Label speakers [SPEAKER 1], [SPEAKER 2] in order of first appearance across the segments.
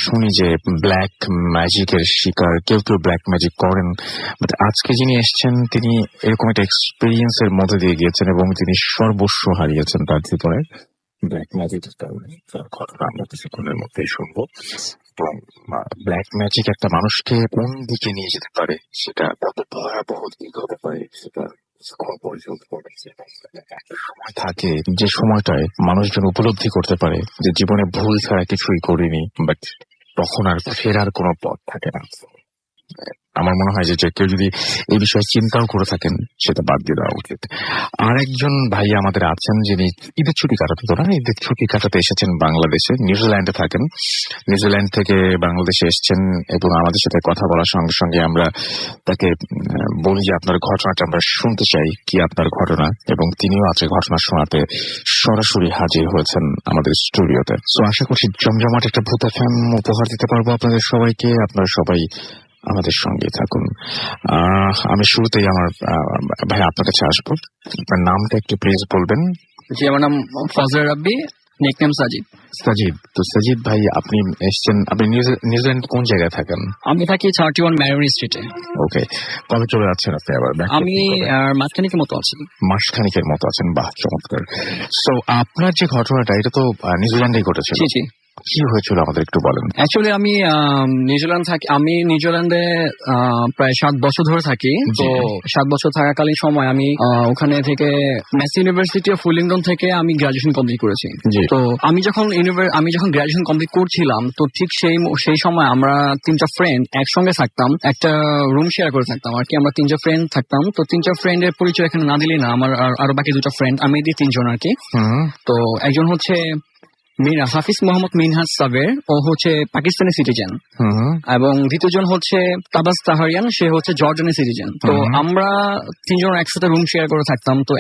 [SPEAKER 1] শুনি যে ব্ল্যাক ম্যাজিকের শিকার, কেউ কেউ ব্ল্যাক ম্যাজিক করেন, বাট আজকে যিনি এসছেন তিনি এরকম একটা এক্সপিরিয়েন্সের মধ্যে দিয়ে গিয়েছেন এবং তিনি সর্বস্ব হারিয়েছেন তার জীবনে ব্ল্যাক ম্যাজিকের কারণে। তার ঘটনা আমরা কিছুক্ষণের মধ্যেই শুনবো। এবং ব্ল্যাক ম্যাজিক একটা মানুষকে কোন দিকে নিয়ে যেতে পারে, সেটা কত ভয়াবহ দিক হতে পারে সেটা কিছুক্ষণ পর্যন্ত একটা সময় থাকে যে সময়টায় মানুষজন উপলব্ধি করতে পারে যে জীবনে ভুল ছাড়া কিছুই করিনি, বাট তখন আর ফেরার কোনো পথ থাকে না। আমার মনে হয় যে কেউ যদি এই বিষয়ে চিন্তাও করে থাকেন সেটা বাদ দিয়ে দেওয়া উচিত। আর একজন ভাই আমাদের আছেন যিনি ঈদের ছুটি কাটাতে ঈদের ছুটি কাটাতে এসেছেন বাংলাদেশে, নিউজিল্যান্ডে থাকেন। নিউজিল্যান্ড থেকে বাংলাদেশে এসেছেন এবং আমাদের সাথে কথা বলার সঙ্গে সঙ্গে আমরা তাকে বলি যে আপনার ঘটনাটা আমরা শুনতে চাই, কি আপনার ঘটনা, এবং তিনিও আজকে ঘটনা শোনাতে সরাসরি হাজির হয়েছেন আমাদের স্টুডিওতে। সো আশা করছি জমজমাট একটা ভূত এফএম উপহার দিতে পারবো আপনাদের সবাইকে। আপনারা সবাই আমাদের সঙ্গে থাকুন। আমি শুরুতেই আমার ভাই আপনার কাছে আসবো, আপনার নামটা একটু প্লিজ বলবেন।
[SPEAKER 2] জি, আমার নাম ফজল রাব্বি, নিকনেম সাজিদ।
[SPEAKER 1] সাজিদ, তো সাজিদ ভাই আপনি এসছেন, আপনি নিউজিল্যান্ড কোন জায়গায় থাকেন?
[SPEAKER 2] আমি থাকি 31 ম্যারিন স্ট্রিটে।
[SPEAKER 1] ওকে, কবে চলে যাচ্ছেন আপনি আবার?
[SPEAKER 2] আমি মাসখানিকের মতো আছি।
[SPEAKER 1] মাসখানিকের মতো আছেন, বাহ চমৎকার। সো আপনার যে ঘটনাটা এটা তো নিউজিল্যান্ডেই ঘটেছিল।
[SPEAKER 2] জি জি।
[SPEAKER 1] কি হয়েছিল আমাদের একটু বলেন।
[SPEAKER 2] অ্যাকচুয়ালি আমি নিউজিল্যান্ডে প্রায় 7 বছর ধরে থাকি। তো 7 বছর থাকাকালীন সময় আমি ওখানে থেকে মেসি ইউনিভার্সিটি অফ উইলিংটন থেকে আমি গ্রাজুয়েশন কমপ্লিট করেছি। তো আমি যখন গ্রাজুয়েশন কমপ্লিট করছিলাম, তো ঠিক সেই সময় আমরা 3টা ফ্রেন্ড একসঙ্গে থাকতাম, একটা রুম শেয়ার করে থাকতাম আর কি। আমরা 3টা ফ্রেন্ড থাকতাম। তো 3টা ফ্রেন্ডের পরিচয় এখানে না দিলেই না, আমার আরো বাকি 2টা ফ্রেন্ড, আমি দিয়ে 3 জন আর কি। তো একজন হচ্ছে হাফিজ মোহাম্মদ মিনহাজ সাবের, ও হচ্ছে পাকিস্তানি সিটিজেন, এবং দ্বিতীয়জন হচ্ছে তাবাস তাহারিয়ান, সে হচ্ছে জর্ডানের সিটিজেন। তো আমরা 3 জন একসাথে রুম শেয়ার করে থাকতাম। তো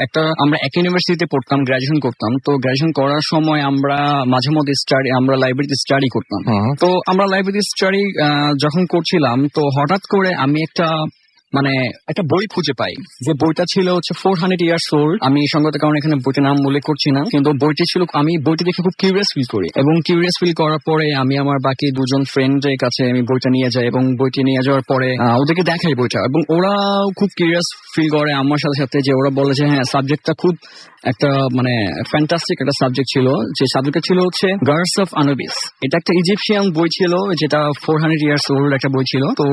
[SPEAKER 2] আমরা এক ইউনিভার্সিটিতে পড়তাম, গ্রাজুয়েশন করতাম। তো গ্রাজুয়েশন করার সময় আমরা মাঝে মধ্যে আমরা লাইব্রেরিতে স্টাডি করতাম। তো আমরা লাইব্রেরিতে স্টাডি যখন করছিলাম, তো হঠাৎ করে আমি একটা বই খুঁজে পাই, যে বইটা ছিল হচ্ছে 400 ইয়ার্স ওল্ড। আমি সঙ্গত কারণে এখানে বইটার নাম উল্লেখ করছি না, কিন্তু বইটি ছিল, আমি বইটি দেখে খুব কিউরিয়াস ফিল করি, এবং কিউরিয়াস ফিল করার পরে আমি আমার বাকি 2 জন ফ্রেন্ডের কাছে আমি বইটা নিয়ে যাই, এবং বইটি নিয়ে যাওয়ার পরে ওদেরকে দেখাই বইটা, এবং ওরাও খুব কিউরিয়াস ফিল করে আমার সাথে সাথে, যে ওরা বলে যে হ্যাঁ সাবজেক্টটা খুব একটা ফ্যান্টাস্টিক একটা সাবজেক্ট ছিল। যে সাবজেক্টটা ছিল হচ্ছে গার্স অফ আনুবিস। এটা একটা ইজিপশিয়ান বই ছিল, যেটা 400 ইয়ার্স ওল্ড একটা বই ছিল। তো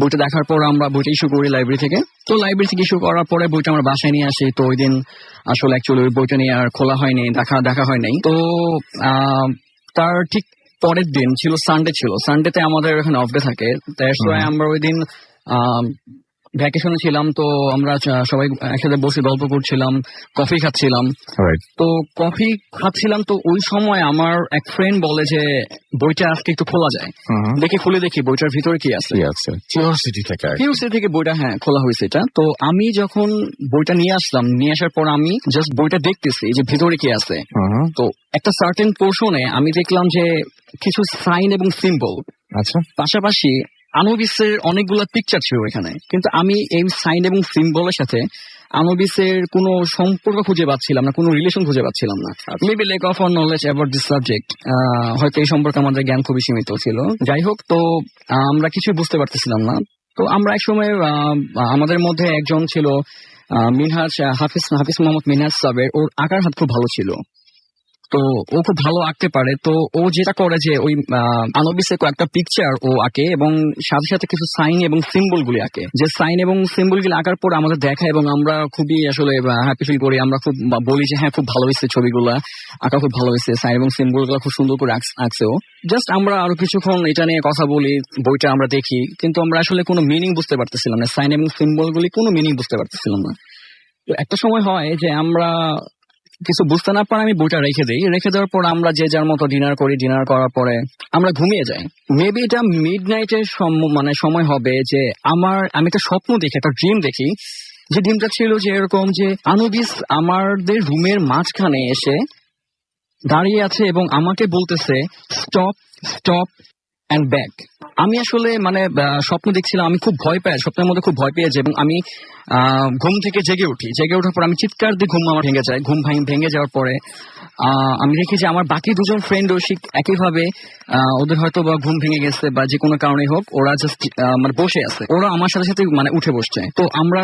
[SPEAKER 2] বইটা দেখার পর আমরা বইটা ইস্যু করি লাইব্রেরি থেকে। তো লাইব্রেরি থেকে ইস্যু করার পরে বইটা আমরা বাসায় নিয়ে আসি। তো ওই দিন আসলে অ্যাকচুয়ালি ওই বইটা নিয়ে আর খোলা হয়নি, দেখা হয় নাই। তো তার ঠিক পরের দিন ছিল সানডে, সানডেতে আমাদের এখানে অফ ডে থাকে। তাই আমরা ওই দিন ভ্যাকেশনে ছিলাম। তো আমরা সবাই একসাথে বসে গল্প করছিলাম, কফি খাচ্ছিলাম। তো কফি খাচ্ছিলাম, তো ওই সময় আমার এক ফ্রেন্ড বলে যে বইটা আজকে একটু খোলা যায়, খুলে দেখি বইটার ভিতরে কি আছে। কিউরিওসিটি থেকে বইটা খোলা হয়েছে এটা। তো আমি যখন বইটা নিয়ে আসলাম, নিয়ে আসার পর আমি জাস্ট বইটা দেখতেছি যে ভিতরে কি আছে। তো একটা সার্টেন পোর্শনে আমি দেখলাম যে কিছু সাইন এবং সিম্বল, পাশাপাশি আনুবিসের অনেকগুলো পিকচার ছিল এখানে। কিন্তু আমি এই সাইন এবং সিম্বলের সাথে আনুবিসের কোনো সম্পর্ক খুঁজে পাচ্ছিলাম না, কোনো রিলেশন খুঁজে পাচ্ছিলাম না। Maybe lack of knowledge about this subject, হয়তো এই সম্পর্কে আমাদের জ্ঞান খুবই সীমিত ছিল। যাই হোক, তো আমরা কিছুই বুঝতে পারতেছিলাম না। তো আমরা একসময় আমাদের মধ্যে একজন ছিল হাফিজ মোহাম্মদ মিনহাজ সাবের, ওর আঁকার হাত খুব ভালো ছিল। তো ও খুব ভালো আঁকতে পারে। তো ও যেটা করে যে ওই আনুবিসের কয়েকটা পিকচার ও আঁকে, এবং সাথে সাথে কিছু সাইন এবং সিম্বল গুলি আঁকে। যে সাইন এবং সিম্বল গুলি আঁকার পর আমাদের দেখায়, এবং আমরা খুবই আসলে হ্যাপি ফিল করি। আমরা খুব বলি যে হ্যাঁ খুব ভালো হয়েছে, ছবিগুলা আঁকা খুব ভালো হয়েছে, সাইন এবং সিম্বল গুলা খুব সুন্দর করে আঁকছে ও। জাস্ট আমরা আরো কিছুক্ষণ এটা নিয়ে কথা বলি, বইটা আমরা দেখি, কিন্তু আমরা আসলে কোনো মিনিং বুঝতে পারতেছিলাম না, সাইন এবং সিম্বল গুলি কোনো মিনিং বুঝতে পারতেছিলাম না। তো একটা সময় হয় যে আমরা কিছু বুঝতে না পারে আমি বইটা রেখে দেওয়ার পর আমরা যে যার মতো ডিনার করি। ডিনার করার পরে আমরা ঘুমিয়ে যাই। মেবি এটা মিড নাইটের সময় হবে, যে আমি একটা স্বপ্ন দেখি, একটা ড্রিম দেখি। যে ড্রিমটা ছিল যে এরকম, যে আনুবিস আমাদের রুমের মাঝখানে এসে দাঁড়িয়ে আছে এবং আমাকে বলতেছে স্টপ স্টপ অ্যান্ড ব্যাক। আমি আসলে মানে স্বপ্ন দেখছিলাম, আমি খুব ভয় পাই, স্বপ্নের মধ্যে খুব ভয় পেয়ে যাই এবং আমি ঘুম থেকে জেগে ওঠার পর আমি চিৎকার দিয়ে ঘুম আমার ভেঙে যায়। ঘুম ভেঙে যাওয়ার পরে আমি দেখি যে আমার বাকি দুজন ফ্রেন্ডও একইভাবে ওদের হয়তো বা ঘুম ভেঙে গেছে বা যে কোনো কারণে হোক, ওরা জাস্ট মানে বসে আছে, ওরা আমার সাথে সাথে মানে উঠে বসছে। তো আমরা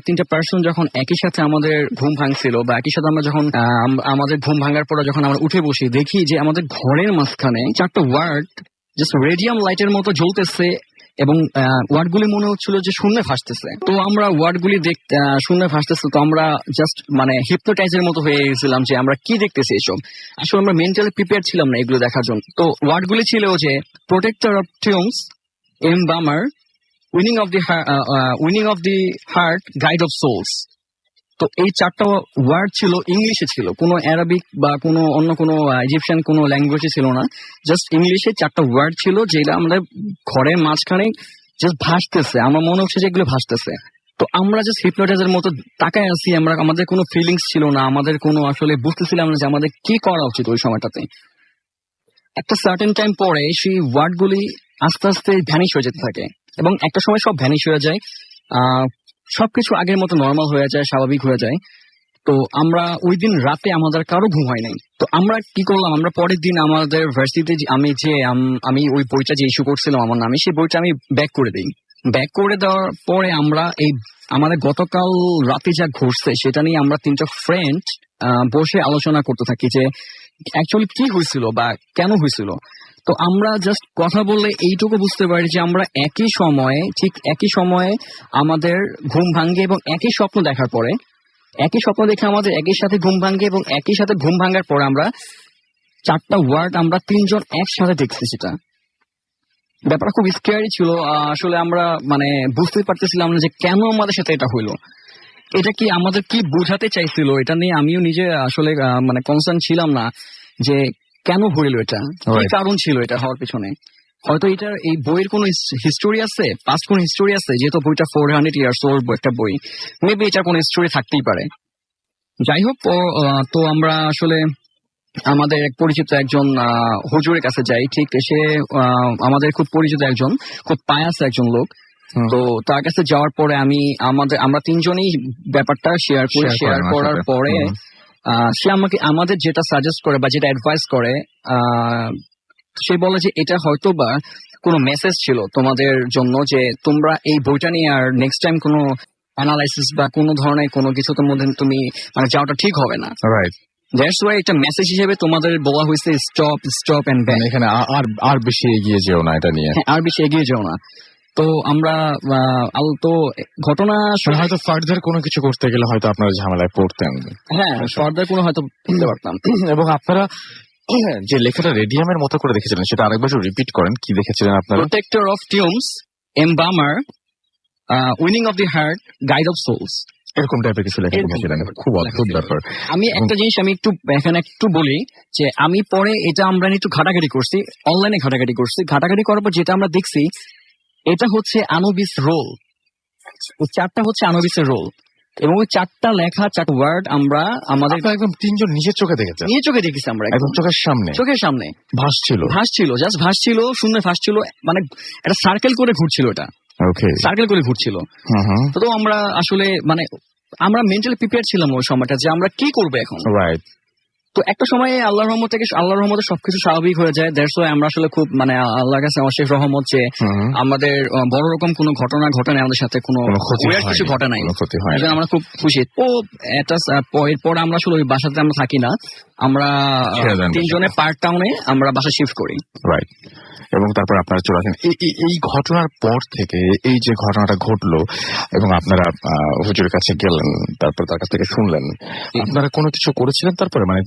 [SPEAKER 2] তিনটা পার্সন যখন একই সাথে আমাদের ঘুম ভাঙছিল বা একই সাথে আমরা যখন আমাদের ঘুম ভাঙার পরে যখন আমরা উঠে বসি, দেখি যে আমাদের ঘরের মাঝখানে 4টা ওয়ার্ড জাস্ট রেডিয়াম লাইটের মতো জ্বলতেছে এবং ওয়ার্ডগুলি মনে হচ্ছিল যে শূন্যে ভাসতেছে। তো আমরা ওয়ার্ডগুলি শূন্যে ভাসতেছে, তো আমরা জাস্ট মানে হিপনোটাইজের মতো হয়ে গেছিলাম যে আমরা কি দেখতেছি এসব। আসলে আমরা মেন্টালি প্রিপেয়ার ছিলাম না এগুলো দেখার জন্য। তো ওয়ার্ডগুলি ছিল যে protector of tombs, embalmer, weighing of the heart, guide of souls. তো এই 4টা ওয়ার্ড ছিল, ইংলিশে ছিল, কোনো অ্যারাবিক বা কোনো অন্য কোনো ইজিপশিয়ান কোনো ল্যাঙ্গুয়েজে ছিল না, জাস্ট ইংলিশে 4টা ওয়ার্ড ছিল, যেটা আমাদের ঘরের মাঝখানে জাস্ট ভাসতেছে। আমার মনে হচ্ছে যে এগুলো ভাসতেছে। তো আমরা জাস্ট হিপনোটাইজার মতো তাকায় আছি, আমাদের কোনো ফিলিংস ছিল না, আমাদের কোনো আসলে বুঝতেছিলাম না যে আমাদের কি করা উচিত ওই সময়টাতে। একটা সার্টেন টাইম পরে সেই ওয়ার্ডগুলি আস্তে আস্তে ভ্যানিশ হয়ে যেতে থাকে এবং একটা সময় সব ভ্যানিশ হয়ে যায়, সবকিছু আগের মতো নর্মাল হয়ে যায়, স্বাভাবিক হয়ে যায়। তো আমরা ওই দিন রাতে আমাদের কারো ঘুম হয় নাই। তো আমরা কি করলাম, আমরা পরের দিন আমাদের ভার্সিটিতে আমি ওই বইটা যে ইস্যু করছিলাম আমার নামে, সেই বইটা আমি ব্যাক করে দিই। ব্যাক করে দেওয়ার পরে আমরা আমাদের গতকাল রাতে যা ঘটছে সেটা নিয়ে আমরা 3টা ফ্রেন্ড বসে আলোচনা করতে থাকি যে অ্যাকচুয়ালি কি হয়েছিল বা কেন হয়েছিল। তো আমরা জাস্ট কথা বললে এইটুকু বুঝতে পারি যে আমরা ঠিক একই সময়ে আমাদের ঘুম ভাঙ্গে এবং একই স্বপ্ন দেখার পরে, একই স্বপ্ন দেখে আমাদের একই সাথে ঘুম ভাঙ্গে এবং একই সাথে ঘুম ভাঙ্গার পরে আমরা 4টা ওয়ার্ড আমরা 3জন একসাথে দেখছি। সেটা ব্যাপারটা খুব স্ক্যারি ছিল। আসলে আমরা মানে বুঝতে পারতেছিলাম না যে কেন আমাদের সাথে এটা হইলো, এটা কি আমাদের কি বোঝাতে চাইছিল, এটা নিয়ে আমিও নিজে আসলে মানে কনসার্ন ছিলাম না যে কেন হইলো, এটা কি কারণ ছিল এটা হওয়ার পিছনে। হয়তো এই বইয়ের কোনো হিস্টোরি আছে, পাস্ট কোন হিস্টোরি আছে, যেহেতু বইটা 400 ইয়ার্স ওল্ড একটা বই, মেবি এটার কোনো হিস্টোরি থাকতেই পারে। যাই হোক, তো আমরা আসলে আমাদের এক পরিচিত একজন হুজুরের কাছে যাই। ঠিক সে আমাদের খুব পরিচিত একজন, খুব পায়াস একজন লোক। তো তার কাছে যাওয়ার পরে আমরা 3জনই ব্যাপারটা শেয়ার করার পরে সে আমাদের যেটা সাজেস্ট করে বা যেটা অ্যাডভাইস করে, সে বলে যে এটা হয়তো বা কোনো মেসেজ ছিল তোমাদের জন্য, যে তোমরা এই বইটা নিয়ে আর নেক্সট টাইম কোনো অ্যানালাইসিস বা কোনো ধরনের কোনো কিছুর মধ্যে তুমি মানে যাওয়াটা ঠিক হবে না। রাইট, দ্যাটস ওয়াই একটা মেসেজ হিসেবে তোমাদের বলা হয়েছে স্টপ এন্ড ব্যাক।
[SPEAKER 1] এখানে আর বেশি এগিয়ে যেও না, এটা নিয়ে
[SPEAKER 2] আর বেশি এগিয়ে যেও না। তো আমরা তো ঘটনা
[SPEAKER 1] হয়তো ফার্দার কোনো কিছু করতে গেলে হয়তো আপনারা ঝামেলায় পড়তেন।
[SPEAKER 2] হ্যাঁ, ফার্দার কোনো হয়তো করতে পারতাম।
[SPEAKER 1] এবং আপনারা যে লেখাটা রেডিয়ামের মতো করে দেখেছিলেন সেটা আরেকবার রিপিট করেন, কি দেখেছিলেন আপনারা?
[SPEAKER 2] Protector of tombs, embalmer, weighing of the heart, guide of souls,
[SPEAKER 1] এরকম টাইপের কিছু লেখা লিখেছিলেন। খুব অদ্ভুত ব্যাপার।
[SPEAKER 2] আমি একটা জিনিস আমি এখানে একটু বলি যে আমি পরে এটা আমরা একটু ঘাটাঘাটি করছি, অনলাইনে ঘাটাঘাটি করার পর যেটা আমরা দেখছি, এটা হচ্ছে আনুবিস রোল। ওই 4টা হচ্ছে আনুবিসের রোল এবং ওই 4টা লেখা 4 ওয়ার্ড আমরা আমাদের
[SPEAKER 1] একদম 3জন নিজের চোখে দেখেছি। আমরা একদম চোখের সামনে ভাসছিল, জাস্ট ভাসছিল, শূন্য ভাসছিল, মানে একটা সার্কেল করে ঘুরছিল, এটা সার্কেল করে ঘুরছিল। তো আমরা আসলে মানে আমরা মেন্টালি প্রিপেয়ার ছিলাম ওই সময়টা যে আমরা কি করবো এখন। রাইট। তো একটা সময় আল্লাহর রহমতে সবকিছু স্বাভাবিক হয়ে যায়। দ্যাটস ওয়াই আমরা আসলে খুব মানে আল্লাহর কাছে অশেষ রহমত যে আমাদের বড় রকম কোনো ঘটনা ঘটে নাই, আমাদের সাথে কোনো কিছু ঘটে নাই, আমরা খুব খুশি। তো এরপর আমরা আসলে ওই বাসাতে আমরা থাকি না, আমরা 3জনে পার্ট টাউনে আমরা বাসা শিফট করি। রাইট। এবং তারপর আপনারা চলে আসেন। এই ঘটনার পর থেকে, এই যে ঘটনাটা ঘটলো এবং আপনারা হুজুরের কাছে গেলেন, তারপর তার কাছ থেকে শুনলেন, আপনারা কোনো কিছু করেছিলেন তারপরে? মানে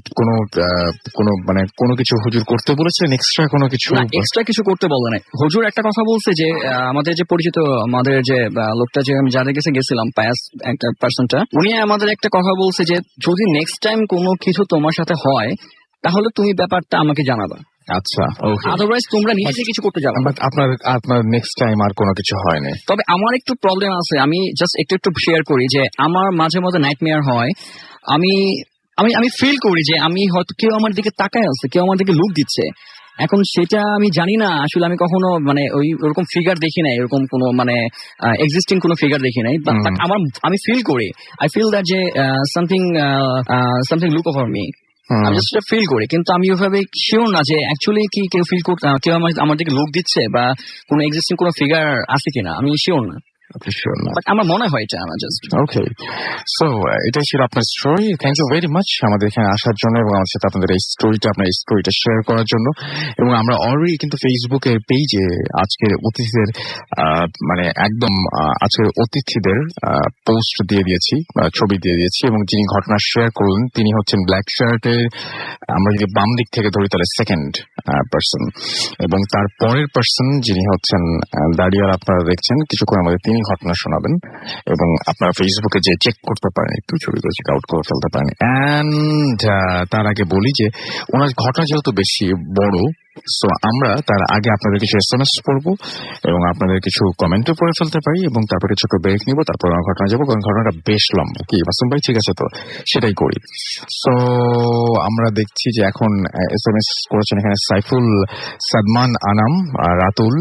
[SPEAKER 1] কোনো কিছু হুজুর করতে বলেছিলেন?
[SPEAKER 2] এক্সট্রা কিছু করতে বলে নাই। হুজুর একটা কথা বলছে যে আমাদের যে পরিচিত, আমাদের যে লোকটা, যে আমি যাদের কাছে গেছিলাম, পায়াস একটা পার্সনটা, উনি আমাদের একটা কথা বলছে যে যদি নেক্সট টাইম কোনো কিছু তোমার সাথে হয় তাহলে তুমি ব্যাপারটা আমাকে জানাবা।
[SPEAKER 1] আচ্ছা,
[SPEAKER 2] আদারওয়াইজ তোমরা নিজে কিছু করতে যাবে।
[SPEAKER 1] বাট আপনার নেক্সট টাইম আর কোনো কিছু হয়নি?
[SPEAKER 2] তবে আমার একটু প্রবলেম আছে, আমি জাস্ট একটু শেয়ার করি যে আমার মাঝে মাঝে নাইটমেয়ার হয়। আমি ফিল করি যে আমি হয়তো কেউ আমার দিকে তাকায় আছে, কেউ আমার দিকে লুক দিচ্ছে, এখন সেটা আমি জানি না, আসলে আমি কখনো মানে ওরকম ফিগার দেখি নাই, এরকম কোনো মানে এক্সিস্টিং কোনো ফিগার দেখি নাই, বাট আমি ফিল করি, আই ফিল দ্যাট যে সামথিং লুক ওভার মি, আমি জাস্ট ফিল করি, কিন্তু আমি ওইভাবে শিওর না যে অ্যাকচুয়ালি কি কেউ ফিল করতে, কেউ আমার দিকে লুক দিচ্ছে বা কোনো এক্সিস্টিং কোনো ফিগার আছে কিনা, আমি শিওর না। আমার মনে হয় এটা আমার জাস্ট।
[SPEAKER 1] ওকে, সো এটাই ছিল আপনার story. Thank you very much আমাদের এখানে আসার জন্য এবং আমার সাথে আপনাদের এই স্টোরিটা শেয়ার করার জন্য। এবং আমরা অলরেডি কিন্তু ফেসবুকের পেজে আজকের অতিথিদের মানে একদম আজকের অতিথিদের পোস্ট দিয়ে দিয়েছি, ছবি দিয়ে দিয়েছি, এবং যিনি ঘটনা শেয়ার করলেন তিনি হচ্ছেন ব্ল্যাক শার্টের, আমরা যদি বাম দিক থেকে ধরি তাহলে সেকেন্ড পার্সন, এবং তার পরের পার্সন যিনি হচ্ছেন দাঁড়িয়ে আপনারা দেখছেন কিছুক্ষণ আমাদের তিনি ঘটনা শোনাবেন, এবং আপনারা ফেসবুকে যে চেক করতে পারেন, একটু ছবিগুলো চেক আউট করে ফেলতে পারেন। অ্যান্ড তার আগে বলি যে ওনার ঘটনা যেহেতু বেশি বড়, সো আমরা তার আগে আপনাদের কিছু SMS করবো এবং আপনাদের কিছু কমেন্টও পড়ে ফেলতে পারি, এবং তারপরে ছোট ব্রেক নিব, তারপর আমার ঘটনা যাবো, কারণ ঘটনাটা বেশ লম্বা। কি মাসুম ভাই, ঠিক আছে? তো সেটাই করি। সো আমরা দেখছি যে এখন SMS করেছেন এখানে সাইফুল, সাদমান, আনাম, রাতুল,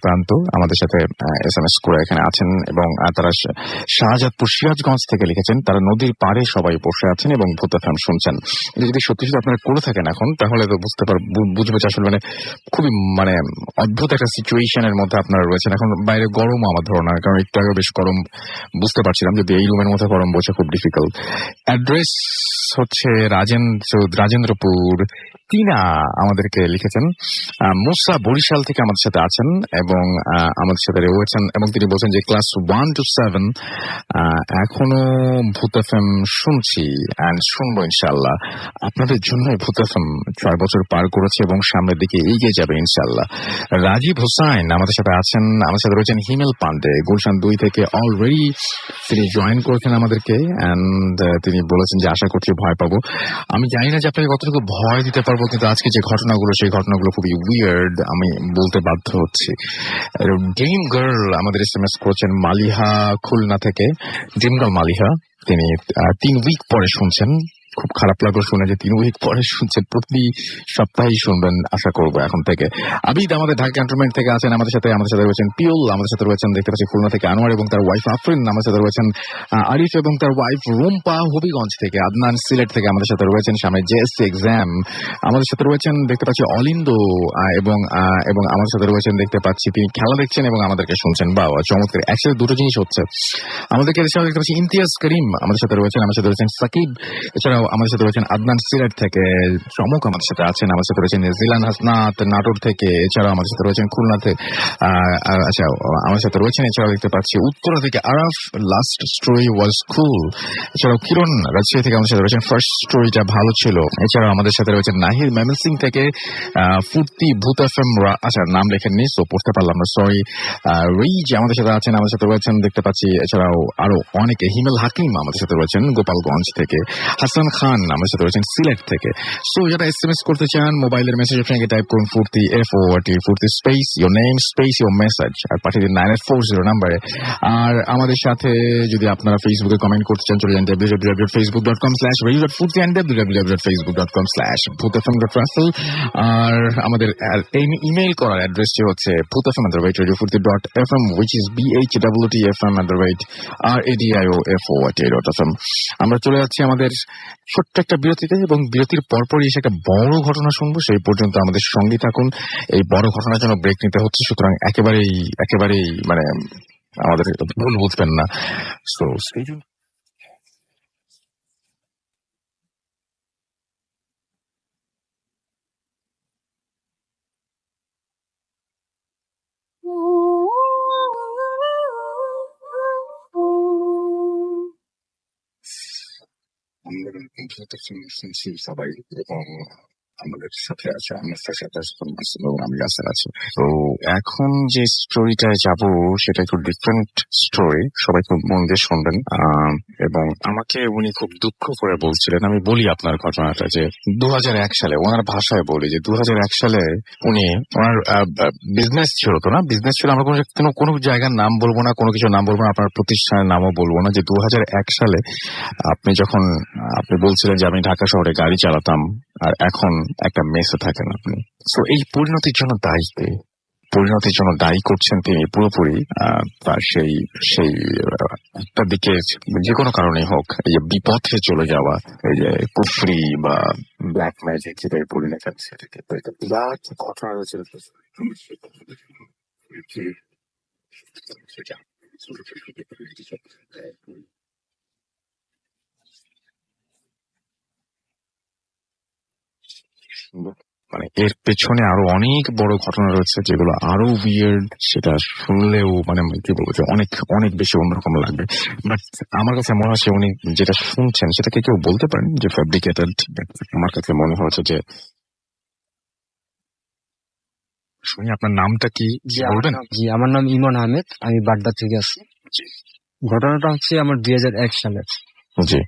[SPEAKER 1] প্রান্ত আমাদের সাথে SMS করে এখানে আছেন, এবং তারা শাহজাদপুর সিরাজগঞ্জ থেকে লিখেছেন তারা নদীর পাড়ে সবাই বসে আছেন এবং ভূত FM শুনছেন। যদি সত্যি সত্যি আপনারা করে থাকেন এখন, তাহলে তো বুঝবো যে আসলে মানে খুবই মানে অদ্ভুত একটা সিচুয়েশনের মধ্যে আপনারা রয়েছেন। এখন বাইরে গরম আমার ধারণা, কারণ একটু আগে বেশ গরম বুঝতে পারছিলাম, যদি এই রুমের মধ্যে গরম বসে খুব ডিফিকাল্ট। অ্যাড্রেস হচ্ছে রাজেন্দ্রপুর। টিনা আমাদেরকে লিখেছেন মুসা বরিশাল থেকে আমাদের সাথে আছেন এবং আমাদের সাথে রয়েছেন, এবং তিনি বলছেন যে ক্লাস 1 to 7 এখনো ভূত FM শুনছি অ্যান্ড শুনবো ইনশাল্লাহ। আপনাদের জন্য ভূত FM 6 বছর পার করেছে এবং সামনের দিকে এগিয়ে যাবে ইনশাল্লাহ। রাজীব হোসাইন আমাদের সাথে আছেন, আমাদের সাথে রয়েছেন হিমেল পান্ডে গুলশান 2 থেকে, অলরেডি তিনি জয়েন করেছেন আমাদেরকে, অ্যান্ড তিনি বলেছেন যে আশা করছি ভয় পাবো। আমি জানি না যে আপনাকে কতটুকু ভয় দিতে পারবো, কিন্তু আজকে যে ঘটনাগুলো সেই ঘটনাগুলো খুবই উইয়ার্ড, আমি বলতে বাধ্য হচ্ছি। ড্রিম গার্ল আমাদের SMS করেছেন মালিহা খুলনা থেকে। ড্রিম গার্ল মালিহা তিনি 3 উইক পরে শুনছেন, খুব খারাপ লাগলো শুনে যে 3 উইক পরে শুনছেন, প্রতি সপ্তাহেই শুনবেন আশা করবো এখন থেকে। আবিদ আমাদের ঢাকা ক্যান্টনমেন্ট থেকে আছেন আমাদের সাথে রয়েছেন পিউল, আমাদের সাথে রয়েছেন দেখতে পাচ্ছি খুলনা থেকে আনোয়ার এবং তার ওয়াইফ আফরিন, আমাদের সাথে রয়েছেন আরিফ এবং তার ওয়াইফ রুম্পা হবিগঞ্জ থেকে, আদনান সিলেট থেকে আমাদের সাথে রয়েছেন, সামনে JSC এক্সাম, আমাদের সাথে রয়েছেন দেখতে পাচ্ছি অলিন্দো, এবং আমাদের সাথে রয়েছেন দেখতে পাচ্ছি তিনি খেলা দেখছেন এবং আমাদেরকে শুনছেন। বা চমৎকার, একসাথে দুটো জিনিস হচ্ছে। আমাদেরকে দেখতে পাচ্ছি ইমতিয়াজ করিম আমাদের সাথে রয়েছেন সাকিব, এছাড়াও আমাদের সাথে রয়েছেন আদনান সিলেট থেকে, চমক আমাদের সাথে আছেন, আমাদের সাথে রয়েছেন জিলান হাসনাত নাটোর থেকে, এছাড়াও আমাদের সাথে রয়েছেন খুলনা থেকে, আচ্ছা আমাদের সাথে রয়েছেন, এছাড়াও দেখতে পাচ্ছি উত্তরা থেকে আরাফ, লাস্ট স্টোরি ওয়াজ কুল, এছাড়াও কিরণ রাজশাহী থেকে আমাদের সাথে রয়েছেন ফার্স্ট স্টোরিটা ভালো ছিল, এছাড়াও আমাদের সাথে রয়েছেন নাহির ময়মনসিং থেকে, ফুর্তি ভূত FM, আচ্ছা নাম লেখেননি সো পড়তে পারলাম না, সরি। রিজ আমাদের সাথে আছেন, আমাদের সাথে রয়েছেন দেখতে পাচ্ছি, এছাড়াও আরো অনেকে, হিমেল হাকিম আমাদের সাথে রয়েছেন গোপালগঞ্জ থেকে, হাসান খান আমাদের সাথে রয়েছেন সিলেট থেকে। সো যারা SMS করতে চান মোবাইলের মেসেজ অপশনে টাইপ করুন ফুর্তি FORT, ফুর্তি space your name space your message, আর পাঠিয়ে দিন 9840 নাম্বারে। আর আমাদের সাথে যদি আপনারা ফেসবুকে কমেন্ট করতে চান চলে যান www.facebook.com/radio.furti and www.facebook.com/bhutfm.raffle। আর আমাদের ইমেইল করার অ্যাড্রেসটি হচ্ছে bhutfm@radiofurti.fm, which is BHWTFM@radio.fm। আমরা চলে যাচ্ছি আমাদের ছোট্ট একটা বিরতিতে, এবং বিরতির পরপরই এসে একটা বড় ঘটনা শুনবো। সেই পর্যন্ত আমাদের সঙ্গে থাকুন, এই বড় ঘটনার জন্য ব্রেক নিতে হচ্ছে, সুতরাং একেবারেই মানে আমাদের ভুল বুঝবেন না। So stay tune. সবাই এবং আমাদের সাথে আছে, আমার সাথে আমি রাস্তায় আছি। তো এখন যে স্টোরিটায় যাব সেটা একটু ডিফারেন্ট স্টোরি, সবাই খুব মন দিয়ে শুনবেন। এবং আমাকে উনি খুব দুঃখ করে বলছিলেন, আমি বলি আপনার ঘটনাটা, যে 2001 সালে, ওনার ভাষায় বলি যে 2001 সালে উনি, ওনার বিজনেস ছিল, তো না বিজনেস ছিল, আমরা কোনো জায়গার নাম বলবো না, কোনো কিছু নাম বলবো না, আপনার প্রতিষ্ঠানের নামও বলবো না, যে 2001 সালে আপনি বলছিলেন যে আমি ঢাকা শহরে গাড়ি চালাতাম, আর এখন একটা মেসে থাকেন আপনি। সো এই পরিণতির জন্য দায়ী করছেন তিনি পুরোপুরি তার সেই সেই একটা দিকে যে কোনো কারণেই হোক এই যে বিপথে চলে যাওয়া, এই যে কুফরি বা ব্ল্যাক ম্যাজিক যেটাই বলি না কেন সেটাকে। তো এটা বিরাট ঘটনা রয়েছে। মানে এর পেছনে আরো অনেক বড় ঘটনা রয়েছে যেগুলো আরো উইয়ার্ড, সেটা শুনলেও মানে কি বলবো যে অনেক অনেক বেশি অন্যরকম লাগবে। বাট আমার কাছে মনে হচ্ছে উনি যেটা শুনছেন সেটাকে কেউ বলতে পারেন যে ফ্যাব্রিকেটেড। আমার কাছে মনে হচ্ছে যে শুনি। আপনার নামটা কি বলবেন?
[SPEAKER 3] জি, আমার নাম ইমন আহমেদ, আমি বাড্ডা থেকে আসছি। ঘটনাটা হচ্ছে আমার 2001 সালের।
[SPEAKER 1] জি,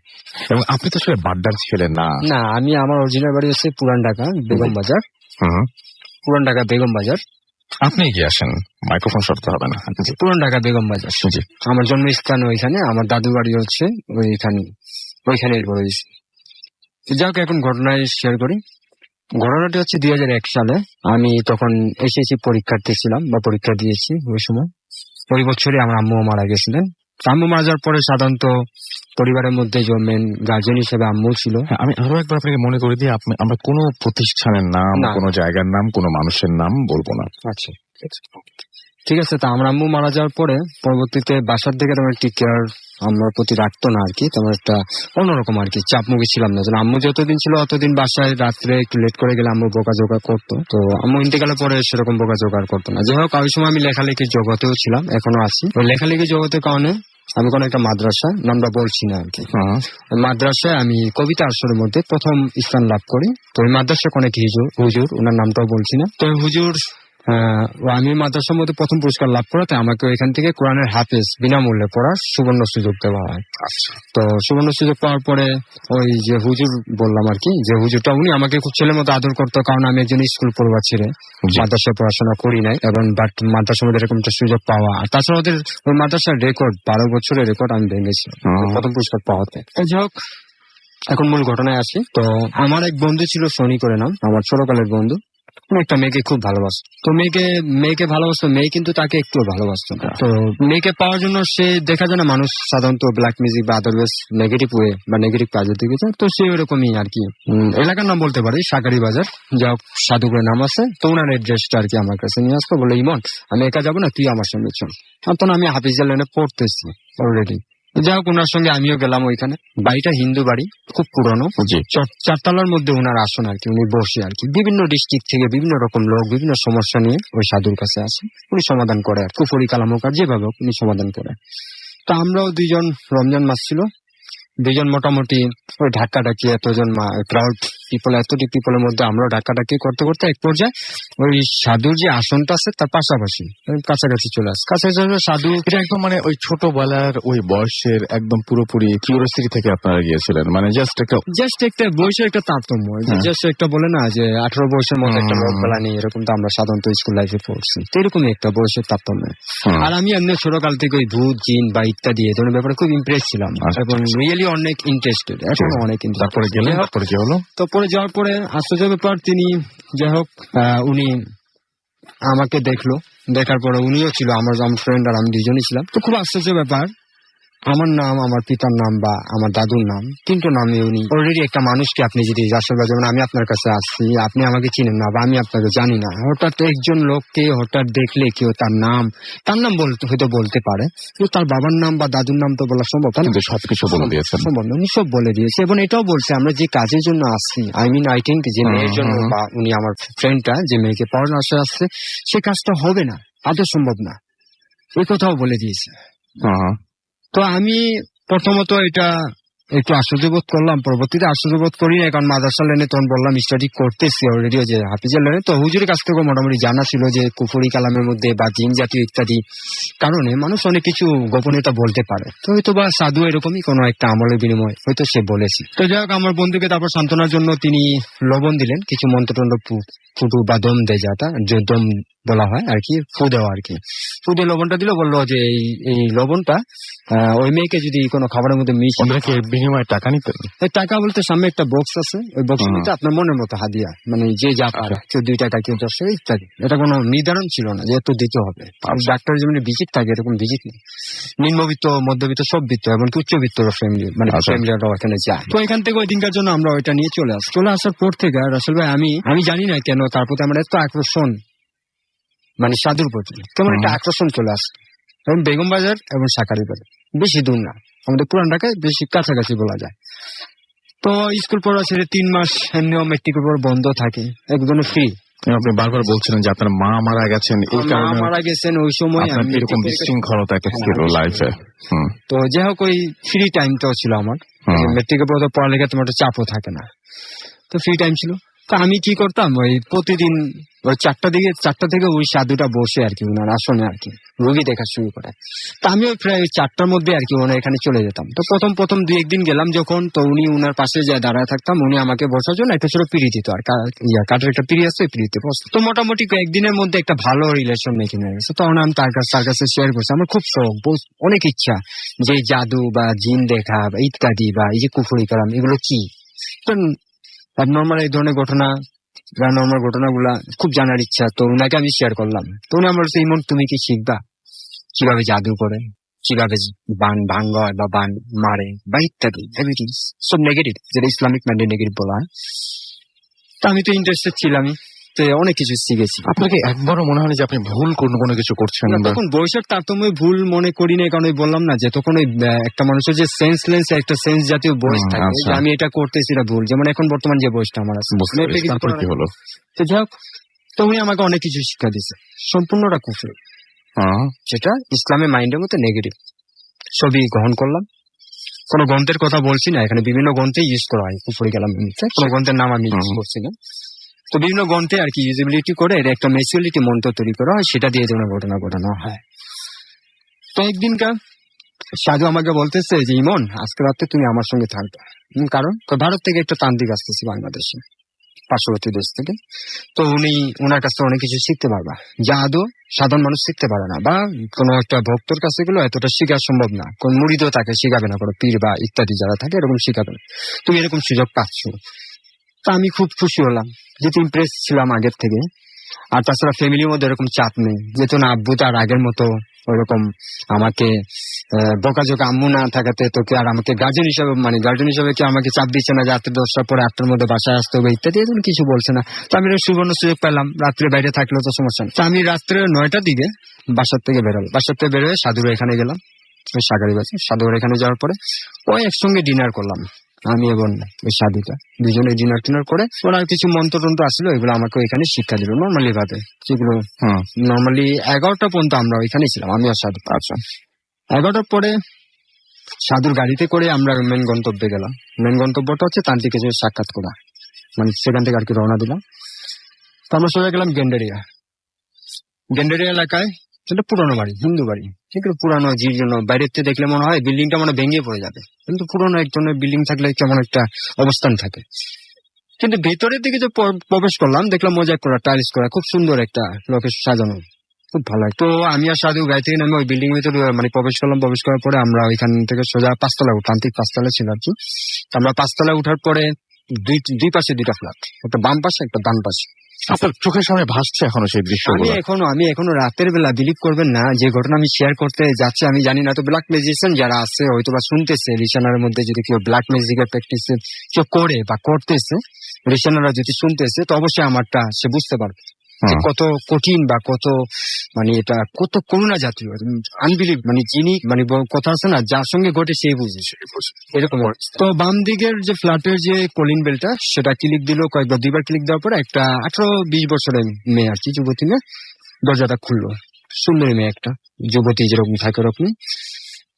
[SPEAKER 1] এবং আপনি তো আসলে বাড্ডার ছেলে না?
[SPEAKER 3] না, আমি আমার অরিজিনাল বাড়ি হচ্ছে পুরান ঢাকা বেগম বাজার। পুরান ঢাকা বেগম বাজার।
[SPEAKER 1] আপনি এগিয়ে আসেন, মাইক্রোফোন সরতে হবে না।
[SPEAKER 3] পুরান ঢাকা বেগম বাজার। জি, আমার জন্মস্থান ওইখানে, আমার দাদু বাড়ি হচ্ছে ওইখানে বড় হয়েছি। যাই হোক, এখন ঘটনায় শেয়ার করি। ঘটনাটি হচ্ছে 2001 সালে আমি তখন এসএসসি পরীক্ষার্থী ছিলাম বা পরীক্ষা দিয়েছি। ওই সময় ওই বছরই আমার আম্মু মারা গেছিলেন। আম্মু মারা যাওয়ার পরে সাধারণত পরিবারের মধ্যে যে মেন গার্জেন হিসেবে আম্মু ছিল।
[SPEAKER 1] আমি আরো একবার আপনাকে মনে করে দিই, আমরা কোনো প্রতিষ্ঠানের নাম, কোনো জায়গার নাম, কোনো মানুষের নাম বলবো না।
[SPEAKER 3] আচ্ছা, ঠিক আছে। তা আমার আম্মু মারা যাওয়ার পরে পরবর্তীতে বাসার থেকে তোমার একটি কেয়ার আমার প্রতি রাখতো না আর কি, তোমার একটা অন্যরকম আর কি চাপমুখী ছিলাম না। আম্মু যতদিন ছিল অতদিন বাসায় রাত্রে একটু লেট করে গেলে আম্মু বকাঝকা করতো। তো আম্মু ইন্তেকালের পরে সেরকম বকাঝকা করতো না। যাই হোক, ওই সময় আমি লেখালেখির জগতেও ছিলাম, এখনো আছি। ওই লেখালেখির জগতের কারণে আমি কোনো একটা মাদ্রাসা, নামটা বলছি না আর কি, মাদ্রাসায় আমি কবিতা আসরের মধ্যে প্রথম স্থান লাভ করি। তো ওই মাদ্রাসা অনেক হুজুর, ওনার নামটাও বলছি না। তো হুজুর আমি মাদ্রাসার মধ্যে প্রথম পুরস্কার লাভ করাতে আমাকে এখান থেকে কোরআনের হাফেজ বিনামূল্যে পড়ার সুবর্ণ সুযোগ দেওয়া হয়। তো সুবর্ণ সুযোগ পাওয়ার পরে ওই যে হুজুর বললাম আর কি, যে হুজুরটা উনি আমাকে খুব ছেলের মতো আদর করতো, কারণ আমি একজন স্কুল পড়ুয়া ছেড়ে মাদ্রাসায় পড়াশোনা করি নাই, এবং বাট মাদ্রাসার মধ্যে এরকম একটা সুযোগ পাওয়া। আর তাছাড়া ওদের ওই মাদ্রাসার রেকর্ড 12 বছরের রেকর্ড আমি ভেঙেছি প্রথম পুরস্কার পাওয়াতে। যাই হোক, এখন মূল ঘটনায় আসি। তো আমার এক বন্ধু ছিল, সনি করে নাম, আমার ছোটকালের বন্ধু। একটা মেয়েকে খুব ভালোবাসতো। তো মেয়েকে ভালোবাসতো, মেয়ে কিন্তু তাকে একটু ভালোবাসতো না। তো মেয়েকে পাওয়ার জন্য সে দেখা যায় না, মানুষ সাধারণত ব্ল্যাক মিউজিক বা আদারওয়াইজ নেগেটিভ ওয়ে বা নেগেটিভ কাজের দিকে যায়। তো সে ওরকমই আর কি, এলাকার নাম বলতে পারি শাকারি বাজার, যা সাধুগুলো নাম আছে। তো ওনার এড্রেসটা আর কি আমার কাছে নিয়ে আসতো, বলে ইমন আমি একা যাবো না, তুই আমার সঙ্গে চল। তখন আমি হাফিজা লাইনে পড়তেছি অলরেডি। যাই হোক, ওনার সঙ্গে আমিও গেলাম ওইখানে। বাড়িটা হিন্দু বাড়ি, খুব পুরনো, চারতলার মধ্যে ওনার আসন আর কি, উনি বসে আর কি বিভিন্ন ডিস্ট্রিক্ট থেকে বিভিন্ন রকম লোক বিভিন্ন সমস্যা নিয়ে ওই সাধুর কাছে আসে, উনি সমাধান করে আর কুফরি কালামকার যেভাবে উনি সমাধান করে। তো আমরাও দুইজন, রমজান মাস ছিল, দুইজন মোটামুটি ওই ধাক্কাধাক্কি এতজন ক্রাউড পিপল, এতটি পিপলের মধ্যে আমরাও ধাক্কাধাক্কি করতে করতে এক পর্যায়ে ওই সাধুর যে আসনটা আছে তার পাশাপাশি কাছাকাছি চলে আসে। কাছাকাছি সাধু
[SPEAKER 1] এটা একদম মানে ওই ছোটবেলার ওই বয়সের একদম পুরোপুরি কিউরিওসিটি থেকে আপনারা গিয়েছিলেন, মানে জাস্ট একটা
[SPEAKER 3] বয়সের একটা তারতম্য, জাস্ট একটা বলে না যে 18 বয়সের মধ্যে একটা লোক বেলা নেই, এরকম তো আমরা সাধারণত স্কুল লাইফে পড়ছি, তো এরকমই একটা বয়সের তারতম্য। আর আমি এমনি ছোটকাল থেকে ওই ভূত জিন বা ইত্যাদি এই ধরনের ব্যাপারে খুব ইমপ্রেস ছিলাম এবং রিয়েলি অনেক ইন্টারেস্টেড, এখন অনেক।
[SPEAKER 1] তারপরে কি হলো?
[SPEAKER 3] তো পরে যাওয়ার পরে আশ্চর্য ব্যাপার, তিনি যাই হোক উনি আমাকে দেখলো, দেখার পরে উনিও ছিল, আমার ফ্রেন্ড আর আমি দুজনই ছিলাম। তো খুব আশ্চর্য ব্যাপার, আমার নাম, আমার পিতার নাম বা আমার দাদুর নাম কিন্তু নামে উনি অলরেডি একটা মানুষকে, আপনি যদি আসলে যেমন আমি আপনার কাছে আসছি, আপনি আমাকে চিনেন না বা আমি আপনাকে জানি না, হঠাৎ একজন লোককে হঠাৎ দেখলে কেউ তার নাম হয়তো বলতে পারে, কিন্তু তার বাবার নাম বা দাদুর নাম তো বলা সম্ভব না।
[SPEAKER 1] সবকিছু বলে দিয়েছেন,
[SPEAKER 3] উনি সব বলে দিয়েছে এবং এটাও বলছে আমরা যে কাজের জন্য আসছি, আই থিঙ্ক যে মেয়ের জন্য, বা উনি আমার ফ্রেন্ডটা যে মেয়েকে পড়ানোর আশায় আসছে, সে কাজটা হবে না, আদৌ সম্ভব না, এই কথাও বলে দিয়েছে। তো আমি প্রথমত এটা একটু আশ্চর্যবোধ করলাম, পরবর্তীতে আশ্চর্যবোধ করি না, কারণ মাদ্রাসা লাইনে তখন বললাম স্টাডি করতেছি অলরেডি যে হাফিজের লাইনে। তো হুজুরের কাছ থেকে মোটামুটি জানা ছিল যে কুফরি কালামের মধ্যে বা জিন জাতীয় ইত্যাদি কারণে মানুষ অনেক কিছু গোপনীয়তা বলতে পারে, তো হয়তো বা সাধু এরকমই কোনো একটা আমলের বিনিময় হয়তো সে বলেছে। তো যাই হোক, আমার বন্ধুকে তারপর সান্ত্বনার জন্য তিনি লবণ দিলেন, কিছু মন্ত্রদণ্ড ফুটু বা দম দেয়, যাটা যে দম বলা হয় আর কি, ফু দেওয়া আর কি। ফু দিয়ে লবণটা দিল, বললো যে এই লবণটা ওই মেয়েকে যদি কোনো খাবারের মধ্যে
[SPEAKER 1] ওদেরকে বিনিময়ে টাকা নিতেন?
[SPEAKER 3] টাকা বলতে সামনে একটা বক্স আছে, ওই বক্সের মধ্যে আপনার মনের মতো হাদিয়া, মানে যে যা পারে, কেউ 2 টাকা, কেউ 10 টাকা ইত্যাদি। এটা কোনো নির্ধারণ ছিল না যে এত দিতে হবে। ডাক্তার যেমন ভিজিট থাকে এরকম ভিজিট নেই। নিম্নবিত্ত, মধ্যবিত্ত, সব বিত্ত এবং উচ্চবিত্ত ফ্যামিলি, মানে ফ্যামিলিরা ওখানে যায়। তো এখান থেকে ওই দিনকার জন্য আমরা ওইটা নিয়ে চলে আসার পর থেকে রাসেল ভাই আমি জানি না কেন তার প্রতি আমার এত আকর্ষণ, মানে সাধুর প্রতি কেমন একটা আকর্ষণ চলে আসে। এবং বেগম বাজার এবং শাকারি বাজার বেশি দূর না, আমাদের পুরান ঢাকায় বেশি কাছাকাছি বলা যায়। তো স্কুল পড়া ছেড়ে 3 মাস এমনিও মেট্রিকের পর বন্ধ থাকে, একদম ফ্রি।
[SPEAKER 1] আপনি বারবার বলছিলেন যে আপনার মা মারা গেছেন, এই কারণে
[SPEAKER 3] মারা গেছেন ওই সময়
[SPEAKER 1] এরকম বিশৃঙ্খলতা ছিল লাইফে।
[SPEAKER 3] তো যাই হোক, ওই ফ্রি টাইমটাও ছিল আমার। মেট্রিকের পর পড়ালেখা তোমার একটা চাপও থাকে না, তো ফ্রি টাইম ছিল। তো আমি কি করতাম, ওই প্রতিদিন ওই 4টা থেকে ওই সাধুটা বসে আর কি ওনার আসনে আর কি রোগী দেখা শুরু করে। তো আমি ওই প্রায় 4টার মধ্যে আর কি ওনার এখানে চলে যেতাম। তো প্রথম 2-1 দিন গেলাম যখন, তো উনি উনার পাশে যায় দাঁড়ায় থাকতাম, উনি আমাকে বসার জন্য একটা ছোট পিড়ি দিত, আর কাঠের একটা পিড়ি আছে, পিড়িতে বসতো। তো মোটামুটি কয়েকদিনের মধ্যে একটা ভালো রিলেশন মেকিং হয়ে গেছে। তখন আমি তার কাছে শেয়ার করছি, আমার খুব শখ, অনেক ইচ্ছা যে জাদু বা জিন দেখা বা ইত্যাদি, বা এই যে কুফরি কালাম, এগুলো কি নর্মাল এই ধরনের নর্মাল ঘটনাগুলা খুব জানার ইচ্ছা। তো উনাকে আমি শেয়ার করলাম। তো উনি আমার বলছে, ইমন তুমি কি শিখবা কিভাবে জাদু করে, কিভাবে বান ভাঙ্গ হয় বা বান মারে বা ইত্যাদি, এভরিথিং সব নেগেটিভ, যেটা ইসলামিক মাইন্ডে নেগেটিভ বলা হয়। তো আমি তো ইন্টারেস্টেড ছিলামই, তো অনেক কিছু শিখেছি।
[SPEAKER 1] আপনাকে একবারও মনে হয় যে আপনি ভুল কোনো কিছু করছেন?
[SPEAKER 3] তখন বয়সের তারতম্য ভুল মনে করি না, কারণ বললাম না যে তখন ওই একটা মানুষের যে সেন্সলেন্স, একটা সেন্স জাতীয় বয়স থাকে, যে আমি এটা করতেছি এটা ভুল। যেমন এখন বর্তমান যে বয়সটা আমার আছে,
[SPEAKER 1] কি হলো?
[SPEAKER 3] তো যাই হোক, তো উনি আমাকে অনেক কিছু শিক্ষা দিচ্ছে, সম্পূর্ণটা কুফরি, সেটা ইসলামের মাইন্ডের মধ্যে নেগেটিভ। সবই গ্রহণ করলাম। কোন গ্রন্থের কথা বলছি না, এখানে বিভিন্ন গ্রন্থে ইউজ করা হয় কুফরি কালাম, কোন গ্রন্থের নাম আমি ইউজ করছি না। তো বিভিন্ন গ্রন্থে আর কি ইউজিবিলিটি করে এটা একটা ম্যাচুয়ালিটি মন্ত্র তৈরি করা হয়, সেটা দিয়ে যেন ঘটনা ঘটানো হয়। তো একদিনকার সাধু আমাকে বলতেছে যে, ইমন আজকে রাতে তুমি আমার সঙ্গে থাকবে। কারণ ভারত থেকে একটা তান্ত্রিক আসতেছে বাংলাদেশে, পার্শ্ববর্তী দেশ থেকে। তো ওনার কাছ থেকে অনেক কিছু শিখতে পারবা, যা আদৌ সাধারণ মানুষ শিখতে পারে না, বা কোন একটা ভক্তর কাছে গুলো এতটা শিখা সম্ভব না। কোন মুরিদও তাকে শিখাবে না, কোনো পীর বা ইত্যাদি যারা থাকে এরকম শিখাবে না। তুমি এরকম সুযোগ পাচ্ছ। তা আমি খুব খুশি হলাম, যেহেতু ইমপ্রেস ছিলাম আগের থেকে। আর তাছাড়া ফ্যামিলির মধ্যে এরকম চাপ নেই, যেহেতু না আব্বু তার আগের মতো ওরকম আমাকে বকাঝোকা, আম্মু না থাকাতে তোকে আর আমাকে গার্জেন হিসাবে কি আমাকে চাপ দিচ্ছে না যে রাত্রে 10টার পরে 8টার মধ্যে বাসায় আসতে হবে ইত্যাদি, এরকম কিছু বলছে না। তো আমি সুবর্ণ সুযোগ পেলাম, রাত্রে বাইরে থাকলেও তো সমস্যা নেই। তো আমি রাত্রে 9টার দিকে বাসার থেকে বেরোয় সাধুর এখানে গেলাম, শাকারি বাজার। সাধুর এখানে যাওয়ার পরে ওই একসঙ্গে ডিনার করলাম, আমি এবং ওই সাধুটা দুজনে ডিনার করে। ওনার কিছু মন্ত্র আসলো, এগুলো আমাকে ওইখানে শিক্ষা দিল নর্মালি ভাবে, যেগুলো নর্মালি 11টা পর্যন্ত আমরা ওইখানে ছিলাম, আমি আর সাধু। আচ্ছা, 11টার পরে সাধুর গাড়িতে করে আমরা মেন গন্তব্যে গেলাম। মেন গন্তব্যটা হচ্ছে তান্ত্রিকের সাক্ষাৎ করা, মানে সেখান থেকে আর কি রওনা দিলাম। তো আমরা সোজা গেলাম গেন্ডারিয়া এলাকায়। সেটা পুরোনো বাড়ি, হিন্দু বাড়ি, সেগুলো পুরানো, যে জন্য বাইরের থেকে দেখলে মনে হয় বিল্ডিংটা মনে ভেঙে পড়ে যাবে, কিন্তু পুরোনো এক ধরনের বিল্ডিং থাকলে কেমন একটা অবস্থান থাকে। কিন্তু ভেতরের দিকে যে প্রবেশ করলাম, দেখলাম মোজাইক করা, টাইলস করা, খুব সুন্দর একটা লোকে সাজানো, খুব ভালো। তো আমি আর সাধু গাড়ি থেকে নামে ওই বিল্ডিং এর ভিতরে মানে প্রবেশ করার পরে আমরা ওইখান থেকে সোজা 5তলা তান্ত্রিক 5তলা ছিল আর কি। আমরা 5তলা উঠার পরে দুই পাশে 2টা ফ্ল্যাট, একটা বাম পাশে একটা ডান পাশে।
[SPEAKER 1] আপনার চোখের সামনে ভাসছে এখনো সেই দৃশ্য?
[SPEAKER 3] আমি এখনো রাতের বেলা, বিলিভ করবেন না, যে ঘটনা আমি শেয়ার করতে যাচ্ছি, আমি জানি না তো ব্ল্যাক ম্যাজিশিয়ান যারা আছে হয়তো বা শুনতেছে, লিসনারের মধ্যে যদি কেউ ব্ল্যাক ম্যাজিকের প্র্যাকটিস কেউ করে বা করতেছে, লিসনাররা যদি শুনতেছে, তো অবশ্যই আমারটা সে বুঝতে পারবে কত কঠিন বা কত মানে এটা কত করুণা জাতীয়, আনবিলিভ, মানে যিনি মানে কথা আছে না, যার সঙ্গে ঘটে সেই বুঝে এরকম। তো বাম দিকের যে ফ্ল্যাটের যে কলিং বেলটা, সেটা ক্লিক দিল কয়েকবার, 2বার ক্লিক দেওয়ার পরে একটা 18-20 বছরের মেয়ে আর কি, যুবতী মেয়ে, দরজাটা খুললো। সুন্দরী মেয়ে, একটা যুবতী যেরকম থাকে ওরকমই।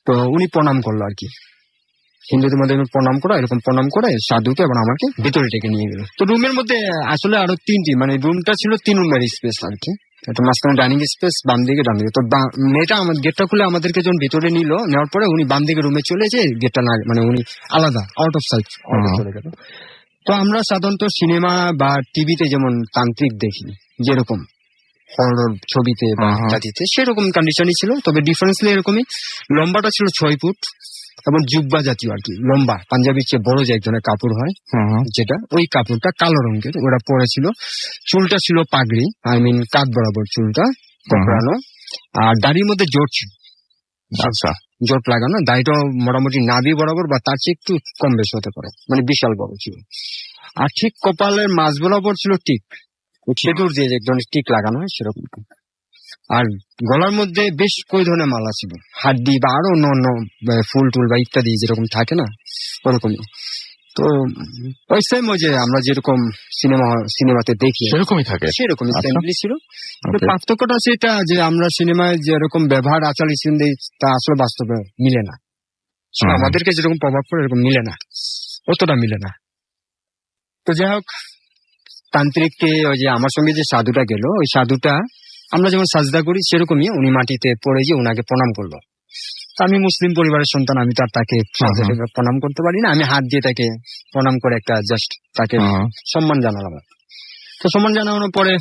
[SPEAKER 3] তো উনি প্রণাম করলো আর কি, হিন্দুদের মধ্যে প্রণাম করা, এরকম প্রণাম করে সাধুকে এবং আমাকে ভিতরে ডেকে নিয়ে গেল। তো রুমের মধ্যে আসলে আরো 3টি, মানে রুমটা ছিল 3 রুমের স্পেস আর কি, একটা মাঝখানে ডাইনিং স্পেস, বাম দিকে ডান দিকে। তো মেয়েটা আমার গেটটা খুলে আমাদেরকে যখন ভিতরে নেওয়ার পরে উনি বাম দিকে রুমে চলে যায়, গেটটা না মানে উনি আলাদা আউট অফ সাইট চলে গেল। তো আমরা সাধারণত সিনেমা বা টিভিতে যেমন তান্ত্রিক দেখি যেরকম, হরর ছবিতে বা ইত্যাদিতে সেরকম কন্ডিশনই ছিল, তবে ডিফারেন্সলি এরকমই। লম্বাটা ছিল 6 ফুট এবং জুব্বা জাতীয় আর কি, লম্বা পাঞ্জাবির চেয়ে বড় যে এক ধরনের কাপড় হয় যেটা, ওই কাপড়টা কালো রঙের ওরা পরেছিল। চুলটা ছিল পাগড়ি, আই মিন কাঁধ বরাবর চুলটা কোঁকড়ানো, আর দাড়ির মধ্যে জোট ছিল,
[SPEAKER 1] আচ্ছা
[SPEAKER 3] জোট লাগানো। দাড়িটা মোটামুটি নাভি বরাবর বা তার চেয়ে একটু কম বেশি হতে পারে, মানে বিশাল বড় ছিল। আর ঠিক কপালের মাঝ বরাবর ছিল টিক, সেতুর যে এক ধরনের টিক লাগানো হয় সেরকম। আর গলার মধ্যে বেশ কই ধরনের মালা ছিল, হাড্ডি বা আরো অন্য অন্য ফুল টুল বা ইত্যাদি যেরকম থাকে না ওরকমই। তো ওই সেম ওই যে আমরা যেরকম সিনেমাতে দেখি
[SPEAKER 1] সেরকমই থাকে,
[SPEAKER 3] সেরকমই
[SPEAKER 1] আচ্ছা।
[SPEAKER 3] সেমলি ছিল।
[SPEAKER 1] Okay.
[SPEAKER 3] পার্থক্যটা হচ্ছে এটা যে আমরা সিনেমায় যেরকম ব্যবহার আচার দিই তা আসলে বাস্তবে মিলে না। আমাদেরকে যেরকম প্রভাব পড়ে এরকম মিলে না, অতটা মিলে না। তো যাই হোক, তান্ত্রিককে ওই যে আমার সঙ্গে যে সাধুটা গেল, ওই সাধুটা আমরা যেমন সাজদা করি সেরকমই উনি মাটিতে পড়ে গিয়ে উনাকে প্রণাম করলো। তো আমি মুসলিম পরিবারের সন্তান, আমি তো আর তাকে প্রণাম করতে পারি না, আমি হাত দিয়ে তাকে প্রণাম করে একটা জাস্ট তাকে সম্মান জানালাম। তো সম্মান জানানোর পরে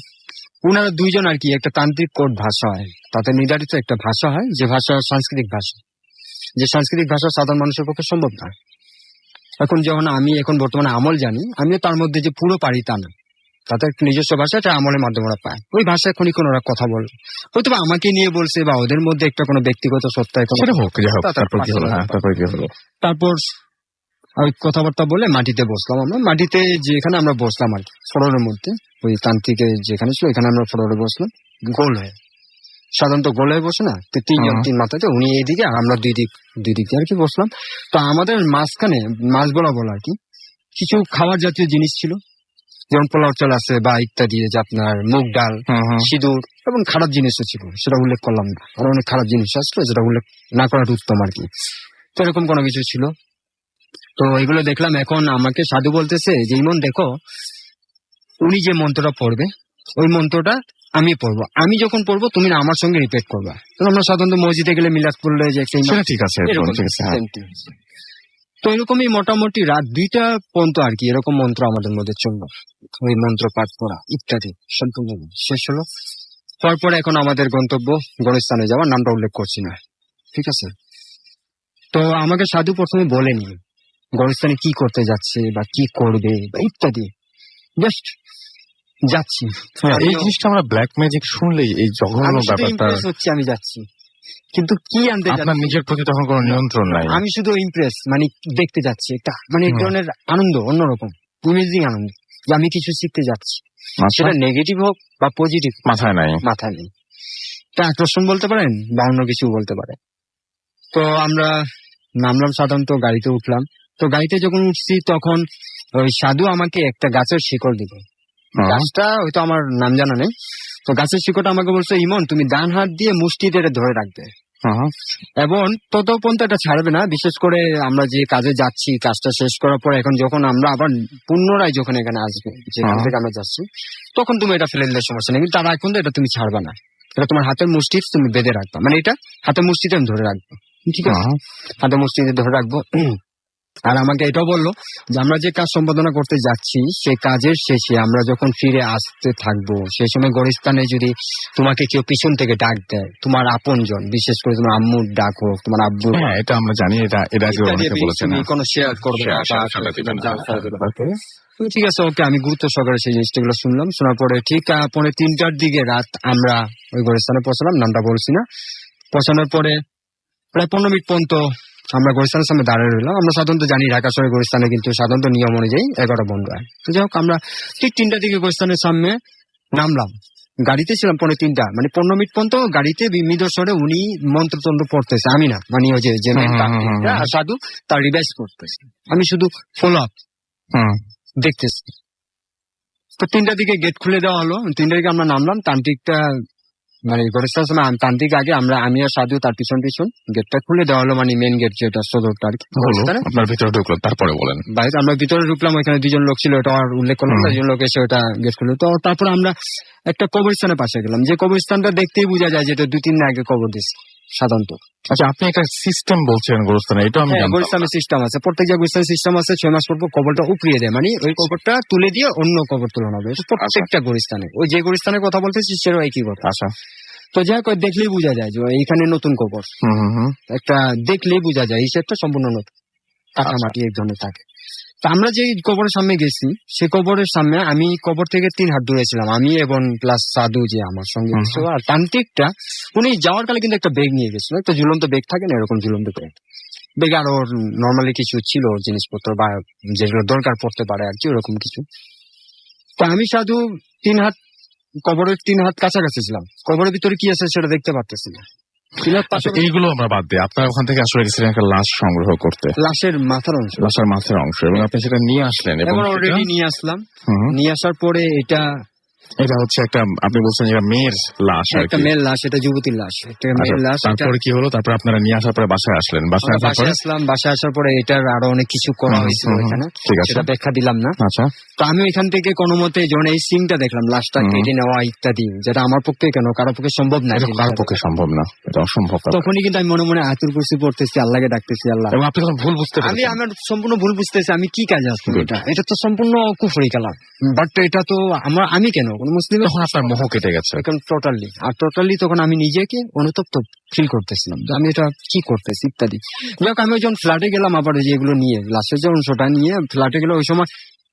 [SPEAKER 3] উনারা দুইজন আর কি একটা তান্ত্রিক কোড ভাষা হয়, তাতে নির্ধারিত একটা ভাষা হয়, যে ভাষা সাংস্কৃতিক ভাষা, যে সাংস্কৃতিক ভাষা সাধারণ মানুষের পক্ষে সম্ভব না। এখন যেমন আমি এখন বর্তমানে আমল জানি, আমিও তার মধ্যে যে পুরো পারি তা না, তাদের নিজস্ব ভাষা, এটা আমলের মাধ্যমে ওরা পায়। ওই ভাষায় ক্ষণিক্ষণ ওরা কথা বলে, হয়তো বা আমাকে নিয়ে বলছে বা ওদের মধ্যে একটা কোনো ব্যক্তিগত সত্তা, তারপর ওই কথাবার্তা বলে মাটিতে বসলাম আমরা। মাটিতে যেখানে আমরা বসলাম আর কি ফ্লোরের মধ্যে, ওই তান্ত্রিকের যেখানে ছিল এখানে আমরা ফ্লোরে বসলাম গোল হয়ে, সাধারণত গোল হয়ে বসে না, তো তিন মাথাতে, উনি এইদিকে আর আমরা দুই দিক দিয়ে আর কি বসলাম। তো আমাদের মাঝখানে মাছ বলা আর কি কিছু খাবার জাতীয় জিনিস ছিল, যেমন পোলাও চাল আছে বা ইত্যাদি, যে আপনার মুগ ডাল, সিঁদুর এবং খারাপ জিনিসও ছিল, সেটা উল্লেখ করলাম না, আর অনেক খারাপ জিনিস আসলো যেটা উল্লেখ না করাটা উত্তম আর কি। তো এরকম কোনো কিছু ছিল। তো এগুলো দেখলাম। এখন আমাকে সাধু বলতেছে যে ইমন দেখো, উনি যে মন্ত্রটা পড়বে ওই মন্ত্রটা আমি পড়বো, আমি যখন পড়বো তুমি না আমার সঙ্গে রিপিট করবা। আমরা সাধারণত মসজিদে গেলে মিলাদ পড়লে যে
[SPEAKER 1] ঠিক আছে,
[SPEAKER 3] তো এরকমই মোটামুটি রাত 2টা পর্যন্ত আর কি এরকম মন্ত্র আমাদের মধ্যে চললো, ওই মন্ত্র পাঠ করা ইত্যাদি সম্পূর্ণ শেষ হলো। তারপরে এখন আমাদের গন্তব্য গণস্থানে যাওয়ার, নামটা উল্লেখ করছি না, ঠিক আছে। তো আমাকে সাধু প্রথমে বলেনি গণস্থানে কি করতে যাচ্ছে বা কি করবে বা ইত্যাদি, জাস্ট যাচ্ছি।
[SPEAKER 1] এই জিনিসটা আমরা ব্ল্যাক ম্যাজিক শুনলেই এই জঘন্য ব্যাপারটা
[SPEAKER 3] হচ্ছে, আমি যাচ্ছি কিন্তু কি আনতে যাচ্ছি,
[SPEAKER 1] আপনার নিজের প্রতি তখন কোনো নিয়ন্ত্রণ নাই।
[SPEAKER 3] আমি শুধু ইমপ্রেস, মানে দেখতে যাচ্ছি একটা, মানে এক ধরনের আনন্দ, অন্যরকম ইমেজিং আনন্দ, যে আমি কিছু শিখতে যাচ্ছি, সেটা নেগেটিভ হোক বা পজিটিভ মাথায় নেই। এটা আকর্ষণ বলতে পারেন বা অন্য কিছু বলতে পারে। তো আমরা নামলাম, সাধারণত গাড়িতে উঠলাম। তো গাড়িতে যখন উঠছি তখন ওই সাধু আমাকে একটা গাছের শিকড় দিল, গাছটা হয়তো আমার নাম জানা নেই। তো গাছের শিকড়টা আমাকে বলছে, ইমন তুমি ডান হাত দিয়ে মুষ্টিতে এটা ধরে রাখবে এবং তত পর্যন্ত এটা ছাড়বে না। বিশেষ করে আমরা যে কাজে যাচ্ছি, কাজটা শেষ করার পর এখন যখন আমরা আবার পুনরায় যখন এখানে আসবে, যেখান থেকে আমরা যাচ্ছি, তখন তুমি এটা ফেলে দিলে সমস্যা নেই, কিন্তু তার আগে কিন্তু এটা তুমি ছাড়বা না, এটা তোমার হাতের মুষ্টি তুমি বেঁধে রাখবা, মানে এটা হাতের মুষ্টিতে আমি ধরে রাখবো, ঠিক আছে, হাতের মুষ্টিতে ধরে রাখবো। আর আমাকে এটাও বললো যে আমরা যে কাজ সম্পাদনা করতে যাচ্ছি সেই কাজের শেষে আমরা যখন ফিরে আসতে থাকবো, সেই সময় গোরস্থানে যদি তোমাকে কেউ পিছন থেকে ডাক দেয়, তোমার আপনজন, বিশেষ করে তোমার আম্মুর ডাক হোক, তোমার আব্বু,
[SPEAKER 1] এটা আমরা জানি, এটা
[SPEAKER 3] কোনো শেয়ার করবে, ঠিক আছে, ওকে। আমি গুরুত্ব সহকারে সেই জিনিসগুলো শুনলাম। শোনার পরে ঠিক 3:30টার দিকে রাত আমরা ওই গোরস্থানে পৌঁছলাম, নামটা বলছি না। পৌঁছানোর পরে প্রায় 15 মিনিট পর্যন্ত আমরা গোরস্থানের সামনে দাঁড়িয়ে রইলাম। আমরা সাধারণত জানি ঢাকা শহরের গোরস্থানে কিন্তু সাধারণত নিয়ম অনুযায়ী 11টা বন্ধ হয়। তো যাই হোক, আমরা ঠিক 3টার দিকে গোরস্থানের সামনে নামলাম, গাড়িতে ছিলাম 3:45, মানে 15 মিনিট পর্যন্ত গাড়িতে মৃদ স্বরে উনি মন্ত্রতন্ত্র পড়তেছে, আমি না, মানে ওই যে সাধু তার রিভাইজ করতেছে, আমি শুধু ফলো আপ দেখতেছি। তো 3টার দিকে গেট খুলে দেওয়া হলো, 3টার দিকে আমরা নামলাম। তান্ত্রিকটা মানে গোরস্থানের সময় তান্ত্রিক আগে, আমি আর সাধু তার পিছন গেটটা খুলে দেওয়া হলো, মানে মেন গেট যেটা সদরটা আর কি।
[SPEAKER 1] আপনার ভিতরে ঢুকলো, তারপরে বলেন।
[SPEAKER 3] বাইরে আমরা ভিতরে ঢুকলাম, ওইখানে 2জন লোক ছিল, এটা আর উল্লেখ করলাম, 2জন লোক এসে ওটা গেট খুলে। তো তারপরে আমরা একটা কবরস্থানের পাশে গেলাম, যে কবরস্থানটা দেখতেই বোঝা যায় যেটা 2-3 দিন আগে কবর দিচ্ছে, সাধারণত।
[SPEAKER 1] আচ্ছা, আপনি একটা সিস্টেম বলছেন গোরস্থানে, এটা আমি জানতাম না।
[SPEAKER 3] গোরস্থানের সিস্টেম আছে, প্রত্যেক জায়গায় গোরস্থানের সিস্টেম আছে। 6 মাস পর কবরটা উপড়িয়ে দেয়, মানে ওই কবরটা তুলে দিয়ে অন্য কবর তুলানো হবে, প্রত্যেকটা গোরস্থানে। ওই যে গোরস্থানের কথা বলতেছি সেটাও একই কথা।
[SPEAKER 1] আচ্ছা,
[SPEAKER 3] তো যাই হোক, দেখলেই বোঝা যায় যে এইখানে নতুন কবর, একটা দেখলেই বোঝা যায় হিসেবটা সম্পূর্ণ নতুন, কাটামাটি এক ধরনের থাকে। তো আমরা যে কবরের সামনে গেছি, সে কবরের সামনে আমি কবর থেকে 3 হাত দূরে ছিলাম, আমি এবং প্লাস সাধু যে আমার সঙ্গে ছিল। আর তান্ত্রিকটা উনি যাওয়ার কালে কিন্তু একটা ব্যাগ নিয়ে গেছিল, একটা ঝুলন্ত ব্যাগ থাকে না, এরকম ঝুলন্ত ব্যাগ। ব্যাগে আরো নর্মালি কিছু ছিল জিনিসপত্র বা যেগুলো দরকার পড়তে পারে আর কি, ওরকম কিছু। তো আমি সাধু 3 হাত, কবরের 3 হাত কাছাকাছি ছিলাম, কবরের ভিতরে কি আছে সেটা দেখতে পারতেছি না।
[SPEAKER 1] এইগুলো আমরা বাদ দিই, আপনার ওখান থেকে আসলে গেছিলেন একটা লাশ সংগ্রহ করতে,
[SPEAKER 3] লাশের মাথার অংশ,
[SPEAKER 1] লাশের মাথার অংশ, এবং আপনি সেটা নিয়ে আসলেন। এবং
[SPEAKER 3] অলরেডি নিয়ে আসলাম, নিয়ে আসার পরে
[SPEAKER 1] এটা হচ্ছে একটা, আপনি বলছেন যেটা মেয়ের লাশ,
[SPEAKER 3] একটা মেয়ের লাশ, এটা যুবতীর লাশ, একটা মেয়ের লাশ।
[SPEAKER 1] তারপরে কি হলো? তারপরে আপনারা নিয়ে আসার পরে বাসায় আসলেন, বাসায় আসলাম,
[SPEAKER 3] বাসায় আসার পরে এটার আরো অনেক কিছু করা হয়েছিল এখানে, সেটা ব্যাখ্যা দিলাম না।
[SPEAKER 1] আচ্ছা,
[SPEAKER 3] তো আমি এখান থেকে কোনো মতে যখন এই সিনটা দেখলাম, লাশটা কেটে নেওয়া ইত্যাদি, যেটা আমার পক্ষে কেন কারো পক্ষে সম্ভব না,
[SPEAKER 1] কারো পক্ষে সম্ভব না, এটা অসম্ভব।
[SPEAKER 3] তখনই কিন্তু আমি মনে মনে আয়াতুল কুরসি পড়তেছি, আল্লাহকে ডাকতেছি, আল্লাহ।
[SPEAKER 1] এবং আপনি তখন ভুল বুঝতে পারছেন,
[SPEAKER 3] আমি আমার সম্পূর্ণ ভুল বুঝতেছি, আমি কি কাজে আসছি, এটা তো সম্পূর্ণ কুফরি কালাম, বাট এটা তো আমি কেন কোন মুসলিম,
[SPEAKER 1] তখন আপনার মোহ কেটে গেছে
[SPEAKER 3] এখন টোটালি তখন আমি নিজেকে অনুতপ্ত ফিল করতেছিলাম যে আমি এটা কি করতেছি ইত্যাদি। যাক, আমি যখন ফ্ল্যাটে গেলাম, আবার যেগুলো নিয়ে লাশের যে অংশটা নিয়ে ফ্ল্যাটে গেলে, ওই সময়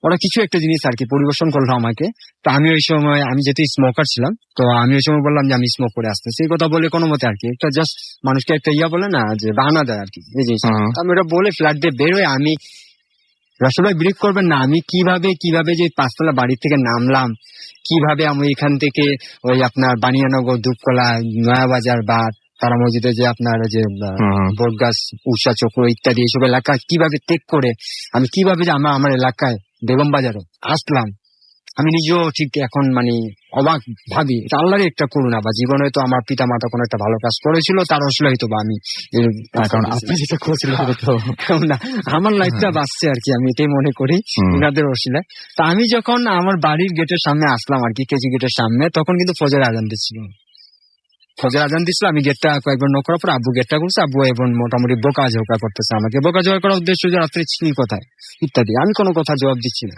[SPEAKER 3] ওরা কিছু একটা জিনিস আর কি পরিবেশন করলো আমাকে। তো আমি ওই সময়, আমি যেহেতু স্মোকার ছিলাম, তো আমি ওই সময় বললাম যে আমি স্মোক করে আসতেছি, এই কথা বলে কোনো মতে আর কি একটা জাস্ট মানুষকে একটা বলে না যে বাহানা দেয় আর কি, এই জিনিস। আমি ওটা বলে ফ্ল্যাট দিয়ে বের হয়ে, আমি রাসেল ভাই ব্রিফ করবেন না, আমি কিভাবে যে 5তলা বাড়ি থেকে নামলাম, কিভাবে আমি এখান থেকে ওই আপনার বানিয়ানগর, ধূপকলা, নয়াবাজার বা তারা মসজিদে যে আপনার যে বটগাছ, উষা চক্র ইত্যাদি এইসব এলাকা কিভাবে ত্যাগ করে আমি কিভাবে যে আমার এলাকায় বেগম বাজারে আসলাম, আমি নিজেও ঠিক এখন মানে অবাক ভাবি। এটা আল্লাহরই একটা করুণা, বা জীবনে তো আমার পিতা মাতা কোনো একটা ভালো কাজ করেছিল, তার আসলে হয়তো বা আমি, কারণ আপনি যেটা করেছিলেন না, আমার লাইফটা বাঁচছে আর কি, আমি এটাই মনে করি ওনাদের অসিলায়। তা আমি যখন আমার বাড়ির গেটের সামনে আসলাম আর কি, কেজি গেটের সামনে, তখন কিন্তু ফজরের আজান দিচ্ছিল। আমি গেটটা কয়েকবার নক করার পর আব্বু গেটটা করছে, আব্বু এবং মোটামুটি বোকাঝোকা করতেছে আমাকে, বোকাঝোকা করার উদ্দেশ্য যে রাত্রে ছিল কোথায় ইত্যাদি। আমি কোনো কথা জবাব দিচ্ছি না,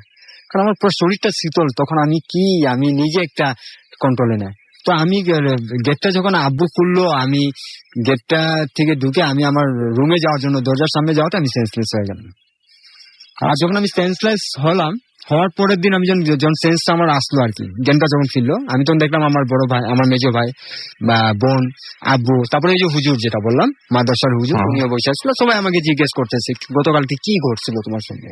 [SPEAKER 3] কারণ আমার পুরো শরীরটা শীতল, তখন আমি নিজে একটা কন্ট্রোলে নেয়। তো আমি গেটটা যখন আব্বু খুললো, আমি গেটটা থেকে ঢুকে আমি আমার রুমে যাওয়ার জন্য দরজার সামনে যাওয়াটা আমি সেন্সলেস হয়ে গেলাম। আর যখন আমি সেন্সলেস হওয়ার পরের দিন আমি যখন সেন্সটা আমার আসলো আর কি, জ্ঞানটা যখন ফিরলো, আমি তখন দেখলাম আমার বড় ভাই, আমার মেজো ভাই বা বোন, আব্বু, তারপরে এই যে হুজুর যেটা বললাম মাদ্রাসার হুজুর, উনিও বসে আসছিল। সবাই আমাকে জিজ্ঞেস করতেছে গতকালকে কি ঘটছিল তোমার সঙ্গে,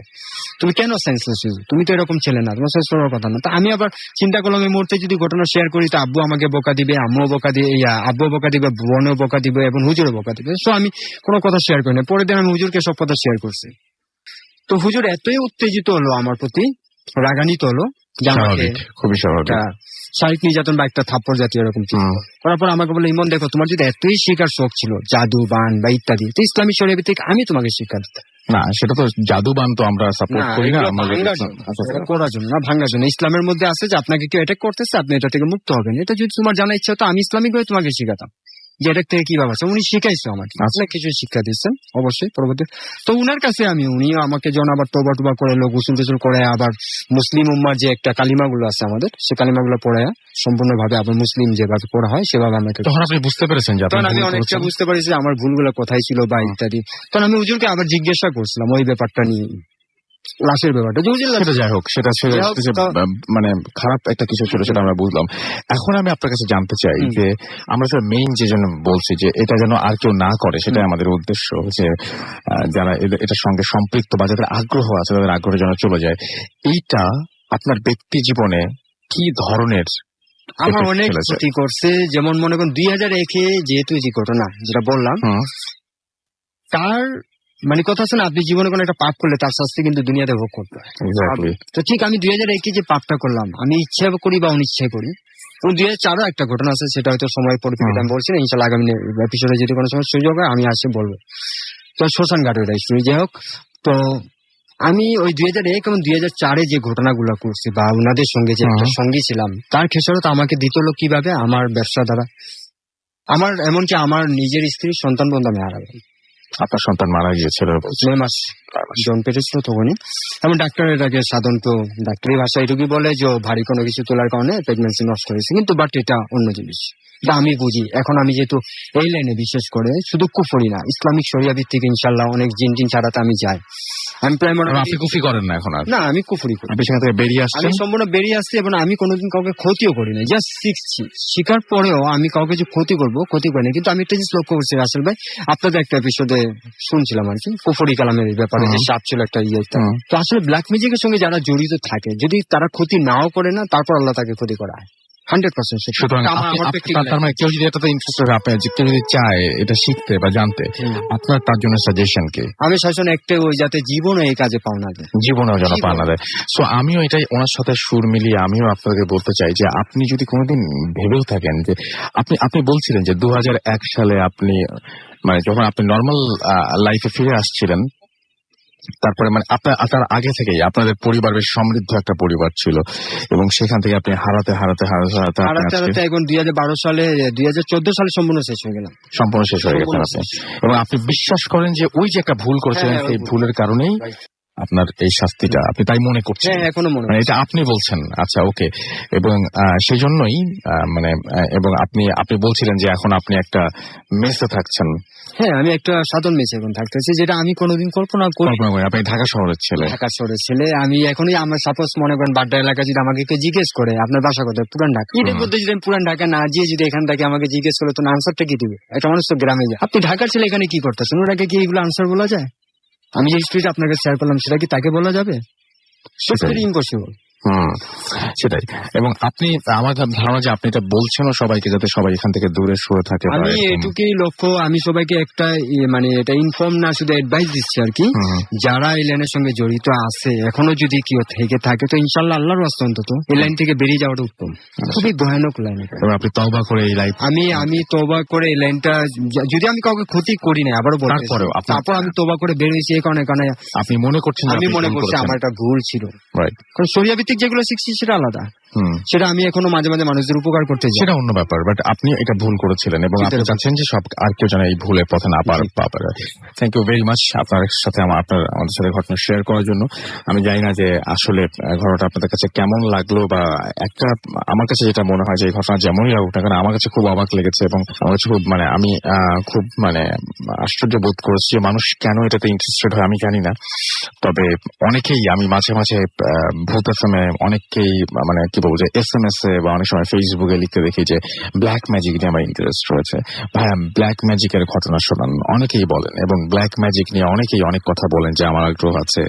[SPEAKER 3] তুমি কেন সেন্সলেস, তুমি তো এরকম ছেলে না, তোমার সেন্স করার কথা না। তো আমি আবার চিন্তা করলাম এই মুহূর্তে যদি ঘটনা শেয়ার করি তো আব্বু আমাকে বোকা দিবে, আম্মুও বোকা দিবে, আব্বু বোকা দিবে, বোনও বোকা দিবে এবং হুজুরও বোকা দিবে। সো আমি কোনো কথা শেয়ার করি না। পরের দিন আমি হুজুরকে সব কথা শেয়ার করছি। তো হুজুর এতই উত্তেজিত হলো আমার প্রতি, রাগান্বিত হলো,
[SPEAKER 1] খুবই স্বাভাবিক,
[SPEAKER 3] শারীরিক নির্যাতন বা একটা থাপ্পড় জাতীয় এরকম করার পর আমাকে বলে, ইমন দেখো, তোমার যদি এতই শেখার শখ ছিল জাদু বান বা ইত্যাদি, তো ইসলামী শরীয়ত থেকে আমি তোমাকে শিক্ষা দিতাম
[SPEAKER 1] না। সেটা তো জাদু বান তো আমরা সাপোর্ট করি না,
[SPEAKER 3] করার জন্য না, ভাঙার জন্য। ইসলামের মধ্যে আছে যে আপনাকে কেউ অ্যাটাক করতেছে, আপনি এটা থেকে মুক্ত হবেন। এটা যদি তোমার জানা ইচ্ছা হতো, আমি ইসলামিক ভাবে তোমাকে শিখাতাম যে এটা থেকে কিভাবে আছে। উনি শিখাইছে আমাকে, অনেক কিছু শিক্ষা দিচ্ছেন অবশ্যই পরবর্তী। তো উনার কাছে উনিও আমাকে যখন আবার তোবা টোবা করে গোসল টোসল করে, আবার মুসলিম উম্মার যে একটা কালিমাগুলো আছে আমাদের, সে কালিমাগুলো পড়ায় সম্পূর্ণভাবে আবার মুসলিম যেভাবে পড়া হয় সেভাবে আমাকে, তখন
[SPEAKER 1] আপনি বুঝতে পেরেছেন যে
[SPEAKER 3] তখন আমি অনেকটা বুঝতে পারছি আমার ভুলগুলো কোথায় ছিল বা ইত্যাদি। তখন আমি হুজুরকে আবার জিজ্ঞাসা করছিলাম ওই ব্যাপারটা নিয়ে, লাশের ব্যাপারটা।
[SPEAKER 1] সেটা যাই হোক, সেটা মানে খারাপ একটা কিছু ছিল, সেটা আমরা বুঝলাম। এখন আমি আপনার কাছে জানতে চাই যে আমরা তো মেইন যে জন্য বলছি যে এটা যেন আর কেউ না করে, সেটাই আমাদের উদ্দেশ্য, যে যারা এটার সঙ্গে সম্পৃক্ত বা যাদের আগ্রহ আছে তাদের আগ্রহ যেন চলে যায়। এইটা আপনার ব্যক্তি জীবনে কি ধরনের
[SPEAKER 3] আমার অনেক ক্ষতি করছে? যেমন মনে করুন 2001-এ যেহেতু যে ঘটনা যেটা বললাম, তার মানে কথা আছে না, আপনি জীবনে কোনো একটা পাপ করলে তার শাস্তি কিন্তু দুনিয়াতে ভোগ করতে হয়। তো ঠিক আমি 2001-এ যে পাপটা করলাম, আমি ইচ্ছা করি বা অনিচ্ছায় করি। 2004-ও একটা ঘটনা আছে, সেটা হয়তো সময় পরিপ্রেক্ষিতে আমি বলছি না, ইনশাল্লাহ আগামী এপিসোডে যদি কোনো সময় সুযোগ হয় আমি আসে বলবো। তো শ্মশান ঘাট ওইটা স্টোরি। যাই হোক, তো আমি ওই 2001 এবং 2004-এ যে ঘটনাগুলো করছি বা ওনাদের সঙ্গে যে একটা সঙ্গী ছিলাম, তার খেসারত আমাকে দিত হলো কিভাবে, আমার ব্যবসা দ্বারা। আমার এমনকি আমার নিজের স্ত্রীর সন্তান বন্ধু আমি হারালাম।
[SPEAKER 1] আপনার সন্তান মারা গিয়েছিল
[SPEAKER 3] 9 মাস জন পেটেছিল তখনই। এমন ডাক্তারের আগে সাধারণত ডাক্তারি ভাষা এটুকুই বলে যে ভারী কোনো কিছু তোলার কারণে প্রেগন্যান্সি নষ্ট হয়েছে, কিন্তু বাট এটা অন্য জিনিস। এটা আমি বুঝি। এখন আমি যেহেতু এই লাইনে বিশেষ করে শুধু কুফরি না, ইসলামিক শরিয়া ভিত্তিক ইনশাল্লাহ অনেক জিন ছাড়াতে আমি যাই। আমি প্রায়
[SPEAKER 1] আপনি কুফরি করেন না এখন আর?
[SPEAKER 3] না, আমি কুফরি করি।
[SPEAKER 1] আপনি সেখান থেকে বেরিয়ে আসছেন?
[SPEAKER 3] আমি সম্পূর্ণ বেরিয়ে আসছি এবং আমি কোনোদিন কাউকে ক্ষতিও করি না, জাস্ট শিখছি। শিখার পরেও আমি কাউকে যে ক্ষতি করি না। কিন্তু আমি একটা জিনিস লক্ষ্য করছি রাসেল ভাই, আপনাদের একটা এপিসোডে শুনছিলাম আর কি, কুফরি কালামের ব্যাপারে যে সাপ ছিল একটা ইয়ে। তো আসলে ব্ল্যাক ম্যাজিকের সঙ্গে যারা জড়িত থাকে, যদি তারা ক্ষতি নাও করে না, তারপর আল্লাহ তাকে ক্ষতি করা হয় 100%।
[SPEAKER 1] সুতরাং তার মানে কেউ যদি এটাতে ইন্টারেস্টেড হয়, কেউ যদি চায় এটা শিখতে বা জানতে, আপনার তার জন্য সাজেশন কি?
[SPEAKER 3] আমি সাজেশন একটাই, ওই যাতে জীবনে এই কাজে পাও না দেয়,
[SPEAKER 1] জীবনেও যেন পাও না দেয়। সো আমিও এটাই ওনার সাথে সুর মিলিয়ে আমিও আপনাকে বলতে চাই যে আপনি যদি কোনোদিন ভেবেও থাকেন যে আপনি বলছিলেন যে 2001 সালে আপনি মানে যখন আপনি নর্মাল লাইফে ফিরে আসছিলেন, তারপরে মানে আপনার আগে থেকেই আপনাদের পরিবার বেশ সমৃদ্ধ একটা পরিবার ছিল এবং সেখান থেকে আপনি হারাতে
[SPEAKER 3] এখন 2012 সালে 2014 সালে সম্পূর্ণ শেষ হয়ে গেলাম।
[SPEAKER 1] সম্পূর্ণ শেষ হয়ে গেছে আপনি, এবং আপনি বিশ্বাস করেন যে ওই যে একটা ভুল করেছিলেন, সেই ভুলের কারণেই আপনার এই শাস্তিটা, আপনি তাই মনে করছেন?
[SPEAKER 3] এখনো মনে
[SPEAKER 1] মানে এটা আপনি বলছেন? আচ্ছা, ওকে। এবং সেই জন্যই মানে এবং আপনি বলছিলেন যে এখন আপনি একটা মেসে থাকছেন।
[SPEAKER 3] হ্যাঁ, আমি একটা সাধারণ মেসে এখন থাকতেছি, যেটা আমি কোনোদিন কল্পনা করি।
[SPEAKER 1] আপনি ঢাকা শহরের ছেলে।
[SPEAKER 3] আমি এখনই আমার সাপোজ মনে করেন বাড্ডা এলাকা যদি আমাকে কেউ জিজ্ঞেস করে আপনার বাসা কোথায়, পুরান ঢাকা, এটার মধ্যে যদি আমি পুরান ঢাকা না গিয়ে যদি এখান থেকে আমাকে জিজ্ঞেস করে, তো আনসারটা কি দিবে? একটা মানুষ তো গ্রামে যায়, আপনি ঢাকার ছেলে এখানে কি করতেছেন, ওটাকে কি এগুলো আনসার বলা যায়? আমি যে হিস্ট্রিটা আপনাকে শেয়ার করলাম সেটা কি তাকে বলা যাবে? ইম্পসিবল।
[SPEAKER 1] সেটাই। এবং আপনি, আমার ধারণা যে আপনি এটা বলছেনও সবাইকে, যাতে সবাই এখান থেকে দূরে সরে থাকে।
[SPEAKER 3] আমি এটুকুই লক্ষ্য, আমি সবাইকে একটা মানে এটা ইনফর্ম না, শুধু অ্যাডভাইস দিচ্ছি আর কি, যারা এই লাইনের সঙ্গে জড়িত আছে, এখনো যদি কেউ থেকে থাকে, তো ইনশাল্লাহ আল্লাহর রাস্তা অন্তত এই লাইন থেকে বেরিয়ে যাওয়াটা উত্তম। খুবই ভয়ানক লাইন।
[SPEAKER 1] আপনি তওবা করে এই লাইন,
[SPEAKER 3] আমি তওবা করে এই লাইনটা, যদি আমি কাউকে ক্ষতি করি না, আবারও তারপর আমি তওবা করে বেরিয়েছি এই কারণে
[SPEAKER 1] আপনি মনে করছেন,
[SPEAKER 3] আমি মনে করছি আমার একটা ভুল ছিল। কারণ শরিয়া ভিত্তিক যেগুলো শিখছি সেটা আলাদা, সেটা আমি এখনো মাঝে মাঝে মানুষদের উপকার করতে যাই,
[SPEAKER 1] সেটা অন্য ব্যাপার। বাট আপনি এটা ভুল করেছিলেন এবং আপনি চাচ্ছেন যে সব আর কেউ যেন এই ভুলের পথে না পারে। থ্যাংক ইউ ভেরি মাচ আপনার সাথে আমাদের সাথে ঘটনা শেয়ার করার জন্য। আমি জানি না যে আসলে ঘটনাটা আপনাদের কাছে কেমন লাগলো, বা একটা আমার কাছে যেটা মনে হয় যে এই ঘটনা যেমনই লাগুক না কেন, আমার কাছে খুব অবাক লেগেছে এবং আমার কাছে খুব মানে আমি খুব মানে আশ্চর্য বোধ করেছি যে মানুষ কেন এটাতে ইন্টারেস্টেড হয় আমি জানি না। তবে অনেকেই, আমি মাঝে মাঝে ভূত এফএমে অনেককেই মানে কি বলবো যে SMS এ বা অনেক সময় ফেসবুকে লিখতে দেখি যে ব্ল্যাক ম্যাজিক নিয়ে আমার ইন্টারেস্ট রয়েছে, ভাইয়া ব্ল্যাক ম্যাজিকের ঘটনা শোনান, অনেকেই বলেন। এবং ব্ল্যাক ম্যাজিক নিয়ে অনেকেই অনেক কথা বলেন যে আমার আগ্রহ আছে,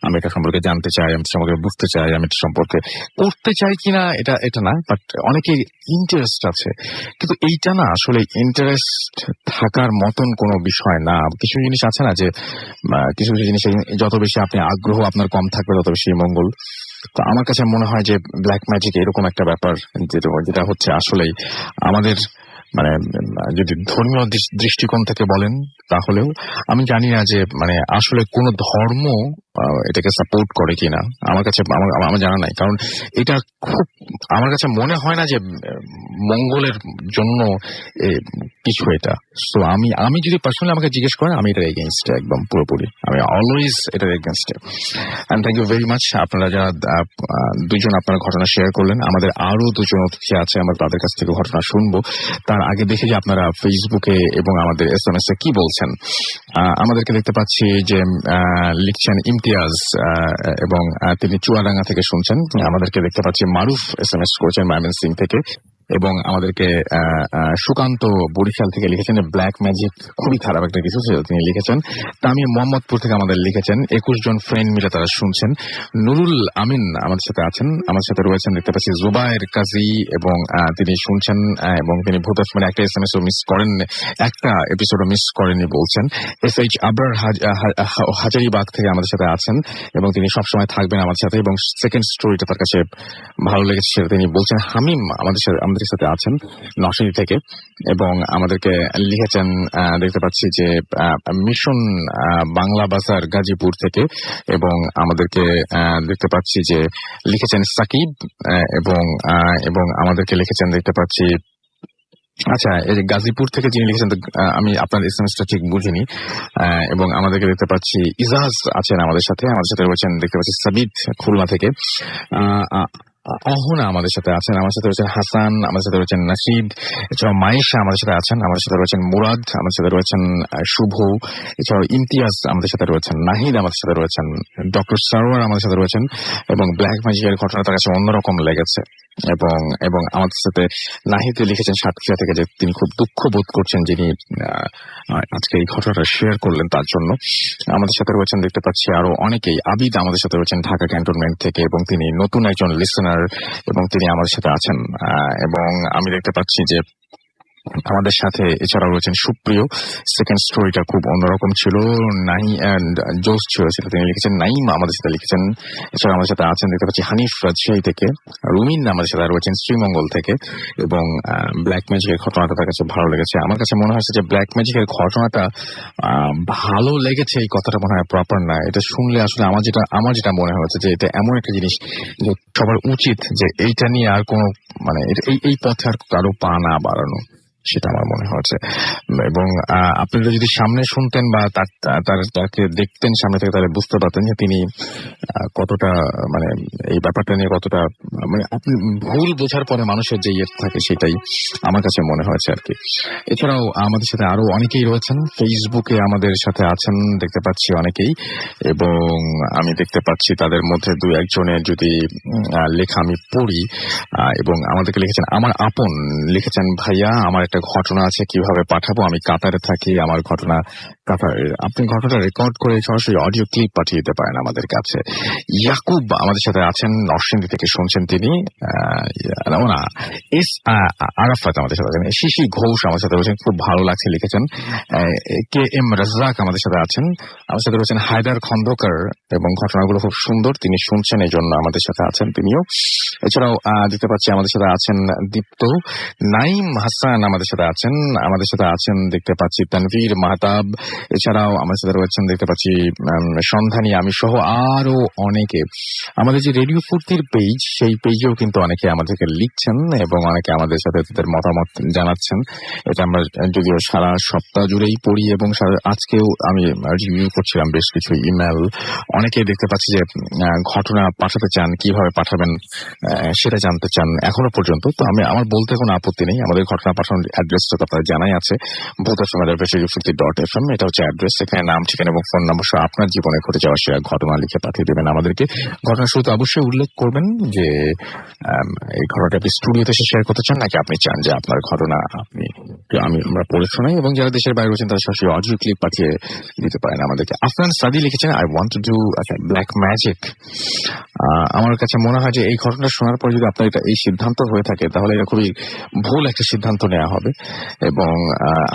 [SPEAKER 1] আমি এটা সম্পর্কে জানতে চাই, আমি সম্পর্কে বুঝতে চাই, আমি এটা সম্পর্কে করতে চাই কিনা এটা না, বাট অনেকেই ইন্টারেস্ট আছে। কিন্তু এইটা না আসলে ইন্টারেস্ট থাকার মতন কোনো বিষয় না। কিছু জিনিস আছে না যে কিছু জিনিস যত বেশি আপনি আগ্রহ আপনার কম থাকবে তত বেশি মঙ্গল। তো আমার কাছে মনে হয় যে ব্ল্যাক ম্যাজিক এরকম একটা ব্যাপার যেটা হচ্ছে আসলেই আমাদের মানে যদি ধর্মীয় দৃষ্টিকোণ থেকে বলেন তাহলেও আমি জানি না যে মানে আসলে কোন ধর্ম এটাকে সাপোর্ট করে কিনা, আমার কাছে আমার জানা নাই। কারণ এটা খুব আমার কাছে মনে হয় না যে মঙ্গলের জন্য কিছু এটা। সো আমি যদি পার্সোনালি আমাকে জিজ্ঞেস করেন, আমি এটার এগেইনস্টে, একদম পুরোপুরি আমি অলওয়েজ এটার এগেইনস্টে। And thank you very much আপনারা যারা দুজন আপনারা ঘটনা শেয়ার করলেন। আমাদের আরো দুজন অতিথি আছে, আমরা তাদের কাছ থেকে ঘটনা শুনবো। তার আগে দেখি যে আপনারা ফেসবুকে এবং আমাদের SMS এ কি বলছেন। আমাদেরকে দেখতে পাচ্ছি যে লিখছেন ইমতিয়াজ, এবং তিনি চুয়াডাঙ্গা থেকে শুনছেন। আমাদেরকে দেখতে পাচ্ছি মারুফ SMS করেছেন ময়মনসিংহ থেকে, এবং আমাদেরকে সুকান্ত বরিশাল থেকে লিখেছেন যে ব্ল্যাক ম্যাজিক খুবই খারাপ একটা কিছু, সেটা তিনি লিখেছেন। তামিম মোহাম্মদপুর থেকে আমাদের লিখেছেন 21 জন ফ্রেন্ড মিলে তারা শুনছেন। নুরুল আমিন আমাদের সাথে আছেন, আমাদের সাথে রয়েছেন দেখতে পাচ্ছি জুবায়ের কাজী, এবং তিনি শুনছেন এবং তিনি ভূত মানে একটা SMS ও মিস করেন, একটা এপিসোডও মিস করেননি বলছেন। SH আবরার হাজারিবাগ থেকে আমাদের সাথে আছেন এবং তিনি সবসময় থাকবেন আমাদের সাথে, এবং সেকেন্ড স্টোরিটা তার কাছে ভালো লেগেছে সেটা তিনি বলছেন। হামিম আমাদের সাথে আছেন নরসিংদী থেকে, এবং আমাদেরকে লিখেছেন দেখতে পাচ্ছি যে মিশন বাংলা বাজার গাজীপুর থেকে, এবং আমাদেরকে দেখতে পাচ্ছি যে লিখেছেন সাকিব, এবং আমাদেরকে লিখেছেন দেখতে পাচ্ছি আচ্ছা, এই যে গাজীপুর থেকে যিনি লিখেছেন, আমি আপনার এসএমএসটা ঠিক বুঝিনি, এবং আমাদেরকে দেখতে পাচ্ছি ইজাজ আছেন আমাদের সাথে রয়েছেন, দেখতে পাচ্ছি সাবিত খুলনা থেকে, অহনা আমাদের সাথে আছেন, আমার সাথে রয়েছেন হাসান, আমাদের সাথে রয়েছেন নাসিদ, এছাড়াও মায়েশা আমাদের সাথে আছেন, আমাদের সাথে রয়েছেন মুরাদ, আমাদের সাথে রয়েছেন শুভ, এছাড়াও ইমতিয়াজ আমাদের সাথে রয়েছেন, নাহিদ আমাদের সাথে রয়েছেন, ডক্টর সারোয়ার আমাদের সাথে রয়েছেন। এবং ব্ল্যাক ম্যাজিকের ঘটনা তার কাছে অন্যরকম লেগেছে, এবং আমাদের সাথে নাহিদ লিখেছেন সাতক্ষীরা থেকে যে তিনি খুব দুঃখ বোধ করছেন যিনি আজকে এই ঘটনাটা শেয়ার করলেন তার জন্য। আমাদের সাথে রয়েছেন দেখতে পাচ্ছি আরো অনেকেই। আবিদ আমাদের সাথে রয়েছেন ঢাকা ক্যান্টনমেন্ট থেকে, এবং তিনি নতুন একজন লিসেনার, এবং তিনি আমাদের সাথে আছেন। এবং আমি দেখতে পাচ্ছি যে আমাদের সাথে এছাড়াও রয়েছেন সুপ্রিয়। সেকেন্ড স্টোরিটা খুব অন্যরকম ছিল, জোস ছিল সেটা তিনি লিখেছেন। নাইম আমাদের সাথে লিখেছেন। এছাড়া আমাদের সাথে আছেন দেখতে পাচ্ছি হানিফ রাজশাহী থেকে, রুমিন আমাদের সাথে রয়েছেন শ্রীমঙ্গল থেকে। এবং ব্ল্যাক ম্যাজিকের ঘটনাটা তার কাছে ভালো লেগেছে। আমার কাছে মনে হয়েছে যে ব্ল্যাক ম্যাজিকের ঘটনাটা ভালো লেগেছে এই কথাটা মনে হয় প্রপার না। এটা শুনলে আসলে আমার যেটা মনে হয়েছে যে এটা এমন একটা জিনিস যে সবার উচিত যে এইটা নিয়ে আর কোনো মানে এই পথে আর কারো পা না বাড়ানো, সেটা আমার মনে হচ্ছে। এবং আপনারা যদি সামনে শুনতেন বা তাকে দেখতেন সামনে থেকে, তাহলে বুঝতে পারতেন যে তিনি কতটা মানে এই ব্যাপারটা নিয়ে কতটা মানে আপনি ভুল বোঝার পরে মানুষের যে ইয়ে থাকে সেটাই আমার কাছে মনে হয়েছে আর কি। এছাড়াও আমাদের সাথে আরো অনেকেই রয়েছেন, ফেসবুকে আমাদের সাথে আছেন দেখতে পাচ্ছি অনেকেই, এবং আমি দেখতে পাচ্ছি তাদের মধ্যে দু একজনের যদি লেখা আমি পড়ি। এবং আমাদেরকে লিখেছেন আমার আপন, লিখেছেন ভাইয়া আমার একটা ঘটনা আছে, কিভাবে পাঠাবো, আমি কাতারে থাকি, আমার ঘটনা কাতারে, আপনি ঘটনাটা রেকর্ড করে সরাসরি অডিও ক্লিপ পাঠিয়ে দিতে পারেন আমাদের কাছে। ইয়াকুব আমাদের সাথে আছেন, নরসিংদী থেকে শুনছেন তিনি। আরাফাত আমাদের সাথে আছেন, শিশি ঘোষ আমাদের সাথে রয়েছেন, খুব ভালো লাগছে লিখেছেন। কে এম রাজ্জাক আমাদের সাথে আছেন, আমাদের সাথে রয়েছেন হায়দার খন্দকার, এবং ঘটনাগুলো খুব সুন্দর, তিনি শুনছেন এই জন্য আমাদের সাথে আছেন তিনিও। এছাড়াও দেখতে পাচ্ছি আমাদের সাথে আছেন দীপ্ত, নাইম হাসান আমাদের সাথে আছেন, আমাদের সাথে আছেন দেখতে পাচ্ছি তানভীর মাহতাব। এছাড়াও আমাদের সাথে রয়েছেন দেখতে পাচ্ছি সন্ধানী আমি সহ আরো অনেকে। আমাদের যে রেডিও ফুর্তির পেজ, সেই পেজেও কিন্তু অনেকে আমাদেরকে লিখছেন এবং অনেকে আমাদের সাথে তাদের মতামত জানাচ্ছেন। এটা আমরা যদিও সারা সপ্তাহ জুড়েই পড়ি, এবং আজকেও আমি রিভিউ করছিলাম বেশ কিছু ইমেল। অনেকে দেখতে পাচ্ছি যে ঘটনা পাঠাতে চান, কিভাবে পাঠাবেন সেটা জানতে চান এখনো পর্যন্ত। তো আমার বলতে কোনো আপত্তি নেই, আমাদের ঘটনা পাঠানোর অ্যাড্রেসটা তো আপনাদের জানাই আছে, vodafoam@radiofurti.fm, এটা হচ্ছে অ্যাড্রেস। এখানে নাম, ঠিকানা এবং ফোন নাম্বার সহ আপনার জীবনে ঘটে যাওয়া সে ঘটনা লিখে পাঠিয়ে দেবেন আমাদেরকে। ঘটনার শুরুতে অবশ্যই উল্লেখ করবেন যে এই ঘটনাটা আপনি স্টুডিওতে এসে শেয়ার করতে চান, নাকি আপনি চান যে আপনার ঘটনা আমরা পড়ে শোনাই, এবং যারা দেশের বাইরে রয়েছেন তারা সরাসরি অডিও ক্লিপ পাঠিয়ে দিতে পারেন আমাদেরকে। আফরান সাদি লিখেছেন I want to do black magic. আমার কাছে মনে হয় যে এই ঘটনা শোনার পর যদি আপনার এই সিদ্ধান্ত হয়ে থাকে, তাহলে এটা খুবই ভুল একটা সিদ্ধান্ত নেওয়া হবে। এবং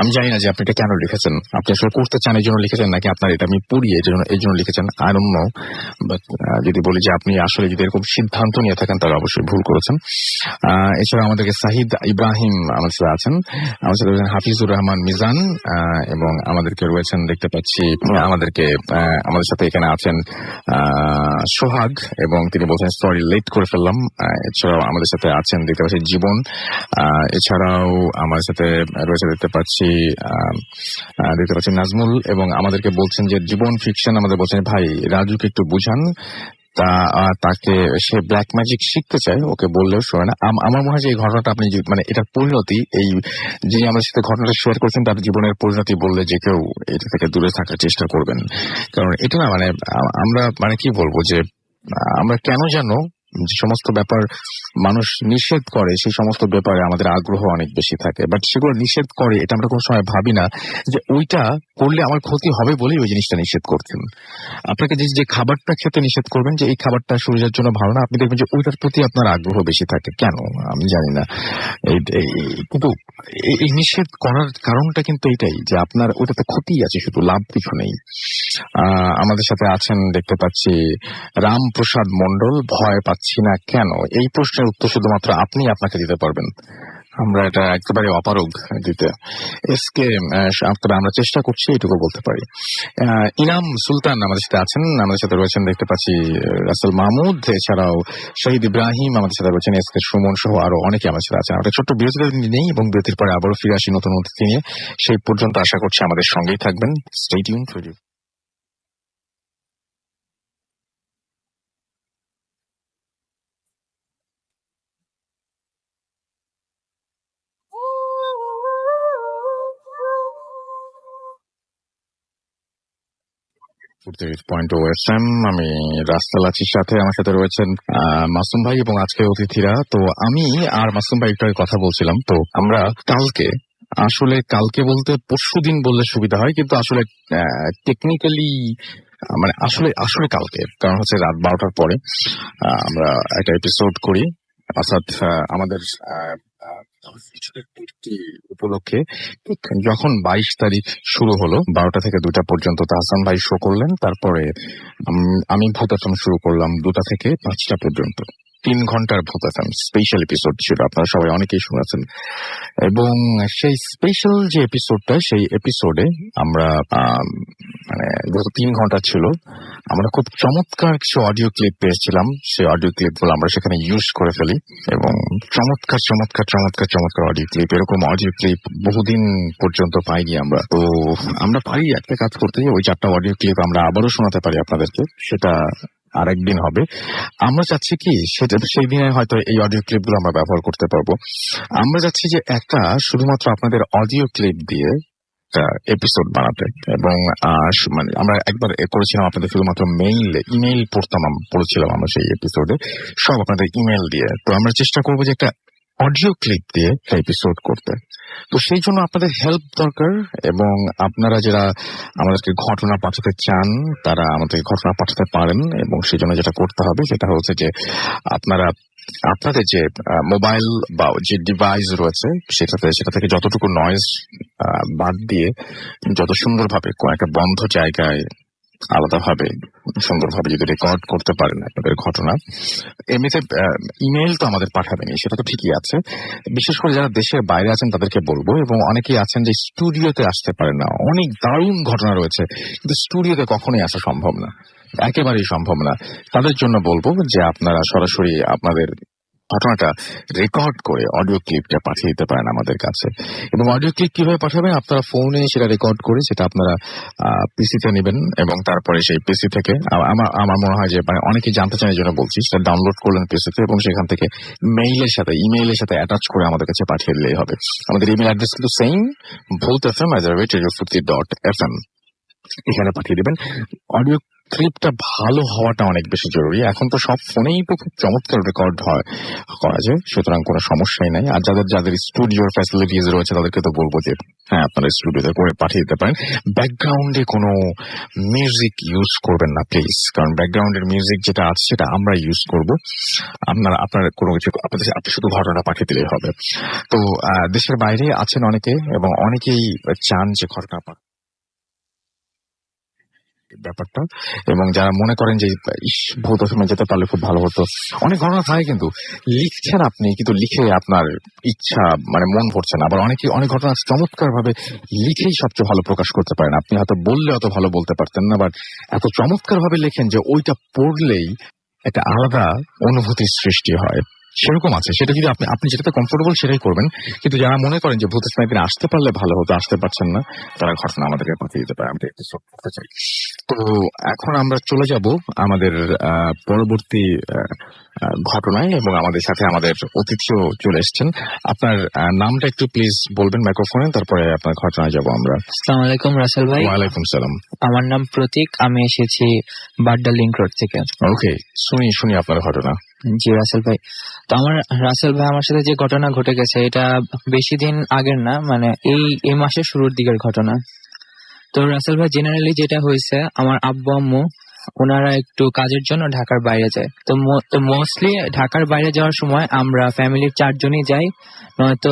[SPEAKER 1] আমি জানি না যে আপনি এটা কেন লিখেছেন, আপনি আসলে করতে চান এই জন্য লিখেছেন, নাকি আপনার এটা আমি পড়ি এই জন্য লিখেছেন, আই ডোন্ট নো। বাট যদি বলি যে আপনি আসলে যদি এরকম সিদ্ধান্ত নিয়ে থাকেন, তাহলে অবশ্যই ভুল করেছেন। এছাড়া আমাদেরকে সাহিদ ইব্রাহিম আমাদের সাথে আছেন, আমাদের সাথে রয়েছেন হাফিজুর রহমান মিজান, এবং আমাদেরকে রয়েছেন দেখতে পাচ্ছি আমাদের সাথে এখানে আছেন সোহাগ, এবং তিনি বলছেন সরি লেট করে ফেললাম। এছাড়াও আমাদের সাথে আছেন দেখতে পাচ্ছি জীবন। এছাড়াও আমাদের সাথে রয়েছে দেখতে পাচ্ছি নাজমুল, এবং আমাদেরকে বলছেন যে জীবন ফিকশন, আমাদের বলছেন ভাই রাজুকে একটু বুঝান, তাকে সে ব্ল্যাক ম্যাজিক শিখতে চায়, ওকে বললেও শোনে না। আমার মনে হয় যে এই ঘটনাটা আপনি মানে এটার পরিণতি, এই যিনি আমাদের সাথে ঘটনাটা শেয়ার করছেন তার জীবনের পরিণতি বললে যে কেউ এটা থেকে দূরে থাকার চেষ্টা করবেন। কারণ এটা না মানে আমরা মানে কি বলবো যে আমরা কেন জানো যে সমস্ত ব্যাপার মানুষ নিষেধ করে, সেই সমস্ত ব্যাপারে আমাদের আগ্রহ অনেক বেশি থাকে, বাট সেগুলো নিষেধ করে এটা আমরা কোনো সময় ভাবি না যে ওইটা করলে আমার ক্ষতি হবে বলেই ওই জিনিসটা নিষেধ করছেন। আপনাকে যে খাবারটা খেতে নিষেধ করবেন যে এই খাবারটা শরীরের জন্য ভালো না, আপনি দেখবেন যে ওইটার প্রতি আপনার আগ্রহ বেশি থাকে। কেন আমি জানি না, কিন্তু এই নিষেধ করার কারণটা কিন্তু এটাই যে আপনার ওইটাতে ক্ষতি আছে, শুধু লাভ কিছু নেই। আমাদের সাথে আছেন দেখতে পাচ্ছি রামপ্রসাদ মন্ডল, ভয় পাচ্ছি না কেন, এই প্রশ্নের উত্তর শুধুমাত্র আপনি আপনাকে দিতে পারবেন। আমরা এটা একেবারে অপারগ দিতে। এসকে তবে আমরা চেষ্টা করছি এটুকু বলতে পারি। ইনাম সুলতান আমাদের সাথে আছেন, আমাদের সাথে রয়েছেন দেখতে পাচ্ছি রাসেল মাহমুদ, এছাড়াও শহীদ ইব্রাহিম আমাদের সাথে রয়েছেন, এসকে সুমন সহ আরো অনেকে আমাদের সাথে আছেন। আমরা ছোট্ট বিরতিতে নেই এবং বিরতির পরে আবারও ফিরে আসি নতুন অতিথি নিয়ে। সেই পর্যন্ত আশা করছি আমাদের সঙ্গেই থাকবেন। Stay tuned for you. আমি রাস্তা লাচির সাথে, আমার সাথে রয়েছেন মাসুম ভাই এবং আজকে অতিথিরা। তো আমি আর মাসুম ভাই একটু আগে কথা বলছিলাম, তো আমরা কালকে বলতে পরশু দিন বললে সুবিধা হয়, কিন্তু আসলে টেকনিক্যালি মানে আসলে আসলে কালকে, কারণ হচ্ছে রাত 12টার পরে আমরা একটা এপিসোড করি, অর্থাৎ আমাদের উপলক্ষে যখন 22 তারিখ শুরু হলো 12টা থেকে 2টা পর্যন্ত তাহসান ভাই শো করলেন, তারপরে আমি ভূতাসন শুরু করলাম 2টা থেকে 5টা পর্যন্ত। 3 ঘন্টার ভূতাসন স্পেশাল এপিসোড ছিল, আপনারা সবাই অনেকেই শুনেছেন। এবং সেই স্পেশাল যে এপিসোডটা, সেই এপিসোডে আমরা মানে যত 3 ঘন্টা ছিল, আমরা খুব চমৎকার কিছু অডিও ক্লিপ পেয়েছিলাম। সেই অডিও ক্লিপগুলো আমরা সেখানে ইউজ করে ফেলি এবং চমৎকার চমৎকার চমৎকার চমৎকার অডিও ক্লিপ, এরকম অডিও ক্লিপ বহুদিন পর্যন্ত পাইনি আমরা। তো আমরা পারি একটা কাজ করতে, ওই 4টা অডিও ক্লিপ আমরা আবারও শোনাতে পারি আপনাদেরকে, সেটা আরেকদিন হবে। আমরা চাচ্ছি কি, সেটা সেই দিনে হয়তো এই অডিও ক্লিপগুলো আমরা ব্যবহার করতে পারবো। আমরা চাচ্ছি যে একটা শুধুমাত্র আপনাদের অডিও ক্লিপ দিয়ে এপিসোড বানাতে, এবং মানে আমরা একবার করেছিলাম আপনাদের শুধুমাত্র ইমেইল পড়েছিলাম আমরা সেই এপিসোডে, সব আপনাদের ইমেইল দিয়ে। তো আমরা চেষ্টা করবো যে একটা অডিও ক্লিপ দিয়ে এপিসোড করতে। তো সেই জন্য আপনাদের হেল্প দরকার, এবং আপনারা যারা আমাদেরকে ঘটনা পাঠাতে চান তারা আমাদেরকে ঘটনা পাঠাতে পারেন। এবং সেই জন্য যেটা করতে হবে সেটা হচ্ছে যে আপনাদের যে মোবাইল বা যে ডিভাইস রয়েছে সেটা থেকে যতটুকু নয়েজ বাদ দিয়ে যত সুন্দরভাবে কোন একটা বন্ধ জায়গায় আলাদাভাবে সুন্দরভাবে যদি রেকর্ড করতে পারেন আপনাদের ঘটনা। এমনিতে ইমেইল তো আমাদের পাঠাবেনি, সেটা তো ঠিকই আছে। বিশেষ করে যারা দেশের বাইরে আছেন তাদেরকে বলবো, এবং অনেকেই আছেন যে স্টুডিওতে আসতে পারেন না, অনেক দারুণ ঘটনা রয়েছে কিন্তু স্টুডিওতে কখনোই আসা সম্ভব না, একেবারেই সম্ভব না। তাদের জন্য বলবো যে আপনারা সরাসরি আপনাদের ঘটনাটা রেকর্ড করে অডিও ক্লিপটা পাঠিয়ে দিতে পারেন আমাদের কাছে। এবং অডিও ক্লিপ কিভাবে পাঠাবেন, আপনারা ফোনে সেটা রেকর্ড করে সেটা আপনারা পিসিতে নেবেন, এবং তারপরে সেই পিসি থেকে আমার মনে হয় যে মানে অনেকেই জানতে চান এই জন্য বলছি, সেটা ডাউনলোড করলেন পিসিতে এবং সেখান থেকে ইমেইলের সাথে অ্যাটাচ করে আমাদের কাছে পাঠিয়ে দিলেই হবে। আমাদের ইমেল অ্যাড্রেস কিন্তু সেম, bhultfm@radio50.fm, এখানে পাঠিয়ে দেবেন। অডিও ক্লিপটা ভালো হওয়াটা অনেক বেশি জরুরি। এখন তো সব ফোনেই তো খুব চমৎকার রেকর্ড করা যায়, সুতরাং কোনো সমস্যাই নাই। আর যাদের স্টুডিওর ফ্যাসিলিটিস রয়েছে তাদেরকে তো বলবো যে হ্যাঁ, আপনারা স্টুডিওতে করে পাঠিয়ে দিতে পারেন। ব্যাকগ্রাউন্ডে কোনো মিউজিক ইউজ করবেন না প্লিজ, কারণ ব্যাকগ্রাউন্ডের মিউজিক যেটা আছে সেটা আমরা ইউজ করবো। আপনার কোনো কিছু আপনি শুধু ঘটনা পাঠিয়ে দিলেই হবে। তো দেশের বাইরে আছেন অনেকে, এবং অনেকেই চান যে ঘটনা ব্যাপারটা, এবং যারা মনে করেন যে ভৌত সময় যেতে পারলে খুব ভালো হতো, অনেক ঘটনা থাকে কিন্তু লিখছেন আপনি, কিন্তু লিখে আপনার ইচ্ছা মানে মন ভরছে না। আবার অনেক ঘটনা চমৎকার ভাবে লিখেই সবচেয়ে ভালো প্রকাশ করতে পারেন, আপনি হয়তো বললে অত ভালো বলতে পারতেন না, বাট এত চমৎকার ভাবে লেখেন যে ওইটা পড়লেই একটা আলাদা অনুভূতির সৃষ্টি হয়। সেরকম আছে, সেটা যদি আপনি যেটাতে কমফোর্টেবল সেটাই করবেন। কিন্তু যারা মনে করেন যে ভূতের স্নাইপিং আসতে পারলে ভালো হতো, আসতে পারছেন না, তারা ঘটনা আমাদেরকে পাঠিয়ে দিতে পারে, আমরা এপিসোড করতে চাই। তো এখন আমরা চলে যাব আমাদের পরবর্তী ঘটনায়, এবং আমাদের সাথে আমাদের অতিথিও চলে এসছেন। আপনার নামটা একটু প্লিজ বলবেন মাইক্রোফোনে, তারপরে আপনার ঘটনায় যাব আমরা।
[SPEAKER 4] আসসালামু আলাইকুম রাসেল ভাই।
[SPEAKER 1] ওয়ালাইকুম সালাম।
[SPEAKER 4] আমার নাম প্রতীক, আমি এসেছি বাড্ডা লিংক রোড থেকে।
[SPEAKER 1] ওকে, শুনি আপনার ঘটনা।
[SPEAKER 4] জি রাসেল ভাই, তো আমার সাথে যে ঘটনা ঘটে গেছে এটা বেশি দিন আগের না, মানে এই মাসের শুরুর দিকের ঘটনা। তো রাসেল ভাই, জেনারেলি যেটা হয়েছে, আমার আব্বু আম্মু ওনারা একটু কাজের জন্য ঢাকার বাইরে যায়। তো মোস্টলি ঢাকার বাইরে যাওয়ার সময় আমরা ফ্যামিলির 4 জনই যাই, নয়তো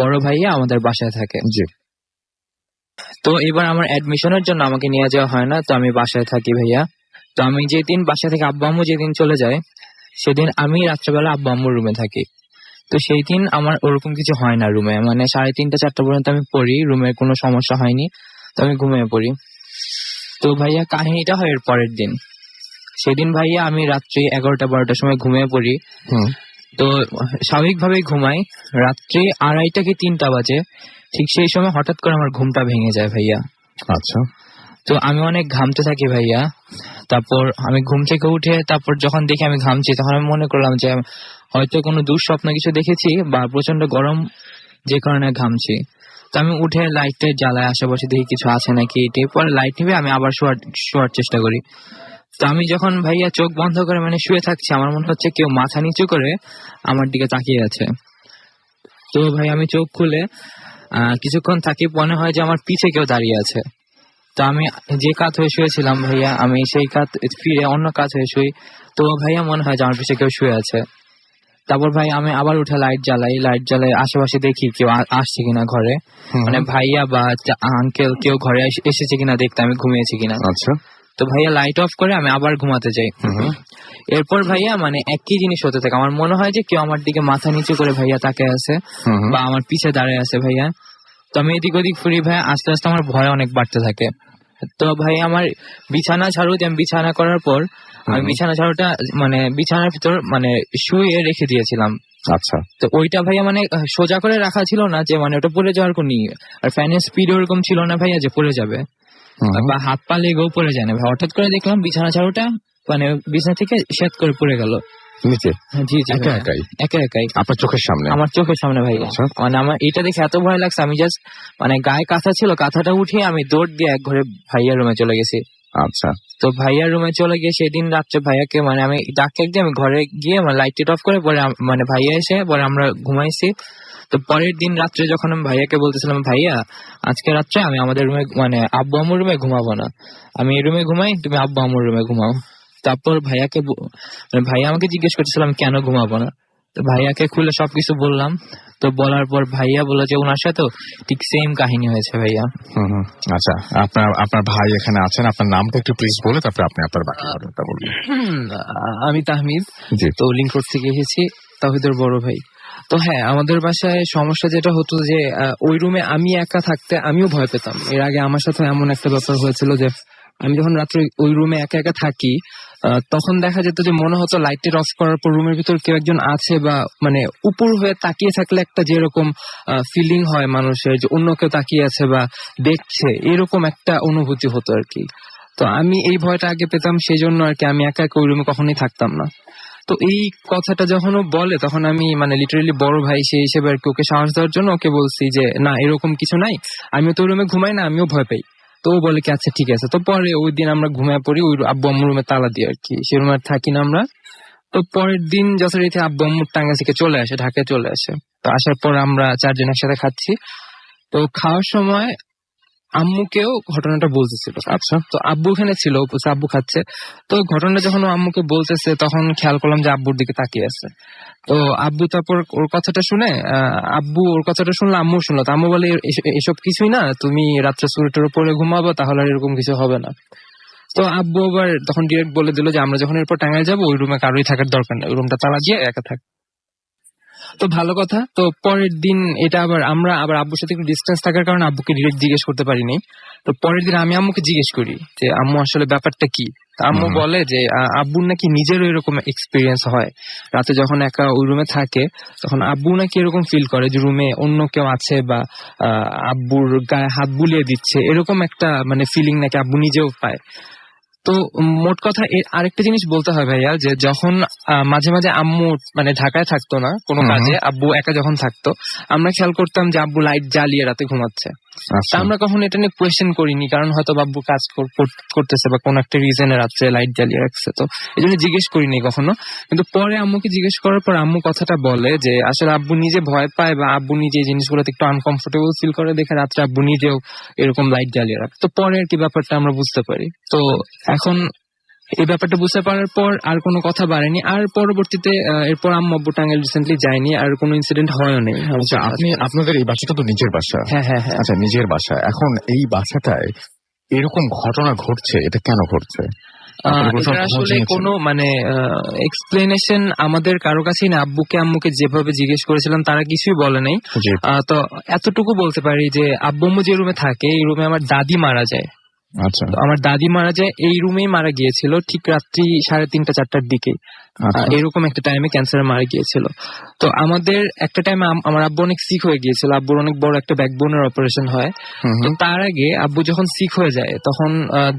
[SPEAKER 4] বড় ভাইয়া আমাদের বাসায় থাকে।
[SPEAKER 1] জি।
[SPEAKER 4] তো এবার আমার অ্যাডমিশনের জন্য আমাকে নিয়ে যাওয়া হয় না, তো আমি বাসায় থাকি ভাইয়া। তো আমি যেদিন বাসা থেকে আব্বু আম্মু যেদিন চলে যায়, সেদিন আমি রাত্রেবেলা আব্বু আম্মুর রুমে থাকি। তো তো সেই দিন আমার ওরকম কিছু হয় না রুমে, মানে 3:30-4টা পর্যন্ত আমি পড়ি, রুমে কোনো সমস্যা হয়নি, তো আমি ঘুমিয়ে পড়ি। তো ভাইয়া কাহিনীটা হয় এর পরের দিন। সেদিন ভাইয়া আমি রাত্রি 11টা-12টার সময় ঘুমিয়ে পড়ি। তো স্বাভাবিকভাবেই ঘুমাই, রাত্রি 2:30 কি 3টা বাজে, ঠিক সেই সময় হঠাৎ করে আমার ঘুমটা ভেঙে যায় ভাইয়া।
[SPEAKER 1] আচ্ছা।
[SPEAKER 4] তো আমি অনেক ঘামতে থাকি ভাইয়া। তারপর আমি ঘুম থেকে উঠে তারপর যখন দেখি আমি ঘামছি, তখন আমি মনে করলাম যে হয়তো কোনো দুঃস্বপ্ন কিছু দেখেছি বা প্রচন্ড গরম যে কারণে ঘামছি। তো আমি উঠে লাইটটা জ্বালায় আশেপাশে দেখি কিছু আছে নাকি, পরে লাইট নিবে আমি আবার শোয়ার চেষ্টা করি। তো আমি যখন ভাইয়া চোখ বন্ধ করে মানে শুয়ে থাকছি, আমার মনে হচ্ছে কেউ মাথা নিচু করে আমার দিকে তাকিয়ে আছে। তো ভাই আমি চোখ খুলে কিছুক্ষণ থাকি, মনে হয় যে আমার পিছে কেউ দাঁড়িয়ে আছে। তো আমি যে কাত হয়ে শুয়েছিলাম ভাইয়া, আমি সেই কাত ফিরে অন্য কাত হয়ে শুই। তো ভাইয়া মনে হয় যে আমার পিছে কেউ শুয়ে আছে। তারপর ভাই আমি আবার উঠে লাইট জ্বালাই আশেপাশে দেখি কেউ আসছে কিনা ঘরে, মানে ভাইয়া বা আঙ্কেল কেউ ঘরে এসেছে কিনা দেখতে, আমি ঘুমিয়েছি কিনা।
[SPEAKER 1] আচ্ছা।
[SPEAKER 4] তো ভাইয়া লাইট অফ করে আমি আবার ঘুমাতে যাই। এরপর ভাইয়া মানে একই জিনিস হতে থাকে, আমার মনে হয় যে কেউ আমার দিকে মাথা নিচু করে ভাইয়া তাকে আছে বা আমার পিছে দাঁড়িয়ে আছে ভাইয়া। তো আমি এদিক ওদিক ফুরি ভাইয়া, আস্তে আস্তে আমার ভয় অনেক বাড়তে থাকে। তো ভাই আমার বিছানা ঝাড়ু দিয়ে আমি বিছানা করার পর আমি বিছানা ঝাড়ুটা মানে বিছানার ভিতর মানে শুয়ে রেখে দিয়েছিলাম।
[SPEAKER 1] আচ্ছা।
[SPEAKER 4] তো ওইটা ভাইয়া মানে সোজা করে রাখা ছিল না যে মানে ওটা পড়ে যাওয়ার কোন, আর ফ্যানের স্পিড ওরকম ছিল না ভাইয়া যে পড়ে যাবে বা হাত পা লেগেও পড়ে যায় না ভাই। হঠাৎ করে দেখলাম বিছানা ঝাড়ুটা মানে বিছানা থেকে সেট করে পড়ে গেল
[SPEAKER 1] নিচে।
[SPEAKER 4] জি জি, একাই
[SPEAKER 1] আপনার চোখের সামনে? আমার
[SPEAKER 4] চোখের সামনে ভাই। মানে আমার এটা দেখে এত ভয় লাগছে, আমি জাস্ট মানে গায়ে কাঁথা ছিল, কাঁথাটা উঠিয়ে আমি দৌড় দিয়ে এক ঘরে ভাইয়ার রুমে চলে গেছি।
[SPEAKER 1] আচ্ছা।
[SPEAKER 4] তো ভাইয়ার রুমে চলে গিয়ে সেদিন রাত্রে ভাইয়াকে মানে আমি ডাক দিয়ে আমি ঘরে গিয়ে মানে লাইট অফ করে পরে মানে ভাইয়া এসে পরে আমরা ঘুমাইছি। তো পরের দিন রাত্রে যখন আমি ভাইয়াকে বলতেছিলাম ভাইয়া আজকে রাত্রে আমি আমাদের রুমে মানে আব্বু আম্মুর রুমে ঘুমাবো না, আমি এই রুমে ঘুমাই, তুমি আব্বু আম্মুর রুমে ঘুমাও। তারপর ভাইয়াকে ভাইয়া আমাকে জিজ্ঞেস করতেছিলাম কেন ঘুমাবো না, তো ভাইয়াকে খুলে সবকিছু বললাম। তো বলার পর ভাইয়া বললো যে ওনার সাথেও ঠিক সেম কাহিনী হয়েছে ভাইয়া।
[SPEAKER 1] আচ্ছা, আপনার ভাই এখানে আছেন, আপনার নামটা একটু প্লিজ বলে তারপরে আপনি আপনার বাকি ঘটনাটা বলবেন।
[SPEAKER 2] আমি তাহমিদ, তো লিংক রোড থেকে এসেছি, তাহিদের বড় ভাই। তো হ্যাঁ, আমাদের বাসায় সমস্যা যেটা হতো যে ওই রুমে আমি একা থাকতে আমিও ভয় পেতাম। এর আগে আমার সাথে এমন একটা ব্যাপার হয়েছিল যে আমি যখন রাত্রে ওই রুমে একা একা থাকি তখন দেখা যেত যে মনে হতো লাইটের অফ করার পর রুমের ভিতর কেউ একজন আছে, বা মানে উপর হয়ে তাকিয়ে থাকলে একটা যেরকম ফিলিং হয় মানুষের যে অন্য কেউ তাকিয়ে আছে বা দেখছে, এরকম একটা অনুভূতি হতো আর কি। তো আমি এই ভয়টা আগে পেতাম, সেই জন্য আর কি আমি একা একা ওই রুমে কখনোই থাকতাম না। তো এই কথাটা যখন ও বলে তখন আমি মানে লিটারেলি বড় ভাই সেই হিসেবে আর কি ওকে সাহস দেওয়ার জন্য ওকে বলছি যে না এরকম কিছু নাই, আমিও তো রুমে ঘুমাই না, আমিও ভয় পাই। তো ও বলে কি আচ্ছা ঠিক আছে। তো পরে ওই দিন আমরা ঘুমিয়ে পড়ি ওই আব্বু আম্মুর রুমে তালা দিয়ে আর কি, সে রুমে থাকি না আমরা। তো পরের দিন যথারীতি আব্বু আম্মুর টাঙ্গা থেকে চলে আসে, ঢাকায় চলে আসে। তো আসার পর আমরা 4 জন একসাথে খাচ্ছি। তো খাওয়ার সময় আম্মুকেও ঘটনাটা বলতেছিল। আচ্ছা। তো আব্বু এখানে ছিল, আব্বু খাচ্ছে। তো ঘটনাটা যখন আম্মুকে বলতেছে তখন খেয়াল করলাম যে আব্বুর দিকে তাকিয়ে আছে। তো আব্বু তারপর ওর কথাটা শুনে আব্বু ওর কথাটা শুনলো, আম্মু শুনলো। তো আম্মু বলে এসব কিছুই না, তুমি রাত্রে সোয়েটার পরে ঘুমাবো, তাহলে আর এরকম কিছু হবে না। তো আব্বু আবার তখন ডিরেক্ট বলে দিল যে আমরা যখন এরপর টাঙ্গাইল যাবো ওই রুমে কারোই থাকার দরকার নেই, ওই রুমটা তালা দিয়ে একা থাক। তো ভালো কথা। তো পরের দিন এটা আবার আমরা আবার আব্বুর সাথে একটু ডিস্টেন্স থাকার কারণে আব্বুকে ডিরেক্ট জিজ্ঞেস করতে পারিনি। তো পরের দিন আমি আম্মুকে জিজ্ঞেস করি যে আম্মু আসলে ব্যাপারটা কি। আম্মু বলে যে আব্বুর নাকি নিজেরও এরকম এক্সপিরিয়েন্স হয়, রাতে যখন একা ওই রুমে থাকে তখন আব্বু নাকি এরকম ফিল করে যে রুমে অন্য কেউ আছে বা আব্বুর গায়ে হাত বুলিয়ে দিচ্ছে, এরকম একটা মানে ফিলিং নাকি আব্বু নিজেও পায়। তো মোট কথা আরেকটা জিনিস বলতে হয় ভাইয়া, যে যখন মাঝে মাঝে আম্মু মানে ঢাকায় থাকতো না কোনো কাজে, আব্বু একা যখন থাকতো আমরা খেয়াল করতাম যে আব্বু লাইট জ্বালিয়ে রাতে ঘুমাচ্ছে। আমরা কখনো এটা নিয়ে কোয়েশ্চেন করিনি, কারণ হয়তো আব্বু কাজ করতেছে বা কোন একটা রিজনে রাত্রে লাইট জ্বালিয়ে রাখছে, তো এই জন্য জিজ্ঞেস করিনি কখনো। কিন্তু পরে আম্মুকে জিজ্ঞেস করার পর আম্মু কথাটা বলে যে আসলে আব্বু নিজে ভয় পায় বা আব্বু নিজে এই জিনিসগুলোতে একটু আনকমফোর্টেবল ফিল করে দেখে রাত্রে আব্বু নিজেও এরকম লাইট জ্বালিয়ে রাখে। তো পরে আর কি ব্যাপারটা আমরা বুঝতে পারি। তো এখন এই ব্যাপারটা বুঝতে পারার পর আর কোনো কথা বাড়েনি। আর পরবর্তীতে এরপর আম্মু আব্বু টাঙ্গাইল রিসেন্টলি যায়নি, আর কোনো ইনসিডেন্ট হয়ও নেই।
[SPEAKER 1] আচ্ছা, আপনাদের এই বাসাটা তো নিজের বাসা?
[SPEAKER 2] হ্যাঁ হ্যাঁ হ্যাঁ।
[SPEAKER 1] আচ্ছা, নিজের বাসা। এখন এই বাসাটায় এরকম ঘটনা ঘটছে, এটা কেন ঘটছে?
[SPEAKER 4] এটার আসলে কোনো মানে এক্সপ্লেনেশন আমাদের কারো কাছেই না। আব্বুকে আম্মুকে যেভাবে জিজ্ঞেস করেছিলাম তারা কিছুই বলে নাই। তো এতটুকু বলতে পারি যে আব্বু আম্মু যে রুমে থাকে এই রুমে আমার দাদি মারা যায়।
[SPEAKER 1] আচ্ছা,
[SPEAKER 4] আমার দাদি মারা যায় এই রুমেই মারা গিয়েছিল ঠিক রাত্রি 3:30 4টার দিকে। এরকম একটা টাইমে ক্যান্সারে মারা গিয়েছিল। তো আমাদের একটা টাইমে আমার আব্বু অনেক সিক হয়ে গিয়েছিল, আব্বুর অনেক বড় একটা ব্যাকবোনের অপারেশন হয়। তো তার আগে আব্বু যখন সিক হয়ে যায় তখন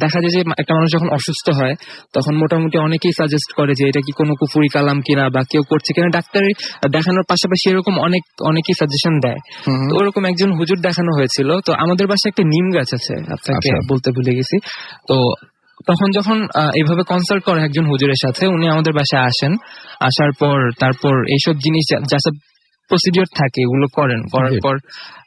[SPEAKER 4] দেখা যায় যে একটা মানুষ যখন অসুস্থ হয় তখন মোটামুটি অনেকেই সাজেস্ট করে যে এটা কি কোনো কুফুরি কালাম কিনা বা কেউ করছে কিনা, ডাক্তারের দেখানোর পাশাপাশি এরকম অনেকেই সাজেশন দেয়। তো ওরকম একজন হুজুর দেখানো হয়েছিল। তো আমাদের বাসায় একটা নিম গাছ আছে, আপনাকে বলতে ভুলে গেছি। তো তখন যখন এইভাবে কনসাল্ট করে একজন হুজুরের সাথে, উনি আমাদের বাসায় আসেন। আসার পর তারপর এইসব জিনিস যা সব প্রসিডিওর থাকে এগুলো করার পর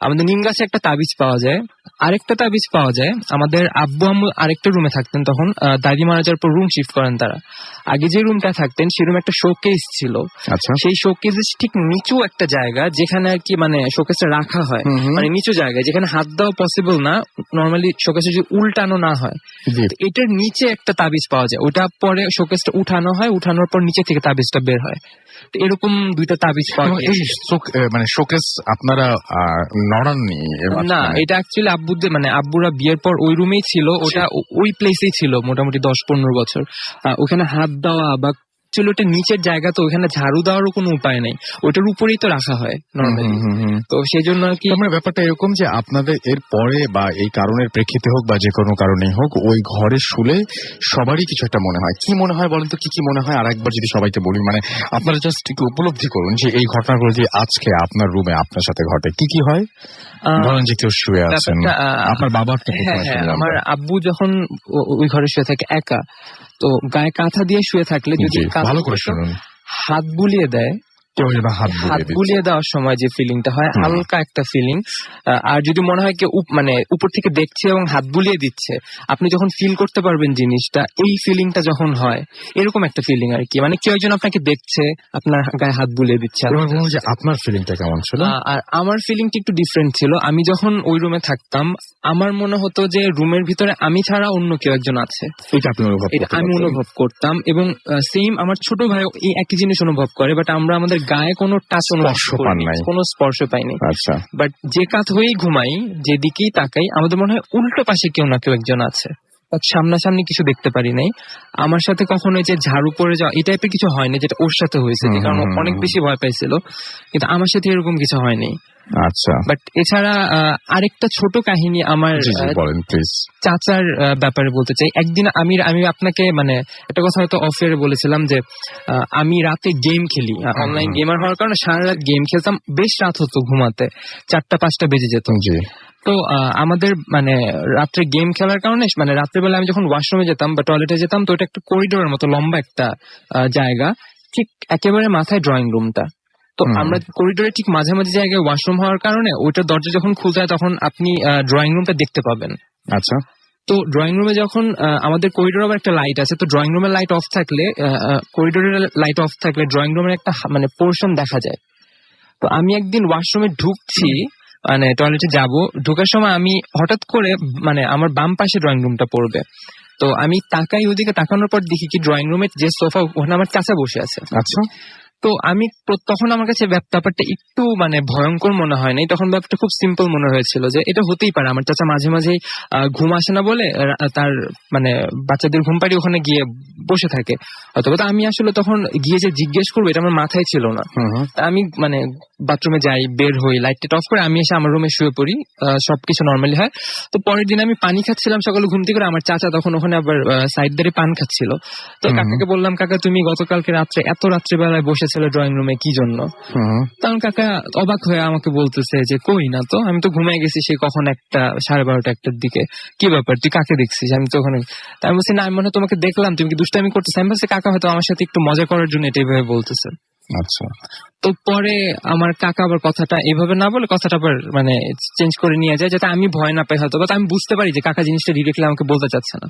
[SPEAKER 4] আমাদের নিম গাছে একটা তাবিজ পাওয়া যায়, আরেকটা তাবিজ পাওয়া যায়। আমাদের আব্বু আম্মু আরেকটা রুমে থাকতেন, তখন দাদি মারা যাওয়ার পর রুম শিফট করেন তারা। আগে যে রুমটা থাকতেন সেই রুমে একটা শোকেস ছিল। সেই শোকেসের ঠিক নিচু একটা জায়গা যেখানে আর কি মানে শোকেসটা রাখা হয়, মানে নিচু জায়গায় যেখানে হাত দেওয়া পসিবল না, নর্মালি শোকেসে যদি উল্টানো না হয়। এটার নিচে একটা তাবিজ পাওয়া যায়, ওটা পরে শোকেসটা উঠানো হয়, উঠানোর পর নিচে থেকে তাবিজটা বের হয়। এরকম দুইটা তাবিজ পাওয়া যায়।
[SPEAKER 1] মানে শোকেস আপনারা নড়াননি
[SPEAKER 4] না? এটা অ্যাকচুয়ালি আব্বুদের মানে আব্বুরা বিয়ের পর ওই রুমেই ছিল, ওটা ওই প্লেসেই ছিল মোটামুটি 10-15 বছর। ওখানে হাত দেওয়া বা ছিল ওটা নিচের জায়গা, তো ওখানে ঝাড়ু দেওয়ারও কোনো উপায় নেই, ওটার উপরেই তো রাখা হয় নর্মালি। তো সেই জন্য আর কি
[SPEAKER 1] ব্যাপারটা এরকম যে আপনাদের এর পরে বা এই কারণের প্রেক্ষিতে হোক বা যে কোনো কারণেই হোক ওই ঘরে শুলে সবারই কিছু একটা মনে হয়। কি মনে হয় বলেন তো, কি মনে হয়? আর একবার যদি সবাইকে বলি, মানে আপনারা জাস্ট একটু উপলব্ধি করুন যে এই ঘটনাগুলো যে আজকে আপনার রুমে আপনার সাথে ঘটে, কি হয়? ধরেন যে কেউ শুয়ে আছেন, আপনার বাবার তো
[SPEAKER 4] আমার আব্বু যখন ওই ঘরে শুয়ে থাকে একা, তো গায়ে কাঁথা দিয়ে শুয়ে থাকলে যদি
[SPEAKER 1] ভালো করে শুনুন,
[SPEAKER 4] হাত বুলিয়ে দেয়, হাত বুলিয়ে দেওয়ার সময় যে ফিলিংটা হয় হালকা একটা ফিলিং, আর যদি মনে হয় কেউ মানে উপর থেকে দেখছে এবং হাত বুলিয়ে দিচ্ছে, আপনি যখন ফিল করতে পারবেন জিনিসটা, এই ফিলিংটা যখন হয় এরকম একটা ফিলিং আর কি, মানে কেউ একজন আপনাকে দেখছে আপনার গায়ে হাত বুলিয়ে দিচ্ছে।
[SPEAKER 1] আপনার ফিলিংটা কেমন ছিল?
[SPEAKER 4] আর আমার ফিলিংটা একটু ডিফারেন্ট ছিল। আমি যখন ওই রুমে থাকতাম আমার মনে হতো যে রুমের ভিতরে আমি ছাড়া অন্য কেউ একজন আছে, এটা আমি অনুভব করতাম। এবং সেম আমার ছোট ভাই এই একই জিনিস অনুভব করে, বাট আমরা আমাদের গায়ে কোনো টাচ কোনো স্পর্শ পাইনি। বাট যে কাত হয়েই ঘুমাই, যেদিকেই তাকাই, আমাদের মনে হয় উল্টো পাশে কেউ না কেউ একজন আছে। সামনাসামনি কিছু দেখতে পারি নাই। আমার সাথে কখনো যে ঝাড়ু পড়ে যাওয়া এই টাইপের কিছু হয়নি, যেটা ওর সাথে হয়েছে, কারণ অনেক বেশি ভয় পাইছিল, কিন্তু আমার সাথে এরকম কিছু হয়নি।
[SPEAKER 1] আচ্ছা,
[SPEAKER 4] বাট এছাড়া আরেকটা ছোট কাহিনী আমার চাচার ব্যাপারে বলতে চাই। একদিন আমি আপনাকে মানে একটা কথা হয়তো অফ এয়ারে বলেছিলাম যে আমি রাতে গেম খেলি, অনলাইন গেমার হওয়ার কারণে সারা রাত গেম খেলতাম, বেশ রাত হতো ঘুমাতে, 4টা-5টা বেজে যেত। তো আমাদের মানে রাত্রে গেম খেলার কারণে মানে রাত্রেবেলা আমি যখন ওয়াশরুমে যেতাম বা টয়লেটে যেতাম, তো এটা একটা করিডোরের মতো লম্বা একটা জায়গা, ঠিক একেবারে মাথায় ড্রয়িং রুমটা। তো আমরা করিডোরে ঠিক মাঝামাঝি জায়গায় ওয়াশরুম হওয়ার কারণে ওইটার দরজা যখন খুলতে হয় তখন আপনি ড্রয়িং রুমটা দেখতে পাবেন।
[SPEAKER 1] আচ্ছা,
[SPEAKER 4] তো ড্রয়িং রুমে যখন আমাদের করিডোরে আবার একটা লাইট আছে, তো ড্রয়িং রুমের লাইট অফ থাকলে করিডোরের লাইট অফ থাকলে ড্রয়িং রুমের একটা মানে পোর্শন দেখা যায়। তো আমি একদিন ওয়াশরুমে ঢুকছি, মানে টয়লেটে যাব, ঢোকার সময় আমি হঠাৎ করে মানে আমার বাম পাশে ড্রয়িং রুমটা পড়বে, তো আমি তাকাই, ওদিকে তাকানোর পর দেখি কি ড্রয়িং রুমের যে সোফা ওখানে আমার চাচা বসে আছে।
[SPEAKER 1] আচ্ছা,
[SPEAKER 4] তো আমি তখন আমার কাছে ব্যাপারটা একটু মানে ভয়ঙ্কর মনে হয় নাই, তখন ব্যাপারটা খুব সিম্পল মনে হয়েছিল যে এটা হতেই পারে, আমার চাচা মাঝে মাঝে ঘুম আসে না বলে তার মানে বাচ্চাদের ঘুম পাড়ি ওখানে গিয়ে বসে থাকে অথবা। তো আমি আসলে তখন গিয়ে যে জিজ্ঞেস করবো এটা আমার মাথায় ছিল না। আমি মানে বাথরুমে যাই, বের হই, লাইটটা অফ করে আমি এসে আমার রুমে শুয়ে পড়ি, সবকিছু নর্মালি হয়। তো পরের দিন আমি পানি খাচ্ছিলাম সকালে ঘুম থেকে, আমার চাচা তখন ওখানে আবার সাইড দাঁড়িয়ে পান খাচ্ছিল। তো কাকাকে বললাম, কাকা তুমি গতকালকে রাত্রে এত রাত্রেবেলায় বসেছিল ড্রয়িং রুমে কি জন্য? তখন কাকা অবাক হয়ে আমাকে বলতেছে যে কই না তো, আমি তো ঘুমিয়ে গেছি সেই কখন 1টা 12:30-1টার দিকে, কি ব্যাপার তুই কাকে দেখছিস? আমি তো ওখানে, আমি বলছি না আমি মনে হয় তোমাকে দেখলাম, তুমি কি দুষ্টামি করতেছ? আমি বলছি কাকা হয়তো আমার সাথে একটু মজা করার জন্য এটা এভাবে বলতেছে।
[SPEAKER 1] আচ্ছা,
[SPEAKER 4] তো পরে আমার কাকা আবার কথাটা এভাবে না বলে কথাটা আবার মানে চেঞ্জ করে নিয়ে যায়, যাতে আমি ভয় না পাই হয়তো, বা আমি বুঝতে পারি যে কাকা জিনিসটা ডিরেক্টলি আমাকে বলতে চাচ্ছে না।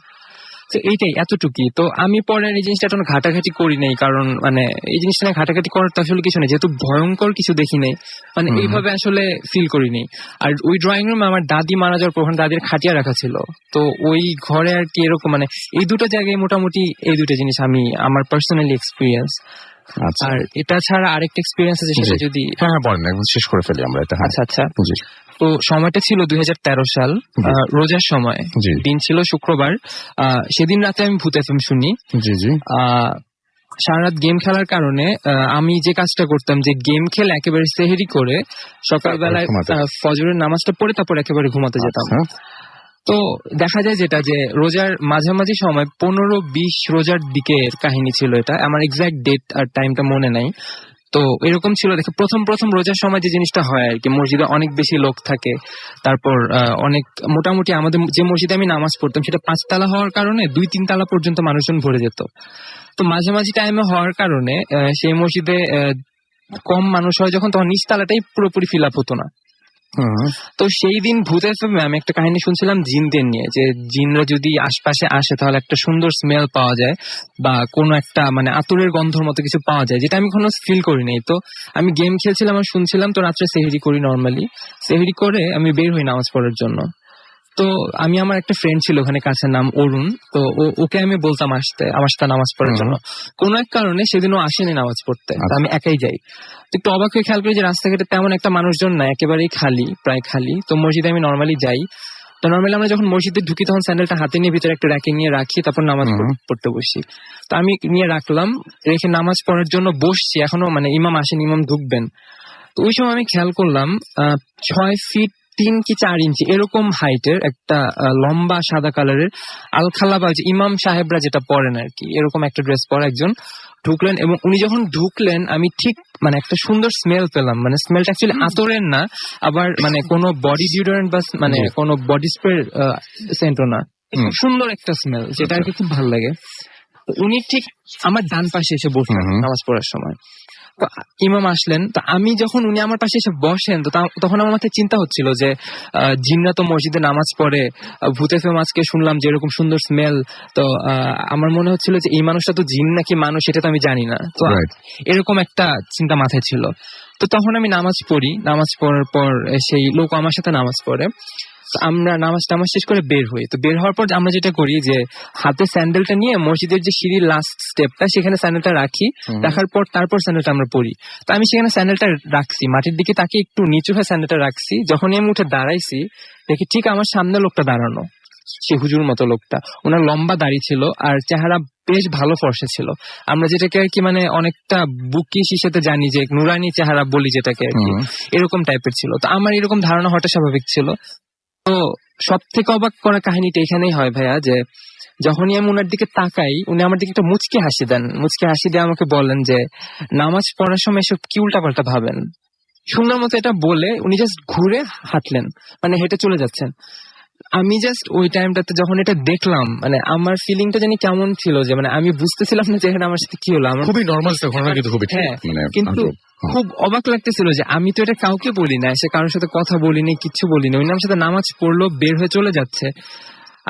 [SPEAKER 4] তো এইটাই এতটুকুই। তো আমি পরে এই জিনিসটা এখন ঘাটাঘাটি করি নাই, কারণ মানে এই জিনিসটা নিয়ে ঘাটাঘাটি করার তো আসলে কিছু নেই, যেহেতু ভয়ঙ্কর কিছু দেখি নাই, মানে এইভাবে আসলে ফিল করিনি। আর ওই ড্রয়িং রুমে আমার দাদি মারা যাওয়ার পর দাদির খাটিয়া রাখা ছিল, তো ওই ঘরে আর কি এরকম মানে এই দুটো জায়গায় মোটামুটি এই দুটো জিনিস আমি আমার পার্সোনালি এক্সপিরিয়েন্স।
[SPEAKER 1] আচ্ছা,
[SPEAKER 4] আর এটা ছাড়া আরেকটা এক্সপিরিয়েন্স আছে, সেটা যদি
[SPEAKER 1] হ্যাঁ বলেন, একদম শেষ করে ফেলি আমরা এটা।
[SPEAKER 4] আচ্ছা আচ্ছা, তো সময়টা ছিল 2013 সাল, রোজার সময়, দিন ছিল শুক্রবার। সেদিন রাতে আমি ভূত এফএম শুনি।
[SPEAKER 1] জি জি।
[SPEAKER 4] সারা রাত গেম খেলার কারণে আমি যে কাজটা করতাম, যে গেম খেলে একেবারে সেহেরি করে সকালবেলায় ফজরের নামাজটা পড়ে তারপর একেবারে ঘুমাতে যেতাম। তো দেখা যায় যেটা, যে রোজার মাঝামাঝি সময় 15-20 রোজার দিকের কাহিনী ছিল এটা, আমার এক্সাক্ট ডেট আর টাইমটা মনে নাই। তো এরকম ছিল, দেখে প্রথম রোজার সময় যে জিনিসটা হয় আর কি, মসজিদে অনেক বেশি লোক থাকে, তারপর অনেক মোটামুটি আমাদের যে মসজিদে আমি নামাজ পড়তাম সেটা 5 তালা হওয়ার কারণে 2-3 তালা পর্যন্ত মানুষজন ভরে যেত। তো মাঝামাঝি টাইমে হওয়ার কারণে সেই মসজিদে কম মানুষ হয় যখন, তখন নিচ তালাটাই পুরোপুরি ফিল আপ হতো না। তো সেই দিন ভূত এফএমে আমি একটা কাহিনী শুনছিলাম জিনদের নিয়ে, যে জিনরা যদি আশপাশে আসে তাহলে একটা সুন্দর স্মেল পাওয়া যায়, বা কোনো একটা মানে আতরের গন্ধর মতো কিছু পাওয়া যায়, যেটা আমি কোনো ফিল করিনি। তো আমি গেম খেলছিলাম আর শুনছিলাম। তো রাত্রে সেহরি করি, নর্মালি সেহরি করে আমি বের হই নামাজ পড়ার জন্য। তো আমি, আমার একটা ফ্রেন্ড ছিল ওখানে কাছে, নাম অরুণ। তো ওকে আমি বলতাম আসতে আমার সাথে নামাজ পড়ার জন্য। কোনো এক কারণে সেদিন ও আসেনি নামাজ পড়তে, আমি একাই যাই। তো একটু অবাক হয়ে খেয়াল করি যে রাস্তাঘাটে তেমন একটা মানুষজন না, একেবারেই খালি, প্রায় খালি। তো মসজিদে আমি নর্মালি যাই। তো নর্মালি আমরা যখন মসজিদে ঢুকি তখন স্যান্ডেলটা হাতে নিয়ে ভিতরে একটা র্যাকে নিয়ে রাখি, তারপর নামাজ পড়তে বসি। তো আমি নিয়ে রাখলাম, রেখে নামাজ পড়ার জন্য বসছি, এখনো মানে ইমাম আসেন, ইমাম ঢুকবেন। তো ওই সময় আমি খেয়াল করলাম 6 ফিট 3 কি 4 ইঞ্চি এরকম হাইটের একটা লম্বা সাদা কালারের আলখাল্লা, বা ইমাম সাহেবরা যেটা পরেন আর কি, এরকম একটা ড্রেস পরা একজন ঢুকলেন। এবং উনি যখন ঢুকলেন আমি ঠিক মানে একটা সুন্দর স্মেল পেলাম, মানে স্মেলটা অ্যাকচুয়ালি আতরের না, আবার মানে কোনো বডি ডিওডোরেন্ট বা মানে কোনো বডি স্প্রে সেন্টও না, খুব সুন্দর একটা স্মেল, যেটা আর কি খুব ভালো লাগে। উনি ঠিক আমার ডান পাশে এসে বসলেন নামাজ পড়ার সময়। তো ইমাম আসলেন, তো আমি যখন উনি আমার পাশে এসে বসেন, তো তখন আমার মাথায় চিন্তা হচ্ছিল যে জিনরা তো মসজিদে নামাজ পড়ে, ভূত এফএম আজকে শুনলাম যে এরকম সুন্দর স্মেল। তো আমার মনে হচ্ছিল যে এই মানুষটা তো জিন নাকি মানুষ সেটা তো আমি জানি না। তো এরকম একটা চিন্তা মাথায় ছিল। তো তখন আমি নামাজ পড়ি, নামাজ পড়ার পর সেই লোক আমার সাথে নামাজ পড়ে। আমরা নামাজ শেষ করে বের হই। তো বের হওয়ার পর আমরা যেটা করি, যে হাতে স্যান্ডেলটা নিয়ে মসজিদের যে সিঁড়ির লাস্ট স্টেপটা, সেখানে স্যান্ডেলটা রাখি, রাখার পর তারপর স্যান্ডেলটা আমরা পরি। তো আমি সেখানে স্যান্ডেলটা রাখছি, মাটির দিকে তাকে একটু নিচু হয়ে স্যান্ডেলটা রাখছি। যখনই আমি উঠে দাঁড়াইছি, দেখি ঠিক আমার সামনে লোকটা দাঁড়ানো, সে হুজুর মতো লোকটা। ওনার লম্বা দাড়ি ছিল আর চেহারা বেশ ভালো ফর্সা ছিল। আমরা যেটাকে আর কি মানে অনেকটা বুকি শিশাতে জানি যে নুরানি চেহারা বলি যেটাকে আর কি, এরকম টাইপের ছিল। তো আমার এরকম ধারণা হওয়াটা স্বাভাবিক ছিল। তো সব থেকে অবাক করা কাহিনীটা এখানেই হয় ভাইয়া, যে যখনই আমি ওনার দিকে তাকাই, উনি আমার দিকে একটা মুচকি হাসি দেন। মুচকি হাসি দিয়ে আমাকে বলেন যে নামাজ পড়ার সময় এসব কি উল্টাপাল্টা ভাবেন। সুন্দর মতো এটা বলে উনি জাস্ট ঘুরে হাঁটলেন, মানে হেঁটে চলে যাচ্ছেন। আমি জাস্ট ওই টাইমটাতে যখন এটা দেখলাম, মানে আমার ফিলিংটা জানি কেমন ছিল, যে মানে আমি বুঝতেছিলাম না যে এখানে আমার সাথে কি হলো। আমার
[SPEAKER 1] খুবই নরমাল ঘটনা, কিন্তু খুবই
[SPEAKER 4] কিন্তু খুব অবাক লাগতেছিল যে আমি তো এটা কাউকে বলি না, সে কারোর সাথে কথা বলিনি, কিচ্ছু বলিনি। উনি আমার সাথে নামাজ পড়লো, বের হয়ে চলে যাচ্ছে।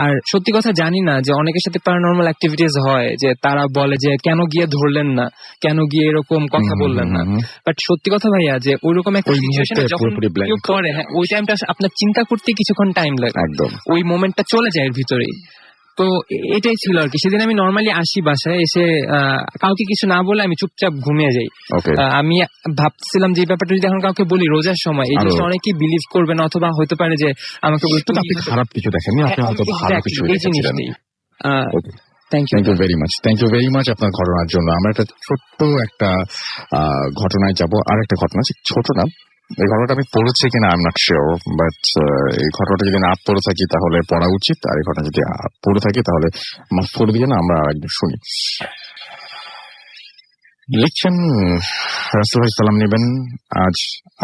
[SPEAKER 4] আর সত্যি কথা জানি না যে অনেকের সাথে প্যারানরমাল অ্যাক্টিভিটিস হয়, যে তারা বলে যে কেন গিয়ে ধরলেন না, কেন গিয়ে এরকম কথা বললেন না। বাট সত্যি কথা ভাইয়া, যে ওইরকম একটা সিচুয়েশনে যখন কেউ পড়ে, হ্যাঁ ওই টাইমটা আপনার চিন্তা করতে কিছুক্ষণ টাইম লাগে, একদম ওই মোমেন্টটা চলে যায় এর ভিতরেই। তো এটাই ছিল আর কি। সেদিন আমি নর্মালি আসি বাসায় এসে, কাউকে কিছু না বলে আমি চুপচাপ ঘুমিয়ে যাই। আমি ভাবছিলাম যে এই ব্যাপারটা যদি এখন কাউকে বলি রোজার সময়, এই জিনিসটা অনেকেই বিলিভ করবে না, অথবা হতে পারে যে আমাকে
[SPEAKER 1] খারাপ কিছু দেখেননি, আপনি হয়তো ভালো কিছু দেখেছিলেন।
[SPEAKER 4] থ্যাংক ইউ
[SPEAKER 1] ভেরি মাচ আপনার ঘটনার জন্য। আমরা একটা ছোট্ট একটা ঘটনায় যাব। আর একটা ঘটনা, ছোট না, এই ঘটনাটা আমি পড়েছি কিনা I am not sure, but এই ঘটনাটা যদি না পড়ে থাকি তাহলে পড়া উচিত, আর এই ঘটনা যদি পড়ে থাকি তাহলে মাফ করে দিয়ে না আমরা আরেকদিন শুনি। লিখছেন রাসূল সালাম নেবেন, আজ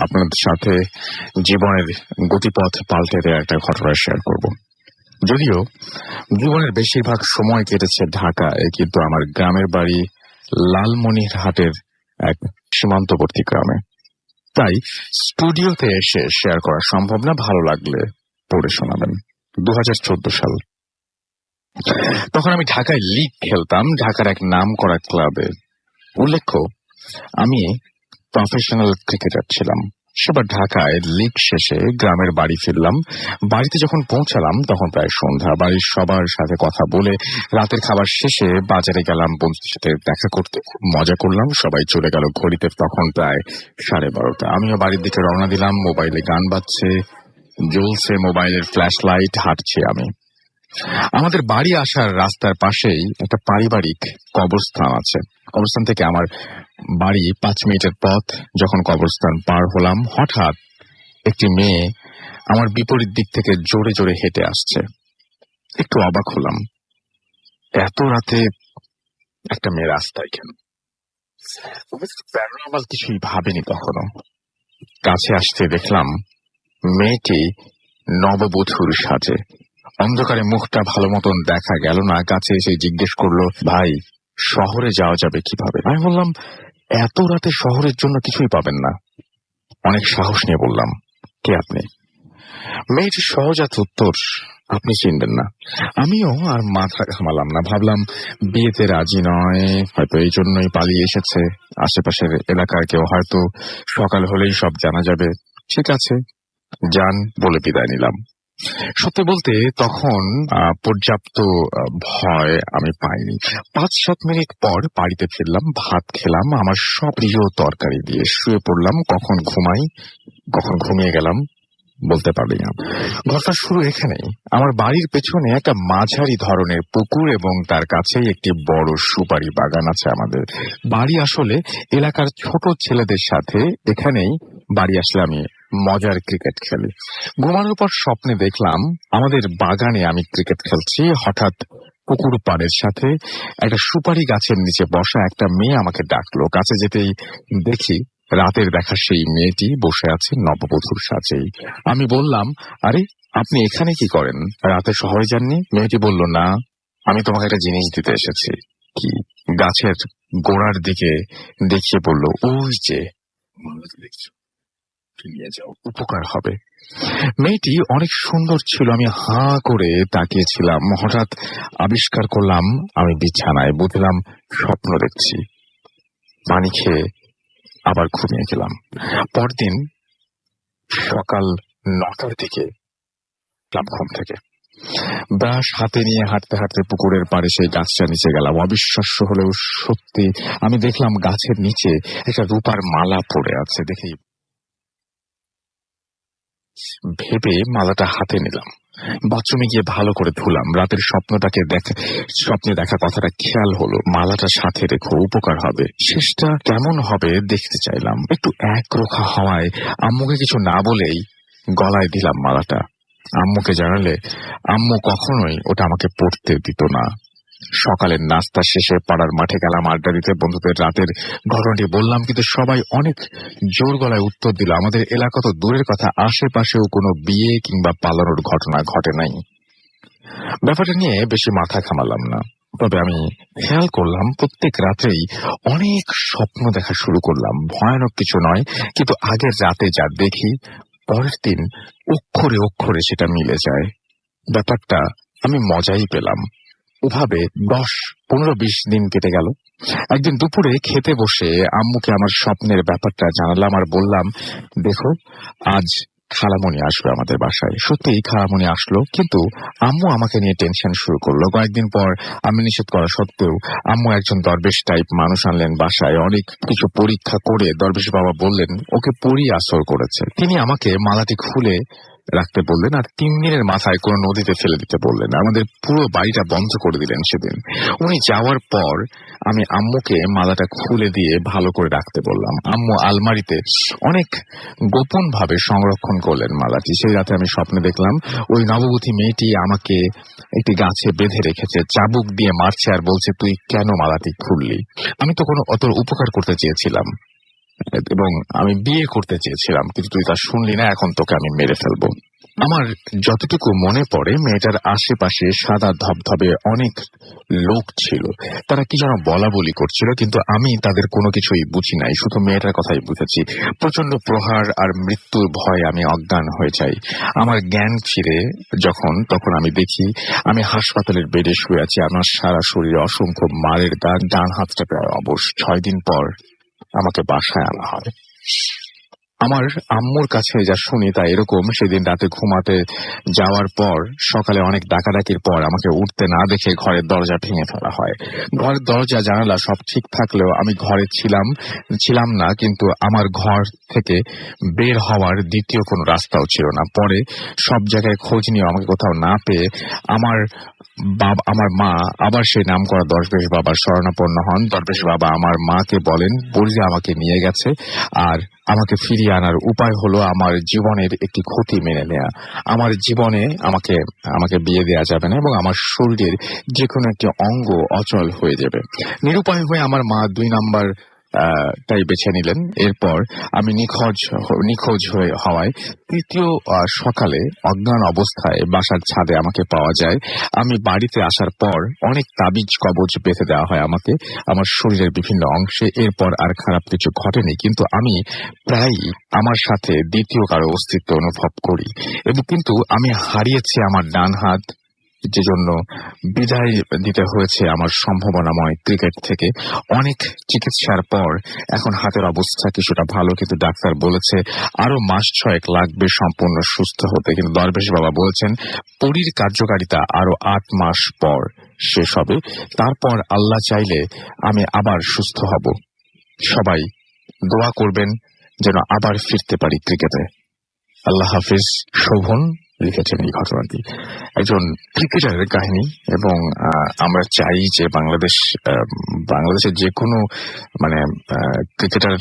[SPEAKER 1] আপনাদের সাথে জীবনের গতিপথ পাল্টে দেওয়া একটা ঘটনা শেয়ার করব। যদিও জীবনের বেশিরভাগ সময় কেটেছে ঢাকায়, কিন্তু আমার গ্রামের বাড়ি লালমনিরহাটের এক সীমান্তবর্তী গ্রামে। তাই স্টুডিওতে এসে শেয়ার করা সম্ভব না, ভালো লাগলে পড়ে শোনাবেন। 2014 সাল। তখন আমি ঢাকায় লিগ খেলতাম, ঢাকার এক নাম করা ক্লাবে। উল্লেখ্য, আমি প্রফেশনাল ক্রিকেটার ছিলাম। সেবার ঢাকায় লিগ শেষে গ্রামের বাড়ি ফিরলাম। বাড়িতে যখন পৌঁছালাম তখন প্রায় সন্ধ্যা। বাড়ির সবার সাথে কথা বলে রাতের খাবার শেষে বাজারে গেলাম বন্ধুদের সাথে দেখা করতে। খুব মজা করলাম। সবাই চলে গেল। ঘড়িতে তখন প্রায় 12:30। আমিও বাড়ির দিকে রওনা দিলাম। মোবাইলে গান বাজছে, জ্বলছে মোবাইলের ফ্ল্যাশ লাইট। হাঁটছি আমি। আমাদের বাড়ি আসার রাস্তার পাশেই একটা পারিবারিক কবরস্থান আছে। কবরস্থান থেকে আমার বাড়ি 5 মিনিটের পথ। যখন কবরস্থান পার হলাম, হঠাৎ একটি মেয়ে আমার বিপরীত দিক থেকে জোরে জোরে হেঁটে আসছে। একটু অবাক হলাম, এত রাতে একটা মেয়ে রাস্তায় কেন? প্যারানর্মাল কিছুই ভাবিনি কখনো। কাছে আসতে দেখলাম মেয়েটি নববধূর সাজে। অন্ধকারে মুখটা ভালো মতন দেখা গেল না। কাছে এসে জিজ্ঞেস করলো, ভাই, শহরে যাওয়া যাবে কিভাবে? আমি বললাম, এত রাতে শহরের জন্য কিছুই পাবেন না। অনেক সাহস নিয়ে বললাম, কে আপনি? মেয়েটির সহজাত উত্তর, আপনি চিনবেন না। আমিও আর মাথা ঘামালাম না। ভাবলাম বিয়েতে রাজি নয়, হয়তো এই জন্যই পালিয়ে এসেছে। আশেপাশের এলাকার কেউ হয়তো, সকাল হলেই সব জানা যাবে। ঠিক আছে, যান বলে বিদায় নিলাম। সত্যি বলতে তখন পর্যাপ্ত ভয় আমি পাইনি। 5-7 মিনিট পর বাড়িতে ফিরলাম, ভাত খেলাম আমার সব প্রিয় তরকারি দিয়ে, শুয়ে পড়লাম। কখন ঘুমাই, কখন ঘুমিয়ে গেলাম বলতে পারি না। ঘটনা শুরু এখানেই। আমার বাড়ির পেছনে একটা মাঝারি ধরনের পুকুর এবং তার কাছেই একটি বড় সুপারি বাগান আছে। আমাদের বাড়ি আসলে এলাকার ছোট ছেলেদের সাথে। এখানেই বাড়ি আসলে আমি মজার ক্রিকেট খেলি। ঘুমানোর পর স্বপ্নে দেখলাম আমাদের বাগানে আমি ক্রিকেট খেলছি। হঠাৎ পুকুর পাড়ের সাথে একটা সুপারি গাছের নিচে বসা একটা মেয়ে আমাকে ডাকলো। কাছে যেতেই দেখি রাতের দেখা সেই মেয়েটি বসে আছে নববধূর সাজেই। আমি বললাম, আরে আপনি এখানে কি করেন? রাতে শহরে যাননি? মেয়েটি বলল, না, আমি তোমাকে একটা জিনিস দিতে এসেছি। কি? গাছের গোড়ার দিকে দেখিয়ে বলল, ওই যে দেখছো, নিয়ে যাও, উপকার হবে। মেয়েটি অনেক সুন্দর ছিল। আমি হাঁ করে তাকিয়েছিলাম। হঠাৎ আবিষ্কার করলাম আমি বিছানায়। বুঝলাম স্বপ্ন দেখছি। পানি খেয়ে আবার ঘুমিয়ে গেলাম। পরদিন সকাল 9টার দিকে ঘুম থেকে ব্রাশ হাতে নিয়ে হাঁটতে হাঁটতে পুকুরের পাড়ে সেই গাছটা নিচে গেলাম। অবিশ্বাস্য হলেও সত্যি, আমি দেখলাম গাছের নিচে একটা রূপার মালা পড়ে আছে। দেখি ভেবে মালাটা হাতে নিলাম। বাথরুমে গিয়ে ভালো করে ধুলাম। রাতের স্বপ্নে দেখা কথাটা খেয়াল হলো, মালাটা সাথে রেখো, উপকার হবে। শেষটা কেমন হবে দেখতে চাইলাম। একটু একরোখা হওয়ায় আম্মুকে কিছু না বলেই গলায় দিলাম মালাটা। আম্মুকে জানালে আম্মু কখনোই ওটা আমাকে পড়তে দিত না। সকালের নাস্তা শেষে পাড়ার মাঠে গেলাম আড্ডা দিতে। বন্ধুদের রাতের ঘটনাটি বললাম, কিন্তু সবাই অনেক জোর গলায় উত্তর দিল, আমাদের এলাকা তো দূরের কথা, আশেপাশেও কোনো বিয়ে কিংবা পালানোর ঘটনা ঘটে নাই। ব্যাপারটা নিয়ে বেশি মাথা ঘামালাম না। তবে আমি খেয়াল করলাম প্রত্যেক রাতেই অনেক স্বপ্ন দেখা শুরু করলাম। ভয়ানক কিছু নয়, কিন্তু আগের রাতে যা দেখি পরের দিন অক্ষরে অক্ষরে সেটা মিলে যায়। ব্যাপারটা আমি মজাই পেলাম। ওভাবে 10-15-20 দিন কেটে গেল। একদিন দুপুরে খেতে বসে আম্মুকে আমার স্বপ্নের ব্যাপারটা জানালাম আর বললাম, দেখো, আজ খালামণি আসবে আমাদের বাসায়। সত্যিই খালামণি আসলো, কিন্তু আম্মু আমাকে নিয়ে টেনশন শুরু করলো। কয়েকদিন পর আমি নিষেধ করা সত্ত্বেও আম্মু একজন দরবেশ টাইপ মানুষ আনলেন বাসায়। অনেক কিছু পরীক্ষা করে দরবেশ বাবা বললেন ওকে পরি আসর করেছে। তিনি আমাকে মালাটি খুলে রাখতে বললেন আর 3 দিনের মাথায় কোনো নদীতে ফেলে দিতে বললেন। আমাদের পুরো বাড়িটা বন্ধ করে দিলেন সেদিন। উনি যাওয়ার পর আমি আম্মুকে মালাটা খুলে দিয়ে ভালো করে রাখতে বললাম। আম্মু আলমারিতে অনেক গোপন ভাবে সংরক্ষণ করলেন মালাটি। সেই রাতে আমি স্বপ্নে দেখলাম ওই নববধূ মেয়েটি আমাকে একটি গাছে বেঁধে রেখেছে, চাবুক দিয়ে মারছে আর বলছে, তুই কেন মালাটি খুললি? আমি তো কোনো অত উপকার করতে চেয়েছিলাম এবং আমি বিয়ে করতে চেয়েছিলাম, কিন্তু তুই তা শুনলি না, এখন তোকে আমি মেরে ফেলবো। আমার যতটুকু মনে পড়ে মেয়েটার আশেপাশে সাদা ধবধবে অনেক লোক ছিল, তারা কি যেন বলা বলি করছিল, কিন্তু আমি তাদের কোনো কিছুই বুঝি নাই, শুধু মেয়েটার কথাই বুঝেছি। প্রচন্ড প্রহার আর মৃত্যুর ভয়ে আমি অজ্ঞান হয়ে যাই। আমার জ্ঞান ফিরে তখন আমি দেখি আমি হাসপাতালের বেডে শুয়ে আছি, আমার সারা শরীরে অসংখ্য মারের দাগ, ডান হাতটা প্রায় অবশ। 6 দিন পর আমাকে বাসায় আনা হয়। আমার আম্মুর কাছে যা শুনি তা এরকম, সেদিন রাতে ঘুমাতে যাওয়ার পর সকালে অনেক ডাকাডাকির পর আমাকে উঠতে না দেখে ঘরের দরজা ভেঙে ফেলা হয়। ঘরের দরজা জানালা সব ঠিক থাকলেও আমি ঘরে ছিলাম না, কিন্তু আমার ঘর থেকে বের হওয়ার দ্বিতীয় কোনো রাস্তাও ছিল না। পরে সব জায়গায় খোঁজ নিয়ে আমাকে কোথাও না পেয়ে আমার মা আবার সেই নাম করা দরবেশ বাবার শরণাপন্ন হন। দরবেশ বাবা আমার মাকে বলেন বললে আমাকে নিয়ে গেছে, আর আমাকে ফিরিয়ে আনার উপায় হলো আমার জীবনের একটি ক্ষতি মেনে নেয়া। আমার জীবনে আমাকে বিয়ে দেওয়া যাবে না এবং আমার শরীরের যে কোনো একটি অঙ্গ অচল হয়ে যাবে। নিরুপায় হয়ে আমার মা 2 নাম্বার তাই বেছে নিলেন। এরপর আমি নিখোঁজ হওয়ায় তৃতীয় সকালে অজ্ঞান অবস্থায় বাসার ছাদে আমাকে পাওয়া যায়। আমি বাড়িতে আসার পর অনেক তাবিজ কবজ বেঁধে দেওয়া হয় আমাকে আমার শরীরের বিভিন্ন অংশে। এরপর আর খারাপ কিছু ঘটেনি, কিন্তু আমি প্রায়ই আমার সাথে দ্বিতীয় কারো অস্তিত্ব অনুভব করি। কিন্তু আমি হারিয়েছি আমার ডান হাত, যে জন্য বিদায় দিতে হয়েছে আমার সম্ভাবনাময় ক্রিকেট থেকে। অনেক চিকিৎসার পর এখন হাতের অবস্থা কিছুটা ভালো, কিন্তু ডাক্তার বলেছে আরো মাস 6 লাগবে সম্পূর্ণ সুস্থ হতে। কিন্তু দরবেশ বাবা বলেছেন পরীর কার্যকারিতা আরো 8 মাস পর শেষ হবে, তারপর আল্লাহ চাইলে আমি আবার সুস্থ হব। সবাই দোয়া করবেন যেন আবার ফিরতে পারি ক্রিকেটে। আল্লাহ হাফিজ। শোভন লিখেছেন এই ঘটনাটি, একজন ক্রিকেটারের কাহিনী। এবং আমরা চাই যে বাংলাদেশের যে কোনো ক্রিকেটার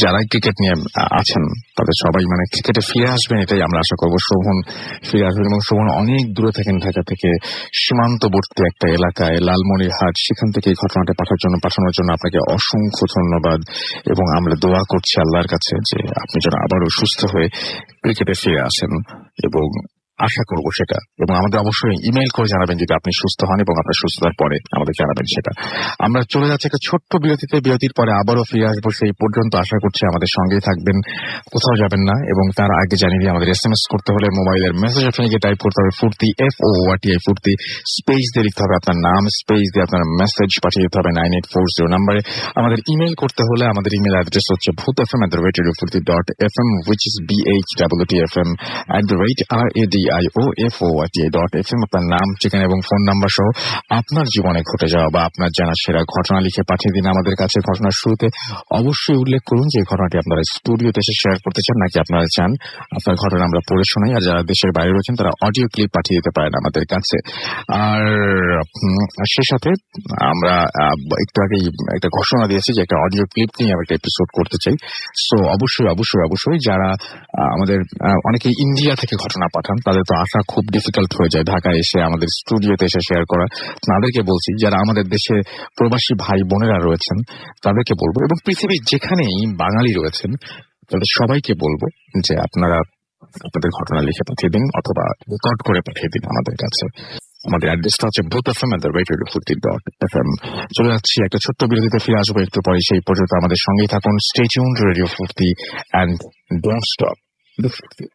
[SPEAKER 1] যারা ক্রিকেট নিয়ে আছেন তাদের সবাই ক্রিকেটে ফিরে আসবেন, এটাই আমরা আশা করবো। শোভন ফিরে আসবেন এবং শোভন অনেক দূরে থাকেন, ঢাকা থেকে সীমান্তবর্তী একটা এলাকায় লালমনিরহাট, সেখান থেকে এই ঘটনাটা পাঠানোর জন্য আপনাকে অসংখ্য ধন্যবাদ। এবং আমরা দোয়া করছি আল্লাহর কাছে যে আপনি যেন আবারও সুস্থ হয়ে ক্রিকেটে ফিরে আসেন, এবং আশা করবো সেটা। এবং আমাদের অবশ্যই ইমেইল করে জানাবেন যদি আপনি সুস্থ হন, এবং আপনার সুস্থতার পরে আমাদের জানাবেন সেটা। আমরা চলে যাচ্ছি একটা ছোট্ট বিরতির পরে আবারও ফিরে আসবো। সেই পর্যন্ত আশা করছি আমাদের সঙ্গেই থাকবেন, কোথাও যাবেন না। এবং তার আগে জানিয়ে দিই আমাদের SMS করতে হলে মোবাইলের মেসেজ অপশনে গিয়ে টাইপ করতে হবে ফুর্তি, FORTI ফুর্তি, স্পেস দিয়ে লিখতে হবে আপনার নাম, স্পেস দিয়ে আপনার মেসেজ পাঠিয়ে দিতে হবে 9840 নাম্বারে। আমাদের ইমেইল করতে হলে আমাদের ইমেইল অ্যাড্রেস হচ্ছে bhutfm@radiofurti.fm, which is BHWTFM@radioforti.fm। আপনার নাম, ঠিকানা এবং ফোন নাম্বার সহ আপনার জীবনে ঘটে যাওয়া বা আপনার জানা সেরা ঘটনা লিখে পাঠিয়ে দিন আমাদের কাছে। ঘটনার শুরুতে অবশ্যই উল্লেখ করুন যে ঘটনাটি আপনারা স্টুডিওতে এসে শেয়ার করতে চান, নাকি আপনারা চান আপনার ঘটনা আমরা পড়ে শোনাই। আর যারা দেশের বাইরে রয়েছেন তারা অডিও ক্লিপ পাঠিয়ে দিতে পারেন আমাদের কাছে। আর সে সাথে আমরা একটু আগেই একটা ঘোষণা দিয়েছি যে একটা অডিও ক্লিপ নিয়ে আমরা একটা এপিসোড করতে চাই। সো অবশ্যই যারা আমাদের অনেকে ইন্ডিয়া থেকে ঘটনা পাঠান, তাদের তো আসা খুব ডিফিকাল্ট হয়ে যায় ঢাকায় এসে আমাদের স্টুডিওতে এসে শেয়ার করা। তাদেরকে বলছি, যারা আমাদের দেশে প্রবাসী ভাই বোনেরা রয়েছেন তাদেরকে বলবো, এবং পৃথিবীর যেখানেই বাঙালি রয়েছেন তাদের সবাইকে বলবো যে আপনারা আপনাদের ঘটনা লিখে পাঠিয়ে দিন অথবা রেকর্ড করে পাঠিয়ে দিন আমাদের কাছে। আমাদের অ্যাড্রেসটা হচ্ছে bhutfm@radiofurti.fm। চলে যাচ্ছি একটা ছোট্ট বিরতিতে, ফিরে আসবো একটু পরে। সেই পর্যন্ত আমাদের সঙ্গেই থাকুন। স্টে টিউনড, রেডিও ফুর্তি, এন্ড ডোন্ট স্টপ দ্য ফুর্তি।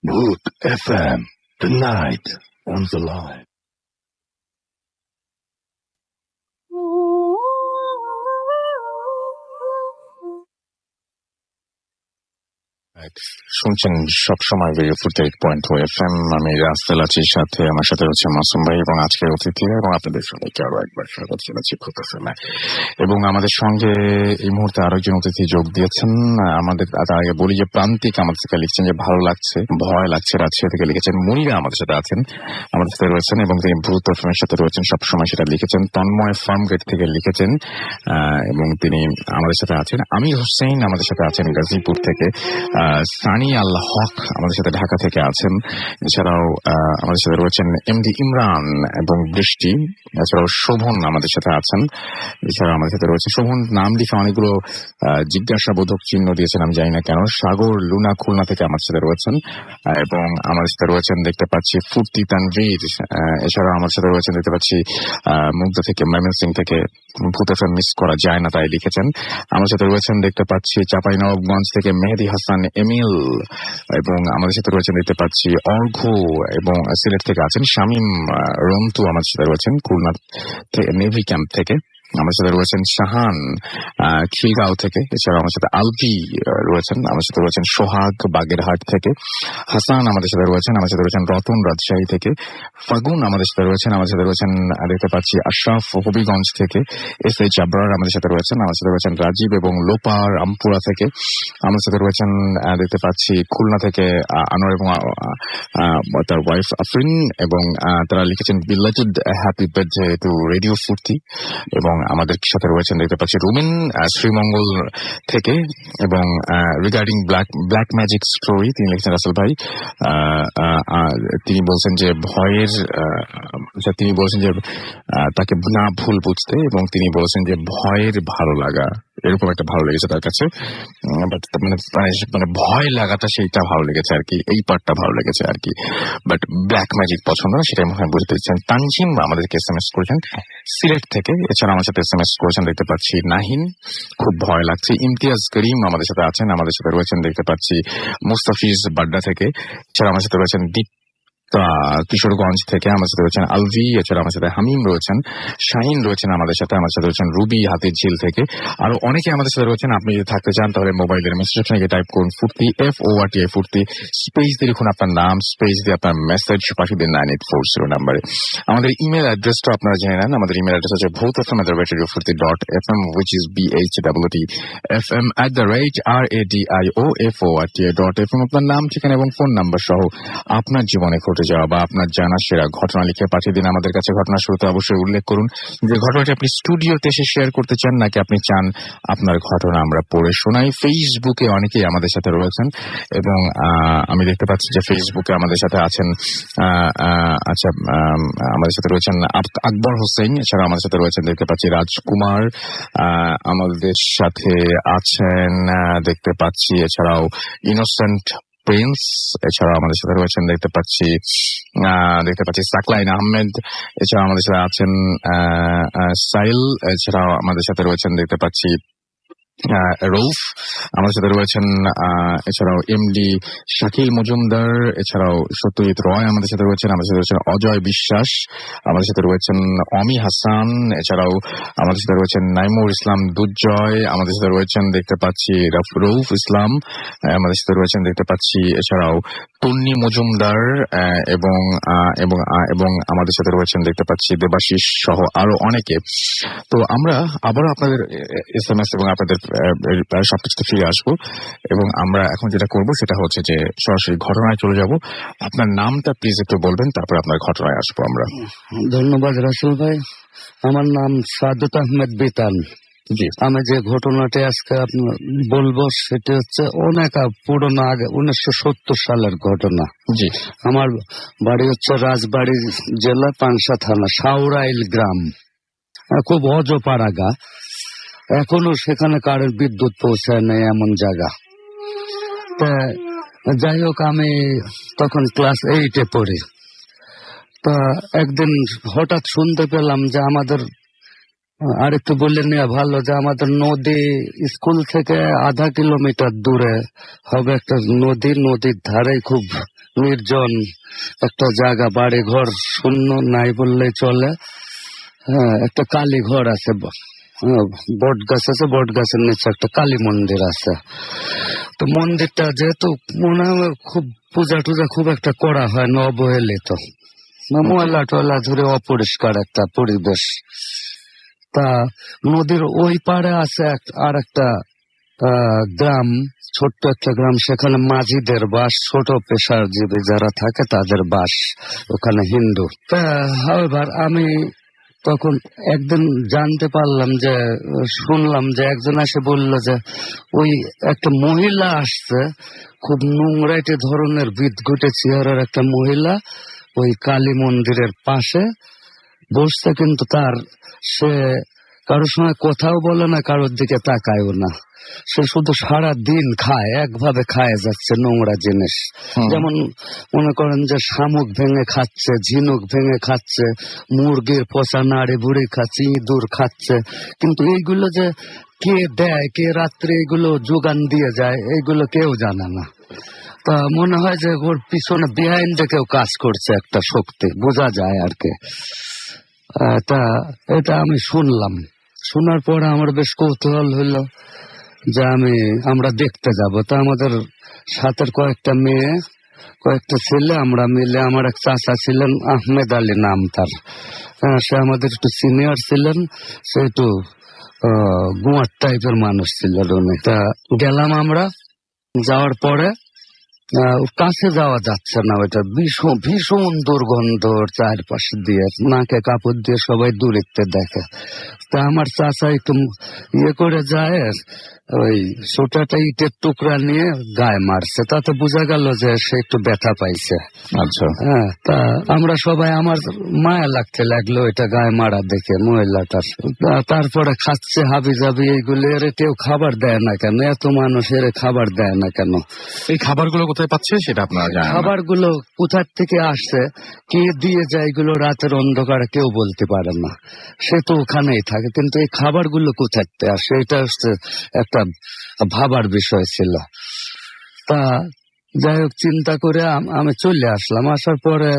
[SPEAKER 1] Bhoot FM, the night on the line. শুনছেন সবসময় রেডিও ফুর্তি 8.2 FM। আমি রাস্তাল আছি, সাথে আমার সাথে রয়েছে মাসুম ভাই এবং আজকের অতিথিরা, এবং আপনাদের সবাইকে আরো একবার স্বাগত জানাচ্ছি ভূত FM-এ। এবং আমাদের সঙ্গে এই মুহূর্তে আরো একজন অতিথি যোগ দিয়েছেন আমাদের। তার আগে বলি যে প্রান্তিক আমাদের থেকে লিখছেন যে ভালো লাগছে, ভয় লাগছে, রাজশাহী থেকে লিখেছেন। মনিরা আমাদের সাথে আছেন, আমাদের সাথে রয়েছেন, এবং তিনি ভূত FM-এর সাথে রয়েছেন সবসময়, সেটা লিখেছেন। তন্ময় ফার্মগেট থেকে লিখেছেন এবং তিনি আমাদের সাথে আছেন। আমির হোসেন আমাদের সাথে আছেন গাজীপুর থেকে। সানি আল হক আমাদের সাথে ঢাকা থেকে আছেন। এছাড়াও আমাদের সাথে রয়েছেন এমডি ইমরান এবং বৃষ্টি। এছাড়াও শোভন আমাদের সাথে আছেন। এছাড়াও আমাদের সাথে রয়েছে শোভন নাম লিখে অনেকগুলো জিজ্ঞাসাবোধক চিহ্ন দিয়েছেন, আমি জানি না কেন। সাগর লুনা খুলনা থেকে আমাদের সাথে রয়েছেন এবং আমাদের সাথে রয়েছেন দেখতে পাচ্ছি ফুর্তি তানভীর। এছাড়াও আমাদের সাথে রয়েছেন দেখতে পাচ্ছি মুগ্ধা থেকে, ময়মনসিং থেকে, ভূত এফএম মিস করা যায় না তাই লিখেছেন। আমার সাথে রয়েছেন দেখতে পাচ্ছি চাঁপাইনবাবগঞ্জ থেকে মেহেদি হাসান এমিল এবং আমাদের সাথে রয়েছেন দেখতে পাচ্ছি অর্ঘ এবং সিলেট থেকে আছেন শামীম রন্তু। আমাদের সাথে রয়েছেন খুলনা নেভি ক্যাম্প থেকে। আমার সাথে রয়েছেন শাহান খিলগাঁও থেকে। এছাড়াও আমার সাথে আলভি রয়েছেন। আমার সাথে রয়েছেন সোহাগ বাগেরহাট থেকে। হাসান আমাদের সাথে রয়েছেন। আমার সাথে রয়েছেন রতন রাজশাহী থেকে। ফাগুন আমাদের সাথে রয়েছেন। আমার সাথে রয়েছেন দেখতে পাচ্ছি আশরাফ হবিগঞ্জ থেকে। এস এইচ আবরার আমাদের সাথে রয়েছেন। আমার সাথে রয়েছেন রাজীব এবং লোপার রামপুরা থেকে। আমার সাথে রয়েছেন দেখতে পাচ্ছি খুলনা থেকে আনোয়ার এবং তার ওয়াইফ আফরিন এবং তারা লিখেছেন belated happy birthday to radio ফুর্তি। এবং আমাদের সাথে রয়েছেন দেখতে পাচ্ছি রুমিন শ্রীমঙ্গল থেকে এবং রিগার্ডিং ব্ল্যাক ম্যাজিক স্টোরি তিনি লিখেছেন রাসেল ভাই। তিনি বলছেন যে তাকে না ভুল বুঝতে, এবং তিনি বলছেন যে ভয়ের ভালো লাগা এরকম একটা ভালো লেগেছে তার কাছে। মানে ভয় লাগাটা সেইটা ভালো লেগেছে আর কি, এই পার্টটা ভালো লেগেছে আর কি। বাট ব্ল্যাক ম্যাজিক পছন্দ না সেটাই মনে হয় বুঝতে দিচ্ছেন। তানজিম আমাদেরকে SMS করেছেন সিলেট থেকে। এছাড়া আমার সাথে SMS করেছেন দেখতে পাচ্ছি নাহিন, খুব ভয় লাগছে। ইমতিয়াজ করিম আমাদের সাথে আছেন। আমাদের সাথে রয়েছেন দেখতে পাচ্ছি মুস্তাফিজ বাড্ডা থেকে। এছাড়া আমার সাথে রয়েছেন কিশোরগঞ্জ থেকে। আমার সাথে রয়েছেন আলভি। এছাড়া আমার সাথে হামিম রয়েছেন, শাহিন রয়েছেন আমাদের সাথে। আমার সাথে রয়েছেন রুবি হাতির ঝিল থেকে। আরো অনেকে আমাদের সাথে রয়েছেন। আপনি যদি থাকতে চান তাহলে মোবাইলের মেসেজ অপশনে টাইপ করুন ফুর্তি FORTI ফুর্তি, স্পেস দিয়ে লিখুন আপনার নাম, স্পেস দিয়ে আপনার মেসেজ, পাঠিয়ে দিন 9840 নাম্বারে। আমাদের ইমেল অ্যাড্রেসটা আপনারা জেনে নেন। আমাদের ইমেল অ্যাড্রেস হচ্ছে bhotfm@radiofurti.fm which is BHWTFM@radiofurti.fm। আপনার নাম, ঠিকানা এবং ফোন নাম্বার সহ আপনার জীবনে ঘটে যাওয়া বা আপনার জানা সেরা ঘটনা লিখে পাঠিয়ে দিন আমাদের কাছে। ঘটনার শুরুতে অবশ্যই উল্লেখ করুন যে ঘটনাটি আপনি স্টুডিওতে এসে শেয়ার করতে চান নাকি আপনি চান আপনার ঘটনা আমরা পড়ে শোনাই। ফেসবুকে অনেকেই আমাদের সাথে রয়েছেন এবং আমি দেখতে পাচ্ছি যে ফেসবুকে আমাদের সাথে আছেন আমাদের সাথে রয়েছেন আকবর হোসেন। এছাড়া আমাদের সাথে রয়েছেন দেখতে পাচ্ছি রাজকুমার, আমাদের সাথে আছেন দেখতে পাচ্ছি এছাড়াও ইনোসেন্ট প্রিন্স। এছাড়াও আমাদের সাথে রয়েছেন দেখতে পাচ্ছি সাকলাইন আহমেদ। এছাড়াও আমাদের সাথে আছেন সাইল। এছাড়াও আমাদের সাথে রয়েছেন দেখতে পাচ্ছি রৌফ। আমাদের সাথে রয়েছেন এছাড়াও এমডি শাকিল মজুমদার। এছাড়াও সত্যজিৎ রয় আমাদের সাথে রয়েছেন। আমাদের সাথে রয়েছেন অজয় বিশ্বাস। আমাদের সাথে রয়েছেন অমি হাসান। এছাড়াও আমাদের সাথে রয়েছেন নাইমুর ইসলাম দুর্জয়। আমাদের সাথে রয়েছেন দেখতে পাচ্ছি রৌফ ইসলাম। আমাদের সাথে রয়েছেন দেখতে পাচ্ছি এছাড়াও তন্নি মজুমদার এবং এবং এবং আমাদের সাথে রয়েছেন দেখতে পাচ্ছি দেবাশিস সহ আরো অনেকে। তো আমরা আবারও আপনাদের SMS এবং আপনাদের সবকিছুতে ফিরে আসবো এবং আমরা এখন যেটা করবো সেটা হচ্ছে যে সরাসরি ঘটনায় চলে যাব। আপনার নামটা প্লিজ একটু বলবেন, তারপর আপনার ঘটনায় আসবো আমরা।
[SPEAKER 5] ধন্যবাদ রাসেল ভাই। আমার নাম সাদত আহমেদ বিতান।
[SPEAKER 1] জি,
[SPEAKER 5] আমি যে ঘটনাটি আজকে আপনার বলবো সেটি হচ্ছে অনেক পুরোনো, আগে 1970 সালের ঘটনা।
[SPEAKER 1] জি,
[SPEAKER 5] আমার বাড়ি হচ্ছে রাজবাড়ী জেলা পাংশা থানা সাউরাইল গ্রাম, খুব অজপাড়া গা। এখনো সেখানে কারেন্ট বিদ্যুৎ পৌঁছায় নেই এমন জায়গা। যাই হোক, আমি তখন ক্লাস 8-এ পড়ি। তা একদিন হঠাৎ শুনতে পেলাম যে আমাদের, আরেকটু বললে নেওয়া ভালো, যে আমাদের নদী স্কুল থেকে আধা কিলোমিটার দূরে হবে একটা নদী। নদীর ধারে খুব নির্জন একটা জায়গা, বাড়ি ঘর শূন্য, নাই বললেই চলে। হ্যাঁ, একটা কালী ঘর আছে, বট গাছ আছে, বট গাছের নিচে একটা কালী মন্দির আছে। তো মন্দিরটা যেহেতু মনে হয় খুব পূজা টুজা খুব একটা করা হয় না, অবহেলিত, ময়লা টয়লা ধরে অপরিষ্কার একটা পরিবেশ। তা নদীর ওই পারে আছে আর একটা গ্রাম, ছোট্ট একটা গ্রাম। সেখানে মাঝিদের বাস, ছোট পেশাজীবী যারা থাকে তাদের বাস, ওখানে হিন্দু। তা এবার আমি তখন একদিন জানতে পারলাম যে, শুনলাম যে একজন এসে বলল যে ওই একটা মহিলা আসছে, খুব নোংরাইটে ধরনের বিদঘুটে চেহারার একটা মহিলা ওই কালী মন্দিরের পাশে বসছে, কিন্তু সে কারোর সঙ্গে কথাও বলে না, কারোর দিকে তাকায়ও না। সে শুধু সারা দিন খায়, একভাবে খায় যাচ্ছে নোংরা জিনিস। যেমন মনে করেন যে শামুক ভেঙে খাচ্ছে, ঝিনুক ভেঙে খাচ্ছে, মুরগির পচা নাড়ি বুড়ি খাচ্ছে, ইঁদুর খাচ্ছে। কিন্তু এইগুলো যে কে দেয়, কে রাত্রে এগুলো যোগান দিয়ে যায়, এইগুলো কেউ জানে না। তা মনে হয় যে ওর পিছনে বিহাইন্ডে কেউ কাজ করছে, একটা শক্তি বোঝা যায় আর কি। এটা আমি শুনলাম। শোনার পরে আমার বেশ কৌতূহল হইলো যে আমরা দেখতে যাব। তা আমাদের সাথের কয়েকটা মেয়ে, কয়েকটা ছেলে, আমরা মিলে, আমার এক চাচা ছিলেন আহমেদ আলী নাম তার, সে আমাদের একটু সিনিয়র ছিলেন, সে একটু গুয়ার টাইপের মানুষ ছিলেন উনি। তা গেলাম আমরা, যাওয়ার পরে কাছে যাওয়া যাচ্ছে না, ওইটা ভীষণ ভীষণ দুর্গন্ধ চারপাশে দিয়ে, নাকে কাপড় দিয়ে সবাই দূরিতে দেখে। তা আমার চাচা একটু করে যায়, ওই ছোটাটা ইটের টুকরা নিয়ে গায়ে মারছে, তাতে বোঝা গেল যে সে একটু ব্যথা পাইছে।
[SPEAKER 1] আচ্ছা,
[SPEAKER 5] হ্যাঁ। তা আমরা সবাই, আমার মায়া লাগতে লাগলো এটা গায়ে মারা দেখে মহিলাটার। তারপরে খাচ্ছে হাবি জাবি এইগুলো, এর কেউ খাবার দেয় না কেন, এত মানুষ এর খাবার দেয় না কেন?
[SPEAKER 1] এই খাবারগুলো কোথায় পাচ্ছে সেটা আপনারা জানেন না?
[SPEAKER 5] খাবারগুলো কোথার থেকে আসছে, কে দিয়ে যায়, এগুলো রাতের অন্ধকারে কেউ বলতে পারে না, সে তো ওখানেই থাকে। কিন্তু এই খাবারগুলো কোথার থেকে আসে, এটা হচ্ছে একটা ভাবার বিষয় ছিল। তা যাই হোক, চিন্তা করে আমি চলে আসলাম। আসার পরে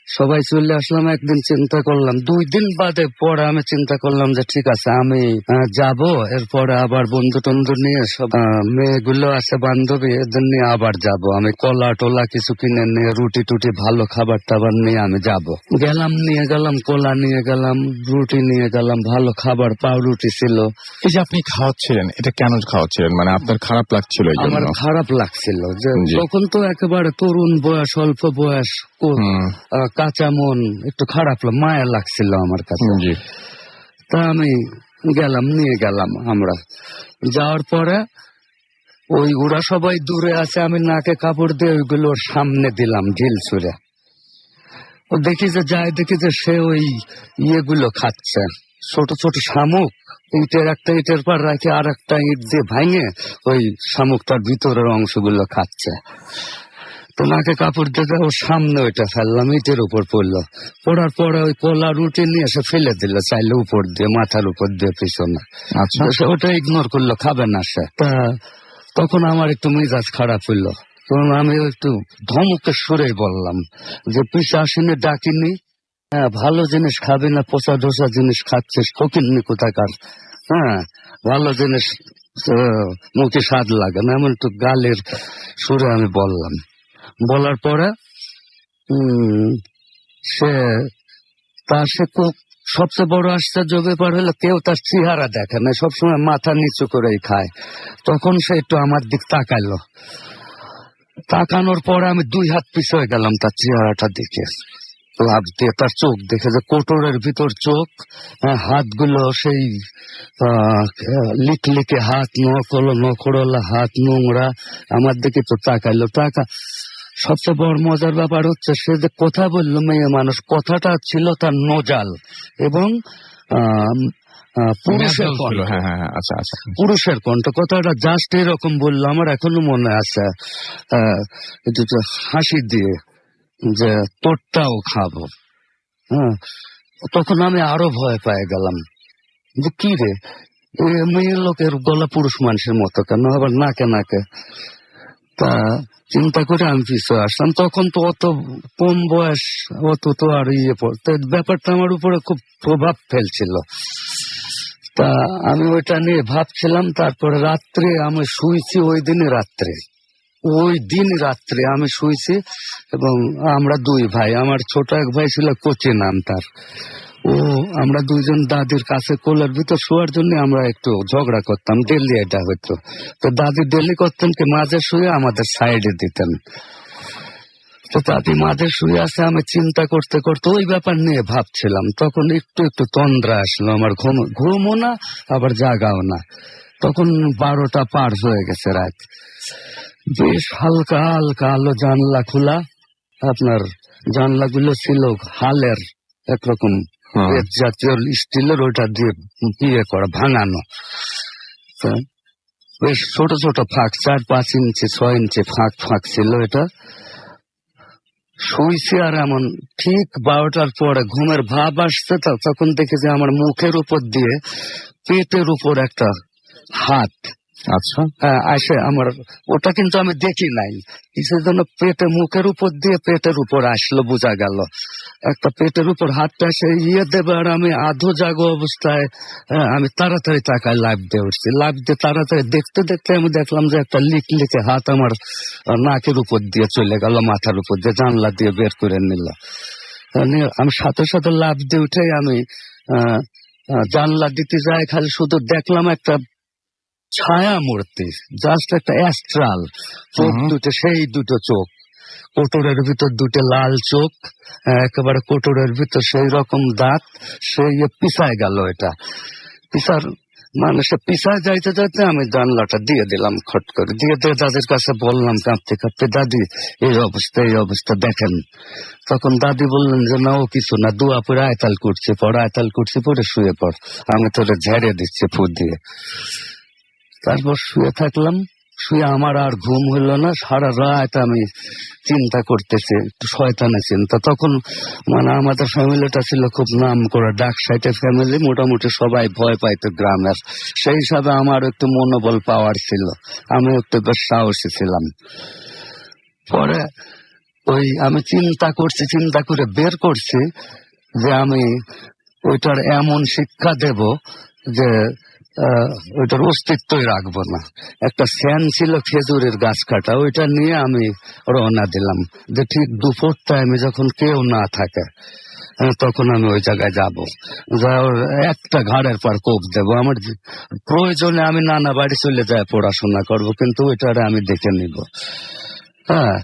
[SPEAKER 5] সবাই চলে আসলাম। একদিন চিন্তা করলাম, 2 দিন বাদে পরে আমি চিন্তা করলাম যে ঠিক আছে আমি যাব, এরপরে আবার বন্ধু টন্ধু নিয়ে, সব মেয়েগুলো আছে বান্ধবী, এদের নিয়ে আবার যাব। আমি কলা টোলা কিছু কিনে নিয়ে, রুটি টুটি ভালো খাবার টাবার নিয়ে আমি যাব। নিয়ে গেলাম কলা, নিয়ে গেলাম রুটি, নিয়ে গেলাম ভালো খাবার, পাউরুটি ছিল।
[SPEAKER 1] এই যে আপনি খাওয়াচ্ছিলেন, এটা কেন খাওয়াচ্ছিলেন? মানে আপনার খারাপ লাগছিল?
[SPEAKER 5] আমার খারাপ লাগছিল যে তখন তো একেবারে তরুণ বয়স, অল্প বয়স, কাঁচা মন, একটু খারাপ মায়া লাগছিল আমার কাছে। তা আমি নিয়ে গেলাম। আমরা যাওয়ার পরে ওরা সবাই দূরে আছে, আমি নাকে কাপড় দিয়ে ওইগুলোর সামনে দিলাম ঢিল ছুঁড়ে। দেখি যে সে ওই ইয়েগুলো খাচ্ছে, ছোট ছোট শামুক, ইটের পর রাখে আর একটা ইট দিয়ে ভাঙে ওই শামুকটার ভিতরের অংশগুলো খাচ্ছে। তো নাকে কাপড় দিয়ে ওর সামনে ওইটা ফেললাম, ইটের উপর পড়লো। পড়ার পরে ওই কলা রুটি নিয়ে এসে ফেলে দিল, চাইলে উপর দিয়ে, মাথার উপর দিয়ে, পিছনে। আচ্ছা, ওটা ইগনোর করলো, খাবে না সে। তা তখন আমার একটু মেজাজ খারাপ হইলো, তখন আমি একটু ধমকের সুরেই বললাম যে পিশাচিনী ডাকিনি, ভালো জিনিস খাবি না, পচা ঢোসা জিনিস খাচ্ছিস, ফকিন্নি কোথাকার। হ্যাঁ, ভালো জিনিস মুখে স্বাদ লাগে না, এমন একটু গালের সুরে আমি বললাম। বলার পরে সে খুব, সবচেয়ে বড় আশ্চর্য ব্যাপার হলো, কেউ তার চেহারা দেখে না, সবসময় মাথা নিচু করেই খায়। তখন সে একটু আমার দিক তাকাইলো, তাকানোর পরে আমি 2 হাত পিছয়ে গেলাম তার চেহারাটা দেখে, লাভ দিয়ে। তার চোখ দেখে, যে কোটরের ভিতর চোখ, হাতগুলো সেই লিকলিকে হাত, নখড়লা হাত, নোংরা, আমার দিকে তো তাকাইলো। সবচেয়ে বড় মজার ব্যাপার হচ্ছে, সে যে কথা বললো, মেয়ে মানুষ, কথাটা ছিল তার নজাল এবং পুরুষের কণ্ঠ। পুরুষের কণ্ঠ, কথাটা জাস্ট এরকম বললো। আমার এখনো মনে আছে, হাসি দিয়ে, যে তোরটাও খাবো। হ্যাঁ, তখন আমি আরো ভয় পেয়ে গেলাম যে কি রে, মেয়ে লোকের গলা পুরুষ মানুষের মতো কেন, আবার নাকে নাকে। তা চিন্তা করে আমি পিছু আসলাম। তখন তো অত কম বয়স, অত তো আর পড়তে, ব্যাপারটা আমার উপরে খুব প্রভাব ফেলছিল। তা আমি ওইটা নিয়ে ভাবছিলাম। তারপরে রাত্রে আমি শুয়েছি, ওই দিন রাত্রে আমি শুয়েছি, এবং আমরা 2 ভাই, আমার ছোট এক ভাই ছিল কোচি নাম তার, আমরা 2 জন দাদির কাছে কোলের ভিতর শোয়ার জন্য আমরা একটু ঝগড়া করতাম, ডেলি এটা হইতো। তো দাদি ডেলি করতেন কি, মাঝে শুয়ে আমাদের সাইডে দিতেন। তো দাদি মাঝে শুয়ে আছে, আমি চিন্তা করতে করতে ওই ব্যাপার নিয়ে ভাবছিলাম। তখন একটু একটু তন্দ্রা আসলো আমার, ঘুমও না আবার জাগাও না। তখন 12টা পার হয়ে গেছে রাত। বেশ হালকা হালকা আলো, জানলা খোলা, আপনার জানলাগুলো ছিল হালের একরকম জাতীয় স্টিলের, ওইটা দিয়ে ইয়ে করা, ভাঙানো। বেশ ছোট ছোট ফাঁক, 4-5 ইঞ্চি 6 ইঞ্চি ফাঁক ফাঁক ছিল। এটা শুইছি আর এমন ঠিক 12টার পরে ঘুমের ভাব আসছে। তখন দেখি যে আমার মুখের উপর দিয়ে পেটের উপর একটা হাত,
[SPEAKER 1] আচ্ছা,
[SPEAKER 5] আসে আমার। ওটা কিন্তু আমি দেখি নাই, কিসের জন্য পেটে, মুখের উপর দিয়ে পেটের উপর আসলো, বোঝা গেল একটা পেটের উপর হাতটা এসে ইয়ে দেবে। আর আমি আধো জাগো অবস্থায় আমি তাড়াতাড়ি তাকায় লাফ দিয়ে উঠছি। লাফ দিয়ে তাড়াতাড়ি দেখতে দেখতে আমি দেখলাম যে একটা লিকলিকে হাত আমার নাকের উপর দিয়ে চলে গেল, মাথার উপর দিয়ে জানলা দিয়ে বের করে নিল। আমি সাথে সাথে লাফ দিয়ে উঠে আমি জানলা দিতে যাই, খালি শুধু দেখলাম একটা ছায়া মূর্তি, জাস্ট একটা অ্যাস্ট্রাল চোখ দুটো, সেই দুটো চোখ, কোটরের ভিতর দুটো লাল চোখ, একেবারে কোটরের ভিতর সেই রকম দাঁত। সেই পিছায় গেল, এটা পিছার মানে সে পিছায় যাইতে যাইতে আমি জানলাটা দিয়ে দিলাম, খট করে দিয়ে দাদির কাছে বললাম কাঁপতে কাঁপতে, দাদি এই অবস্থা দেখেন। তখন দাদি বললেন যে না, ও কিছু না, দোয়া পরে আয়তাল করছি, পরে শুয়ে পড়, আমি তোরে ঝেড়ে দিচ্ছি ফু দিয়ে। তারপর শুয়ে থাকলাম। শুয়ে আমার আর ঘুম হইল না, সারা রাত আমি চিন্তা করতেছি, একটু শয়তানের চিন্তা। তখন মানে আমাদের ফ্যামিলিটা ছিল খুব নাম করা ডাক সাইটের ফ্যামিলি, মোটামুটি সবাই ভয় পাইতো গ্রামের। সেই হিসাবে আমার একটু মনোবল পাওয়ার ছিল, আমি একটু বেশ সাহসী ছিলাম। পরে ওই আমি চিন্তা করে বের করছি যে আমি ওইটার এমন শিক্ষা দেব যে ওইটার অস্তিত্বই রাখবো না। একটা ফ্যান ছিল খেজুরের গাছ কাটা, ওইটা নিয়ে আমি রওনা দিলাম যে ঠিক দুপুর টাইমে যখন কেউ না থাকে তখন আমি ওই জায়গায় যাবো, একটা ঘাড়ের পর কোপ দেবো। আমার প্রয়োজনে আমি নানা বাড়ি চলে যায় পড়াশোনা করব, কিন্তু ওইটারে আমি দেখে নিব। হ্যাঁ,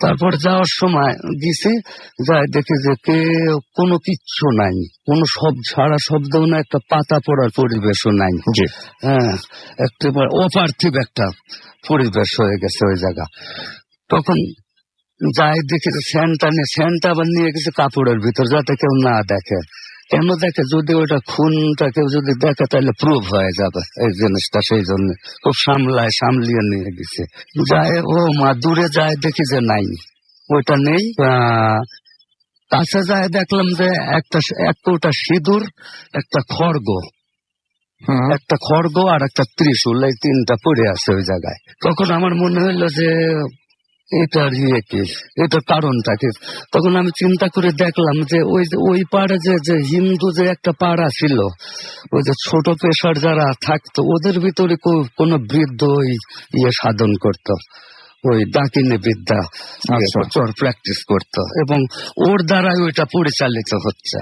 [SPEAKER 5] তারপর যাওয়ার সময় গেছি, যাই দেখি যে কোনো কিচ্ছু নাই, কোনো সারা শব্দও না, একটা পাতা পড়ার পরিবেশও নাই। হ্যাঁ, একেবারে অপার্থিব একটা পরিবেশ হয়ে গেছে ওই জায়গা। তখন যাই দেখি যে ফ্যানটা আবার নিয়ে গেছে কাপড়ের ভিতর, যাতে কেউ না দেখে। কেন দেখে, যদি ওইটা খুনটা কেউ যদি দেখে তাহলে প্রুভ হয়ে যাবে এই জিনিসটা, সেই জন্য খুব সামলিয়ে নিয়ে গেছে। যায় ও মা, দূরে যায় দেখি যে নাই, ওইটা নেই। কাছে যায় দেখলাম যে একটা কৌটা সিঁদুর, একটা খড়গ আর একটা ত্রিশূল, এই 3টা পড়ে আছে ওই জায়গায়। তখন আমার মনে হইলো যে এটার এটার কারণটা কি। তখন আমি চিন্তা করে দেখলাম যে ওই পাড়ে যে হিন্দু যে একটা পাড়া ছিল, ওই যে ছোট পেশার যারা থাকতো, ওদের ভিতরে কোনো বৃদ্ধ ওই সাধন করত, ওই ডাকিনী বিদ্যা চর প্র্যাকটিস করত, এবং ওর দ্বারাই ওইটা পরিচালিত হচ্ছে।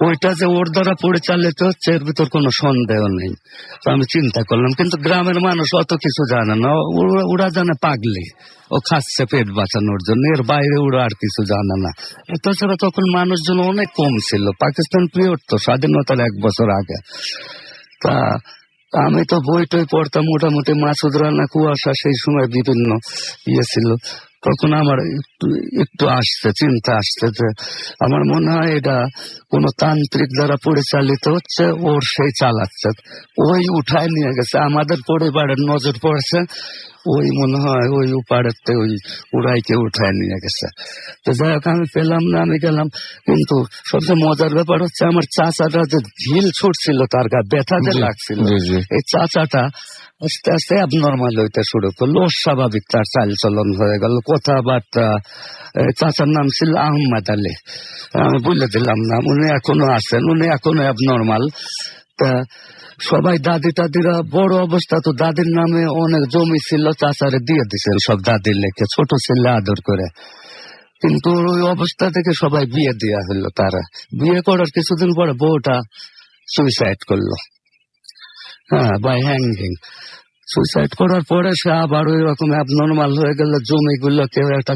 [SPEAKER 5] ওইটা যে ওর দ্বারা পরিচালিত হচ্ছে এর ভিতর কোনো সন্দেহ নেই। তো আমি চিন্তা করলাম, কিন্তু গ্রামের মানুষ অত কিছু জানে না, ওরা জানে পাগলি, ও খাচ্ছে পেট বাঁচানোর জন্য, এর বাইরে ওরা আর কিছু জানে না। তাছাড়া তখন মানুষজন অনেক কম ছিল, পাকিস্তান পিরিয়ড তো, স্বাধীনতার 1 বছর আগে। তা আমি তো বই টই পড়তাম মোটামুটি, মাসুদ রানা, কুয়াশা, সেই সময় বিভিন্ন ছিল। তখন আমার একটু চিন্তা আসছে যে আমার মনে হয় এটা কোন তান্ত্রিক দ্বারা পরিচালিত হচ্ছে, ওর সেই চালাচ্ছে, ওই উঠায় নিয়ে গেছে, আমাদের পরিবারের নজর পড়েছে, ওই মনে হয় ওই উপাড়েতে ওই উড়াইকে উঠায় নিয়ে গেছে। তো যাই হোক, আমি পেলাম না, আমি গেলাম। কিন্তু সবচেয়ে মজার ব্যাপার হচ্ছে, আমার চাচাটা যে ঢিল ছুটছিল, তার গা ব্যথা যে লাগছিল, এই চাচাটা আস্তে আস্তে অ্যাবনর্মাল হইতে শুরু করলো, অস্বাভাবিক তার চালচলন হয়ে গেল, কথাবার্তা। চাচার নাম ছিল আহমদ আলী, আমি বলে দিলাম না, উনি এখনো আছেন, উনি এখনো অ্যাবনর্মাল। তা সবাই দাদি টাদিরা বড় অবস্থা, তো দাদির নামে অনেক জমি ছিল, চাচারে দিয়ে দিচ্ছেন সব দাদির লেখে, ছোট ছেলে আদর করে। কিন্তু ওই অবস্থা থেকে সবাই বিয়ে দেওয়া হলো। তারা বিয়ে করার কিছুদিন পরে বউটা সুইসাইড করলো, হ্যাঁ, বাই হ্যাঙ্গিং। সুইসাইড করার পরে সে আবার ওই রকম অ্যাবনর্মাল হয়ে গেল, জমিগুলো কেউ একটা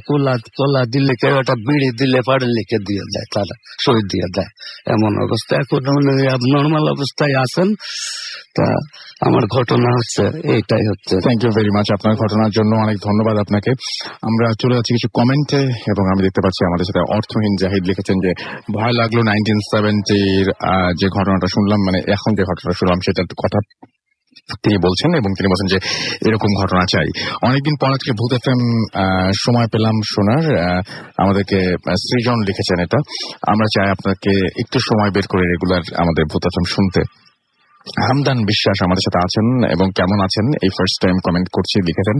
[SPEAKER 5] কলা দিলে, কেউ একটা বিড়ি দিলে পারে লিখে দিয়ে দেয়, তারা সই দিয়ে দেয়, এমন অবস্থা। এখন উনি অ্যাবনর্মাল অবস্থায় আছেন। তা আমার ঘটনা হচ্ছে এইটাই হচ্ছে।
[SPEAKER 1] থ্যাংক ইউ ভেরি মাচ, আপনার ঘটনার জন্য অনেক ধন্যবাদ আপনাকে। আমরা চলে যাচ্ছি কিছু কমেন্টে, এবং আমি দেখতে পাচ্ছি আমাদের সাথে অর্থহীন জাহিদ লিখেছেন যে ভয় লাগলো 1970-র যে ঘটনাটা শুনলাম, মানে এখন যে ঘটনাটা শুনলাম সেটার কথা তিনি বলছেন, এবং তিনি বলছেন যে এরকম ঘটনা চাই। অনেকদিন পর আজকে ভূত এফএম সময় পেলাম শোনার, আমাদেরকে সৃজন লিখেছেন এটা। আমরা চাই আপনাকে একটু সময় বের করে রেগুলার আমাদের ভূত এফএম শুনতে। হামদান বিশ্বাস আমাদের সাথে আছেন, এবং কেমন আছেন এই ফার্স্ট টাইম কমেন্ট করছি লিখেছেন।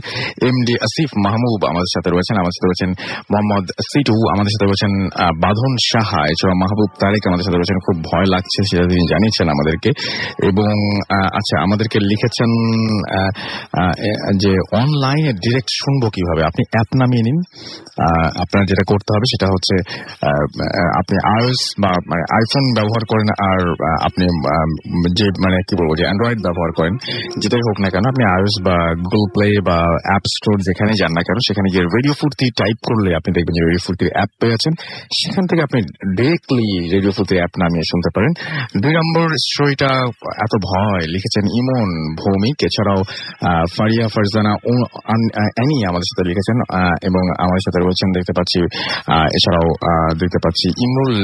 [SPEAKER 1] এমডি আসিফ মাহমুদ আমাদের সাথে রয়েছেন। আমাদের সাথে রয়েছেন মোহাম্মদ সিটু, আমাদের সাথে রয়েছেন বাঁধন সাহা, এছাড়া মাহবুব তারেক আমাদের সাথে রয়েছেন। খুব ভয় লাগছে সেটা তিনি জানিয়েছেন আমাদেরকে। এবং আচ্ছা, আমাদেরকে লিখেছেন যে অনলাইনে ডিরেক্ট শুনবো কিভাবে। আপনি অ্যাপ নামিয়ে নিন। আপনার যেটা করতে হবে সেটা হচ্ছে আপনি iOS বা আইফোন ব্যবহার করেন, আর আপনি যে কি বলবো, যে অ্যান্ড্রয়েড ব্যবহার করেন, যেটাই হোক না কেন, আপনি iOS বা গুগল প্লে বা অ্যাপ স্টোর যেখানে যান না কেন, সেখানে গিয়ে রেডিও ফুর্তি টাইপ করলে আপনি দেখবেন যে রেডিও ফুর্তির অ্যাপ পেয়েছেন। সেখান থেকে আপনি ডিরেক্টলি রেডিও ফুর্তির অ্যাপ নামিয়ে শুনতে পারেন। 2 নম্বর স্টোরিটা এত ভয় লিখেছেন ইমন ভৌমিক, এছাড়াও ফারিয়া ফারজানা অ্যানি আমাদের সাথে লিখেছেন, এবং আমাদের সাথে রয়েছেন দেখতে পাচ্ছি, এছাড়াও দেখতে পাচ্ছি ইমরুল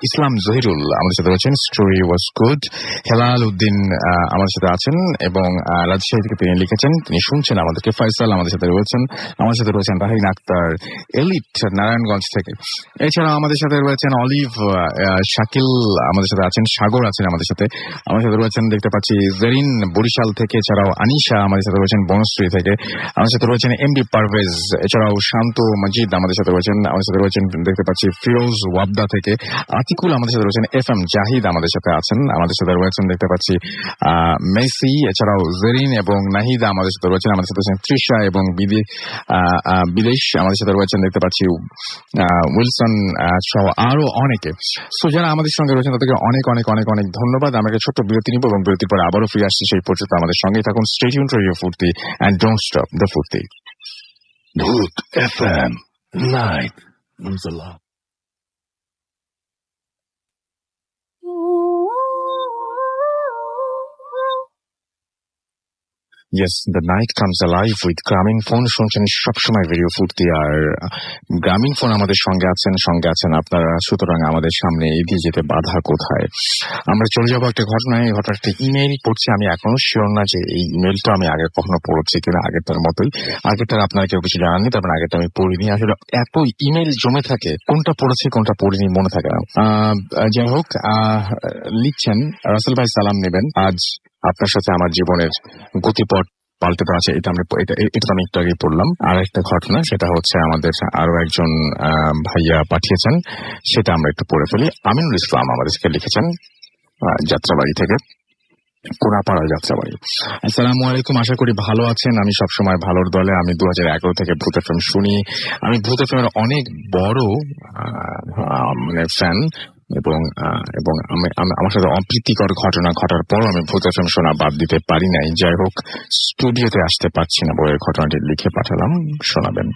[SPEAKER 1] ইসলাম জহিরুল আমাদের সাথে রয়েছেন। Story was good. Helal Uddin আমাদের সাথে আছেন, এবং রাজশাহী থেকে তিনি লিখেছেন, তিনি শুনছেন আমাদেরকে। ফয়সাল আমাদের সাথে রয়েছেন। আমাদের সাথে রয়েছেন রাহিন আক্তার এলিট নারায়ণগঞ্জ থেকে। এছাড়া আমাদের সাথে রয়েছেন অলিভ, শাকিল আমাদের সাথে আছেন, সাগর আছেন আমাদের সাথে। আমাদের সাথে রয়েছেন দেখতে পাচ্ছি জেরিন বরিশাল থেকে, এছাড়াও আনিশা আমাদের সাথে রয়েছেন বনশ্রী থেকে। আমাদের সাথে রয়েছেন এমডি পারভেজ, এছাড়াও শান্ত মজিদ আমাদের সাথে রয়েছেন। আমাদের সাথে রয়েছেন দেখতে পাচ্ছি ফিরোজ ওয়াবদা থেকে। আতিকুল আমাদের সাথে রয়েছেন। FM জাহিদ আমাদের সাথে আছেন। আমাদের সাথে রয়েছেন দেখতে পাচ্ছি মেসি, এছাড়াও জেরিন এবং নাহিদা আমাদের সাথে রয়েছেন। আমাদের সাথে রয়েছেন তৃষা এবং বিদেশ আমাদের সাথে রয়েছেন দেখতে পাচ্ছি উইলসন সহ আরো অনেকে। সো যারা আমাদের সঙ্গে রয়েছেন তাদেরকে অনেক অনেক অনেক অনেক ধন্যবাদ। আমরা একটা ছোট্ট বিরতি নিব, এবং বিরতির পরে আবারও ফিরে আসছি। সেই পর্যন্ত আমাদের সঙ্গেই থাকুন। স্টে টিউনড টু রেডিও ফুর্তি এন্ড ডোন্ট স্টপ দ্য ফুর্তি।
[SPEAKER 6] ভূত FM live comes alive.
[SPEAKER 1] Yes, the night comes alive with গ্রামীণ ফোন। শুনছেন সবসময় রেডিও ফুর্তি, আর গ্রামীণ ফোন আমাদের সঙ্গে আছেন আপনারা। সুতরাং আমাদের সামনে এগিয়ে যেতে বাধা কোথায়। আমরা চলে যাবো একটা ঘটনায়। এই ঘটনাটা ইমেইল পড়ছি। আমি এখনো শিওর না যে এই ইমেইলটা আমি আগে কখনো পড়েছি কিনা। আগেরটার মতোই, আগেরটার আপনারা কেউ কিছু জানাননি, তারপর আগেরটা আমি পড়িনি। আসলে এত ইমেইল জমে থাকে, কোনটা পড়েছি কোনটা পড়িনি মনে থাকে না। যাই হোক, লিখছেন রাসেল ভাই, সালাম নেবেন। আজ আপনার সাথে আমার জীবনের গতিপথ পাল্টে দেওয়া আছে। এটা আমি একটু আগে পড়লাম। আর একটা ঘটনা, সেটা হচ্ছে আমাদের আরো একজন ভাইয়া পাঠিয়েছেন, সেটা আমরা একটু পড়ে ফেলি। আমিনুল ইসলাম আমাদেরকে লিখেছেন যাত্রাবাড়ি থেকে, কোনাপাড়া যাত্রাবাড়ি। আসসালামু আলাইকুম, আশা করি ভালো আছেন। আমি সবসময় ভালোর দলে। আমি 2011 থেকে ভূত এফএম শুনি। আমি ভূত এফএম এর অনেক বড় ফ্যান, এবং আমার সাথে অপ্রীতিকর ঘটনা ঘটার পর আমি ভূত এফএম শোনা বাদ দিতে পারি নাই। যাই হোক, স্টুডিওতে আসতে পারছি না, বইয়ের ঘটনাটি লিখে পাঠালাম, শোনাবেন।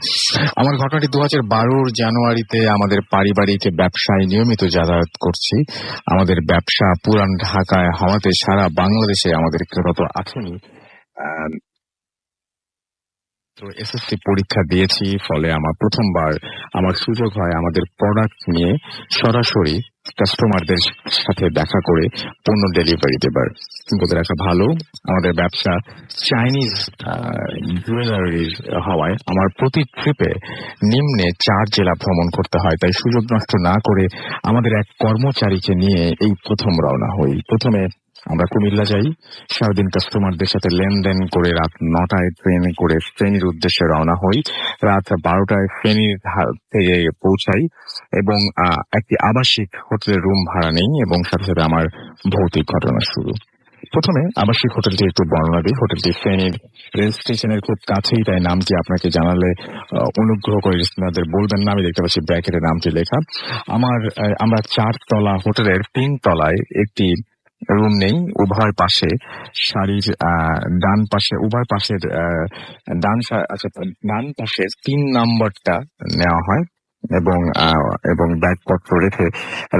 [SPEAKER 1] আমার ঘটনাটি 2012 জানুয়ারিতে আমাদের পারিবারিক ব্যবসায় নিয়মিত যাতায়াত করছি। আমাদের ব্যবসা পুরান ঢাকায় হওয়াতে সারা বাংলাদেশে আমাদের তত আসেনি। তো এসএসসি পরীক্ষা দিয়েছি, ফলে আমার প্রথমবার আমার সুযোগ হয় আমাদের প্রোডাক্ট নিয়ে সরাসরি কাস্টমারদের সাথে দেখা করে পণ্য ডেলিভারি দেবার। বলতে রাখা ভালো, আমাদের ব্যবসা চাইনিজ জুয়েলারির হওয়ায় আমার প্রতি ট্রিপে নিম্নে 4 জেলা ভ্রমণ করতে হয়। তাই সুযোগ নষ্ট না করে আমাদের এক কর্মচারীকে নিয়ে এই প্রথম রওনা হই। প্রথমে আমরা কুমিল্লা যাই, সারাদিন কাস্টমারদের সাথে লেনদেন করে রাত 9টায় ট্রেনে করে ফেনীর উদ্দেশ্যে রওনা হই। রাত 12টায় ফেনীর থেকে পৌঁছাই, এবং একটি আবাসিক হোটেলের রুম ভাড়া নেই, এবং সাথে সাথে আমার ভৌতিক ঘটনা শুরু। প্রথমে আবাসিক হোটেলটি একটু বর্ণনা দিই। হোটেলটি ফেনীর রেল স্টেশনের খুব কাছেই, তাই নামটি আপনাকে জানালে অনুগ্রহ করে আপনাদের বলবেন না। আমি দেখতে পাচ্ছি ব্র্যাকেটে নামটি লেখা। আমরা 4 তলা হোটেলের 3 তলায় একটি রুম নেই, উভয় পাশে শাড়ির ডান পাশে উভয় পাশের ডান পাশের 3 নম্বরটা নেওয়া হয় এবং এবং ব্যাগপত্র রেখে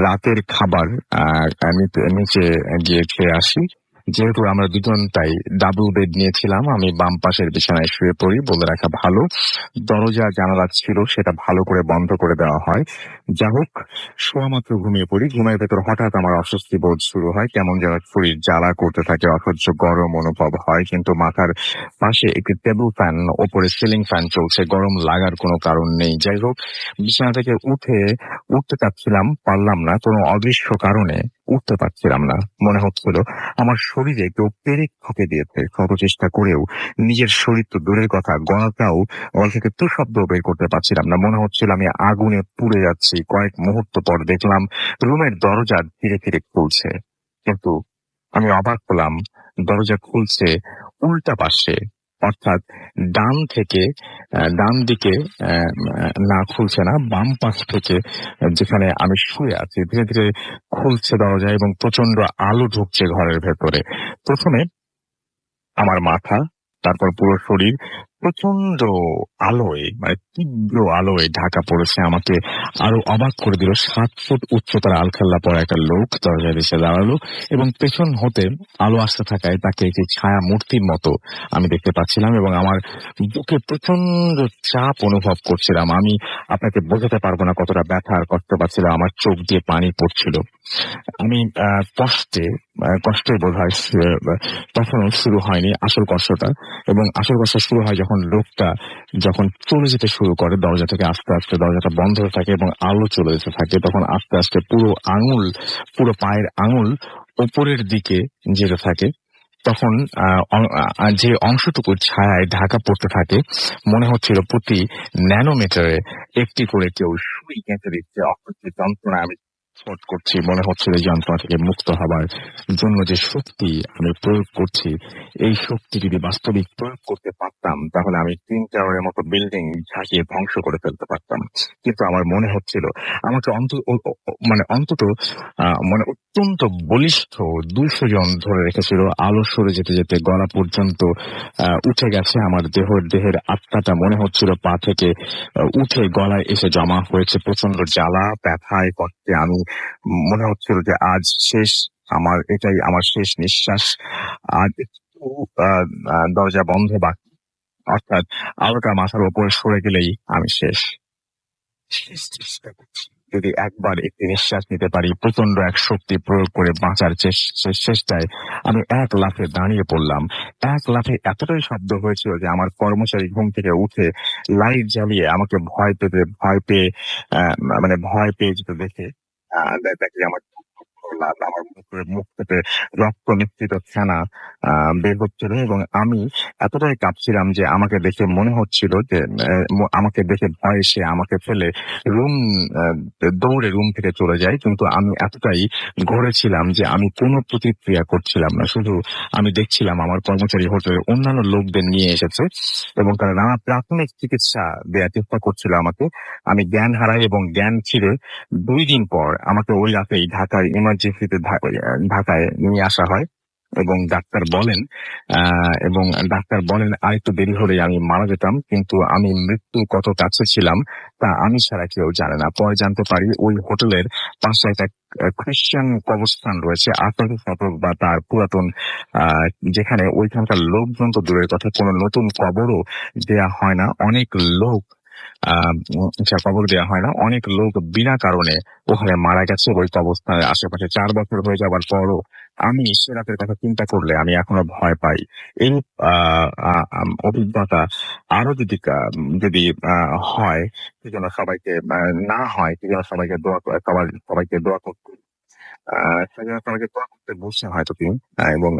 [SPEAKER 1] রাতের খাবার নিচে গিয়ে খেয়ে আসি। যেহেতু আমরা দুজন তাই ডাবল বেড নিয়েছিলাম, আমি বাম পাশের বিছানায় শুয়ে পড়ি। বলে রাখা ভালো, দরজা জানালা ছিল সেটা ভালো করে বন্ধ করে দেওয়া হয়। যা হোক, শোয়া মাত্র ঘুমিয়ে পড়ি। ঘুমের ভেতর হঠাৎ আমার অস্বস্তি বোধ শুরু হয়, কেমন যেন শরীর জ্বালা করতে থাকে, অসহ্য গরম অনুভব হয়। কিন্তু মাথার পাশে একটি টেবিল ফ্যান, ওপরে সিলিং ফ্যান চলছে, গরম লাগার কোনো কারণ নেই। যাই হোক, বিছানা থেকে উঠতে চাচ্ছিলাম, পারলাম না। কোনো অদৃশ্য কারণে উঠতে পারছিলাম না। মনে হচ্ছিল আমার শরীরে কেউ পেরেক ঠুকে দিয়েছে। শত চেষ্টা করেও নিজের শরীর তো দূরের কথা, গলা থেকে তো শব্দ বের করতে পারছিলাম না। মনে হচ্ছিল আমি আগুনে পুড়ে যাচ্ছি। কয়েক মুহূর্ত পর দেখলাম রুমের দরজা ধীরে ধীরে খুলছে, কিন্তু আমি অবাক হলাম, দরজা খুলছে উল্টা পাশে, অর্থাৎ ডান দিকে না, খুলছে না, বাম পাশ থেকে, যেখানে আমি শুয়ে আছি। ধীরে ধীরে খুলছে দরজা এবং প্রচন্ড আলো ঢুকছে ঘরের ভেতরে। প্রথমে আমার মাথা, তারপর পুরো শরীর প্রচন্ড আলোয়, মানে তীব্র আলোয় ঢাকা পড়েছে। আমাকে আরো অবাক করে দিল, 7 ফুট উচ্চতার আলখাল্লা পরা একটা লোক দরজায় এসে দাঁড়ালো এবং পেছন হতে আলো আসতে থাকায় তাকে একটি ছায়া মূর্তির মতো আমি দেখতে পাচ্ছিলাম এবং আমার বুকে প্রচন্ড চাপ অনুভব করছিলাম। আমি আপনাকে বোঝাতে পারবো না কতটা ব্যথা আর কষ্ট পাচ্ছিলাম। আমার চোখ দিয়ে পানি পড়ছিল। আমি কষ্টে বোধ হয় তখনও শুরু হয়নি আসল কষ্টটা, এবং আসল কষ্ট শুরু হয় যখন চলে যেতে শুরু করে দরজা থেকে। আস্তে আস্তে দরজাটা বন্ধ হয়ে থাকে এবং আলো চলে যেতে থাকে। তখন আস্তে আস্তে পুরো পায়ের আঙুল ওপরের দিকে যেতে থাকে। তখন যে অংশটুকু ছায়ায় ঢাকা পড়তে থাকে, মনে হচ্ছিল প্রতি ন্যানোমিটারে একটি করে কেউ সুই গেঁথে দিচ্ছে। অসহ্য যন্ত্রণা আমি ছোট করছি। মনে হচ্ছিল এই যন্ত্রণা থেকে মুক্ত হবার জন্য যে শক্তি আমি প্রয়োগ করছি, এই শক্তি যদি বাস্তবিক প্রয়োগ করতে পারতাম তাহলে আমি 3 টাওয়ারের মতো বিল্ডিং ঝাঁকিয়ে ধ্বংস করে ফেলতে পারতাম। কিন্তু আমার মনে হচ্ছিল আমাকে অন্তত অত্যন্ত বলিষ্ঠ 200 জন ধরে রেখেছিল। আলো সরে যেতে যেতে গলা পর্যন্ত উঠে গেছে আমার দেহের আত্মাটা। মনে হচ্ছিল পা থেকে উঠে গলায় এসে জমা হয়েছে। প্রচন্ড জ্বালা, ব্যথায়, কষ্টে আমি মনে হচ্ছিল যে আজ শেষ, এটাই আমার শেষ নিঃশ্বাস। আজ একটু দরজা বন্ধ বাকি, অর্থাৎ আলোটা মাথার উপরে সরে গেলেই আমি শেষ চেষ্টা করছি। যদি একবার একটি নিঃশ্বাস নিতে পারি, প্রচন্ড এক শক্তি প্রয়োগ করে বাঁচার চেষ্টায় আমি এক লাফে দাঁড়িয়ে পড়লাম। এক লাফে এতটাই শব্দ হয়েছিল যে আমার কর্মচারী ঘুম থেকে উঠে লাইট জ্বালিয়ে আমাকে ভয় পেয়ে যেতে দেখে আমার আমার মুখ থেকে রক্ত মিশ্রিত ফেনা বের হচ্ছিল এবং আমি এতটাই কাঁপছিলাম যে আমাকে দেখে মনে হচ্ছিল যে আমাকে দেখে ভয়ে সে আমাকে ফেলে দৌড়ে রুম থেকে চলে যায়। কিন্তু আমি এতটাই ঘুরেছিলাম যে আমি কোনো প্রতিক্রিয়া করছিলাম না, শুধু আমি দেখছিলাম আমার কর্মচারী হোটেলের অন্যান্য লোকদের নিয়ে এসেছে এবং তারা নানা প্রাথমিক চিকিৎসা দেওয়ার চেষ্টা করছিল আমাকে। আমি জ্ঞান হারাই এবং জ্ঞান ছিঁড়ে 2 দিন পর আমাকে ওই রাতেই ঢাকায় ইমার্জেন্সিতে ঢাকায় নিয়ে আসা হয় এবং ডাক্তার বলেন আরেকটু দেরি হলেই আমি মারা যেতাম। কিন্তু আমি মৃত্যুর কত কাছে ছিলাম তা আমি ছাড়া কেউ জানে না। পরে জানতে পারি ওই হোটেলের পাশে একটা খ্রিস্টান কবরস্থান রয়েছে, 18 শতক বা তার পুরাতন, যেখানে ওইখানকার লোকজন তো দূরের কথা, কোনো নতুন কবরও দেয়া হয় না। কবর দেওয়া হয় না। অনেক লোক বিনা কারণে ওখানে মারা গেছে ওই কবরস্থানের আশেপাশে। 4 বছর হয়ে যাবার পরও আমি সে রাতের কথা চিন্তা করলে আমি এখনো ভয় পাই। এই অভিজ্ঞতা আরো যদি হয়, সেজন্য সবাইকে না হয়, সেজন্য সবাইকে দোয়া করতে সবাইকে দোয়া করতে বলছেন হয়তো তিনি, এবং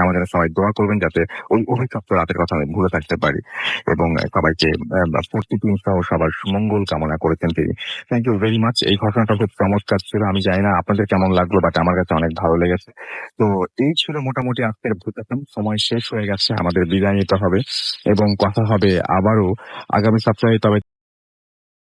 [SPEAKER 1] আমাদের সবাই দোয়া করবেন যাতে ওই অভিশপ্ত রাতের কথা আমি ভুলে থাকতে পারি, এবং সবাইকে প্রতিদিন সহ সবার সুমঙ্গল কামনা করেছেন তিনি। Thank you very much. এই ঘটনাটা খুব চমৎকার ছিল। আমি জানি না আপনাদের কেমন লাগলো, বাট আমার কাছে অনেক ভালো লেগেছে। তো এই ছিল মোটামুটি আজকের ভূতাকাম। সময় শেষ হয়ে গেছে, আমাদের বিদায় নিতে হবে এবং কথা হবে আবারও আগামী সপ্তাহে। তবে